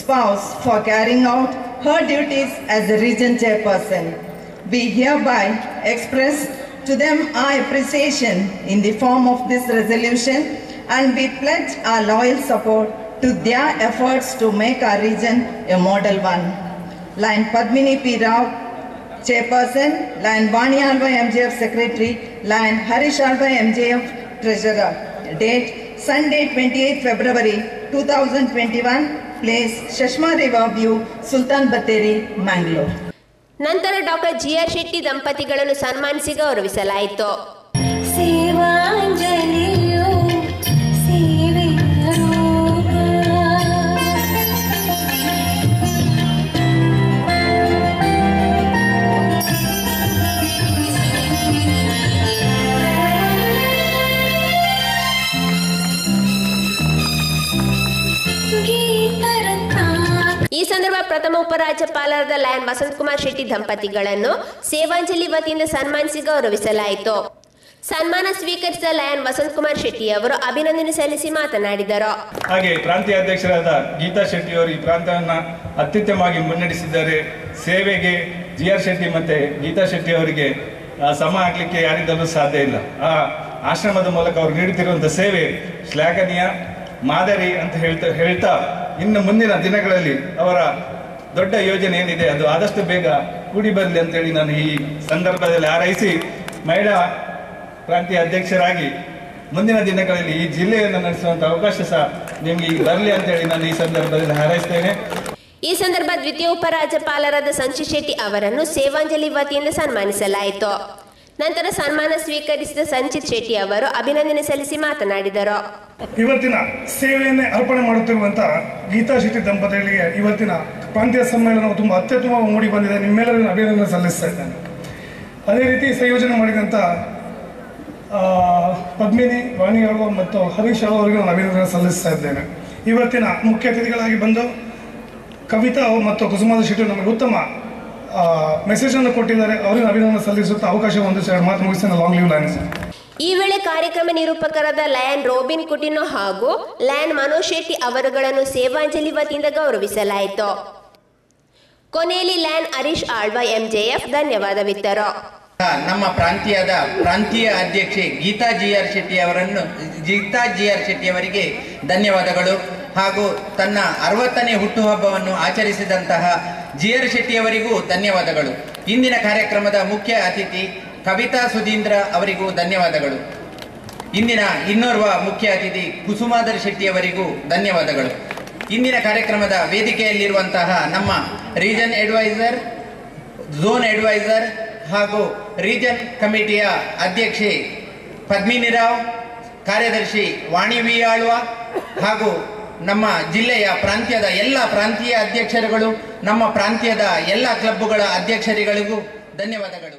X: spouse for carrying out her duties as the region chairperson. We hereby express to them our appreciation in the form of this resolution, and we pledge our loyal support to their efforts to make our region a model one. Lion Padmini P. Rao, Chairperson, Lion Vani Alva MJF Secretary, Lion Harish Alva MJF Treasurer. Date Sunday 28th February 2021. Place Sheshma River View, Sultan Bateri, Mangalore.
A: ನಂತರ doctor GR Shetty ದಂಪತಿಗಳನ್ನು ಸನ್ಮಾನಿಸಿ ಗೌರವಿಸಲಾಯಿತು.
U: ಸೇವಾಂಜಲಿಯು ಸೇವೆಯ ರೂಪ.
A: ಪ್ರಥಮ ಉಪರಾಜ್ಯಪಾಲರಾದ lion Vasanthakumar Shetty ದಂಪತಿಗಳನ್ನು Sevanjali ವತಿಯಿಂದ ಸನ್ಮಾನಿಸಿ ಗೌರವಿಸಲಾಯಿತು. ಸನ್ಮಾನ ಸ್ವೀಕರಿಸಿದ ಲಯನ್ ವಸಂತಕುಮಾರ್ ಶೆಟ್ಟಿ ಅವರು ಅಭಿನಂದನೆ ಸಲ್ಲಿಸಿ ಮಾತನಾಡಿದರು.
B: ಹಾಗೆ ಪ್ರಾಂತೀಯ ಅಧ್ಯಕ್ಷರಾದ ಗೀತಾ ಶೆಟ್ಟಿ ಅವರು ಈ ಪ್ರಾಂತವನ್ನು ಅತ್ಯುತ್ತಮವಾಗಿ ಮುನ್ನಡೆಸಿದ್ದಾರೆ. ಸೇವೆಗೆ GR ಶೆಟ್ಟಿ ಮತ್ತೆ ಗೀತಾ ಶೆಟ್ಟಿ ಅವರಿಗೆ ಸಮ ಆಗಲಿಕ್ಕೆ ಯಾರಿಂದಲೂ ಸಾಧ್ಯ ಇಲ್ಲ. ಆ ಆಶ್ರಮದ ಮೂಲಕ ಅವರು ನೀಡುತ್ತಿರುವಂತಹ ಸೇವೆ ಶ್ಲಾಘನೀಯ, ಮಾದರಿ ಅಂತ ಹೇಳ್ತಾ ಇನ್ನು ಮುಂದಿನ ದಿನಗಳಲ್ಲಿ ಅವರ ದೊಡ್ಡ ಯೋಜನೆ ಏನಿದೆ ಅದು ಆದಷ್ಟು ಬೇಗ ಕೂಡಿ ಬರಲಿ ಅಂತೇಳಿ ನಾನು ಈ ಸಂದರ್ಭದಲ್ಲಿ ಹಾರೈಸಿ, ಮಹಿಳಾ ಪ್ರಾಂತೀಯ ಅಧ್ಯಕ್ಷರಾಗಿ ಮುಂದಿನ ದಿನಗಳಲ್ಲಿ ಈ ಜಿಲ್ಲೆಯನ್ನು ನಡೆಸುವಂತ ಅವಕಾಶ ಸಹ ನಿಮಗೆ ಬರಲಿ ಅಂತೇಳಿ ನಾನು ಈ ಸಂದರ್ಭದಲ್ಲಿ ಹಾರೈಸ್ತೇನೆ.
A: ಈ ಸಂದರ್ಭ ದ್ವಿತೀಯ ಉಪರಾಜ್ಯಪಾಲರಾದ ಸಂಚಿತ್ ಶೆಟ್ಟಿ ಅವರನ್ನು ಸೇವಾಂಜಲಿ ವತಿಯಿಂದ ಸನ್ಮಾನಿಸಲಾಯಿತು. ನಂತರ ಸನ್ಮಾನ ಸ್ವೀಕರಿಸಿದ ಸಂಚಿತ್ ಶೆಟ್ಟಿ ಅವರು ಅಭಿನಂದನೆ ಸಲ್ಲಿಸಿ ಮಾತನಾಡಿದರು.
D: ಇವತ್ತಿನ ಸೇವೆಯನ್ನೇ ಅರ್ಪಣೆ ಮಾಡುತ್ತಿರುವಂತಹ ಗೀತಾ ಶೆಟ್ಟಿ ದಂಪತಿಗಳಿಗೆ ಇವತ್ತಿನ ಪ್ರಾಂತೀಯ ಸಮ್ಮೇಳನವು ತುಂಬಾ ಅತ್ಯುತ್ತಮವಾಗಿ ಮೂಡಿ ಬಂದಿದೆ. ನಿಮ್ಮೆಲ್ಲರಿಗೂ ಅಭಿನಂದನೆ ಸಲ್ಲಿಸ್ತಾ ಇದ್ದೇನೆ. ಅದೇ ರೀತಿ ಸಂಯೋಜನೆ ಮಾಡಿದಂಥ ಪದ್ಮಿನಿ, ವಾಣಿ ಆಳ್ವ ಮತ್ತು ಹರೀಶ್ ಆಳ್ವ ಅವರಿಗೆ ನಾನು ಅಭಿನಂದನೆ ಸಲ್ಲಿಸ್ತಾ ಇದ್ದೇನೆ. ಇವತ್ತಿನ ಮುಖ್ಯ ಅತಿಥಿಗಳಾಗಿ ಬಂದು ಕವಿತಾ ಮತ್ತು ಕುಸುಮಾದ ಶೆಟ್ಟಿ ನಮಗೆ ಉತ್ತಮ ಮೆಸೇಜ್ ಅನ್ನು ಕೊಟ್ಟಿದ್ದಾರೆ. ಅವರಿಗೆ ಅಭಿನಂದನೆ ಸಲ್ಲಿಸುತ್ತಾ ಅವಕಾಶ ಹೊಂದಿಸಿ ಮಾತು ಮುಗಿಸ್ತೇನೆ. Long live Lions.
A: ಈ ವೇಳೆ ಕಾರ್ಯಕ್ರಮ ನಿರೂಪಕರಾದ ಲಯನ್ ರೋಬಿನ್ ಕುಟಿನೋ ಹಾಗೂ ಲಯನ್ ಮನೋಜ್ ಶೆಟ್ಟಿ ಅವರುಗಳನ್ನು ಸೇವಾಂಜಲಿ ವತಿಯಿಂದ ಗೌರವಿಸಲಾಯಿತು. ಕೊನೆಯಲ್ಲಿ ಲಯನ್ ಹರೀಶ್ ಆಳ್ವ MJF ಧನ್ಯವಾದವಿತ್ತರು.
G: ನಮ್ಮ ಪ್ರಾಂತೀಯ ಅಧ್ಯಕ್ಷೆ ಗೀತಾ GR ಶೆಟ್ಟಿ ಅವರಿಗೆ ಧನ್ಯವಾದಗಳು. ಹಾಗೂ ತನ್ನ 60ನೇ ಹುಟ್ಟುಹಬ್ಬವನ್ನು ಆಚರಿಸಿದಂತಹ GR ಶೆಟ್ಟಿ ಅವರಿಗೂ ಧನ್ಯವಾದಗಳು. ಇಂದಿನ ಕಾರ್ಯಕ್ರಮದ ಮುಖ್ಯ ಅತಿಥಿ ಕವಿತಾ ಸುಧೀಂದ್ರ ಅವರಿಗೂ ಧನ್ಯವಾದಗಳು. ಇಂದಿನ ಇನ್ನೋರ್ವ ಮುಖ್ಯ ಅತಿಥಿ ಕುಸುಮಾಧರ್ ಶೆಟ್ಟಿ ಅವರಿಗೂ ಧನ್ಯವಾದಗಳು. ಇಂದಿನ ಕಾರ್ಯಕ್ರಮದ ವೇದಿಕೆಯಲ್ಲಿರುವಂತಹ ನಮ್ಮ ರೀಜನ್ ಅಡ್ವೈಸರ್, ಝೋನ್ ಅಡ್ವೈಸರ್ ಹಾಗೂ ರೀಜನ್ ಕಮಿಟಿಯ ಅಧ್ಯಕ್ಷೆ ಪದ್ಮಿನಿ ರಾವ್, ಕಾರ್ಯದರ್ಶಿ ವಾಣಿ ವಿ ಆಳ್ವ ಹಾಗೂ ನಮ್ಮ ಜಿಲ್ಲೆಯ ಪ್ರಾಂತ್ಯದ ಎಲ್ಲ ಪ್ರಾಂತೀಯ ಅಧ್ಯಕ್ಷರುಗಳು, ನಮ್ಮ ಪ್ರಾಂತ್ಯದ ಎಲ್ಲ ಕ್ಲಬ್ಗಳ ಅಧ್ಯಕ್ಷರುಗಳಿಗೂ ಧನ್ಯವಾದಗಳು.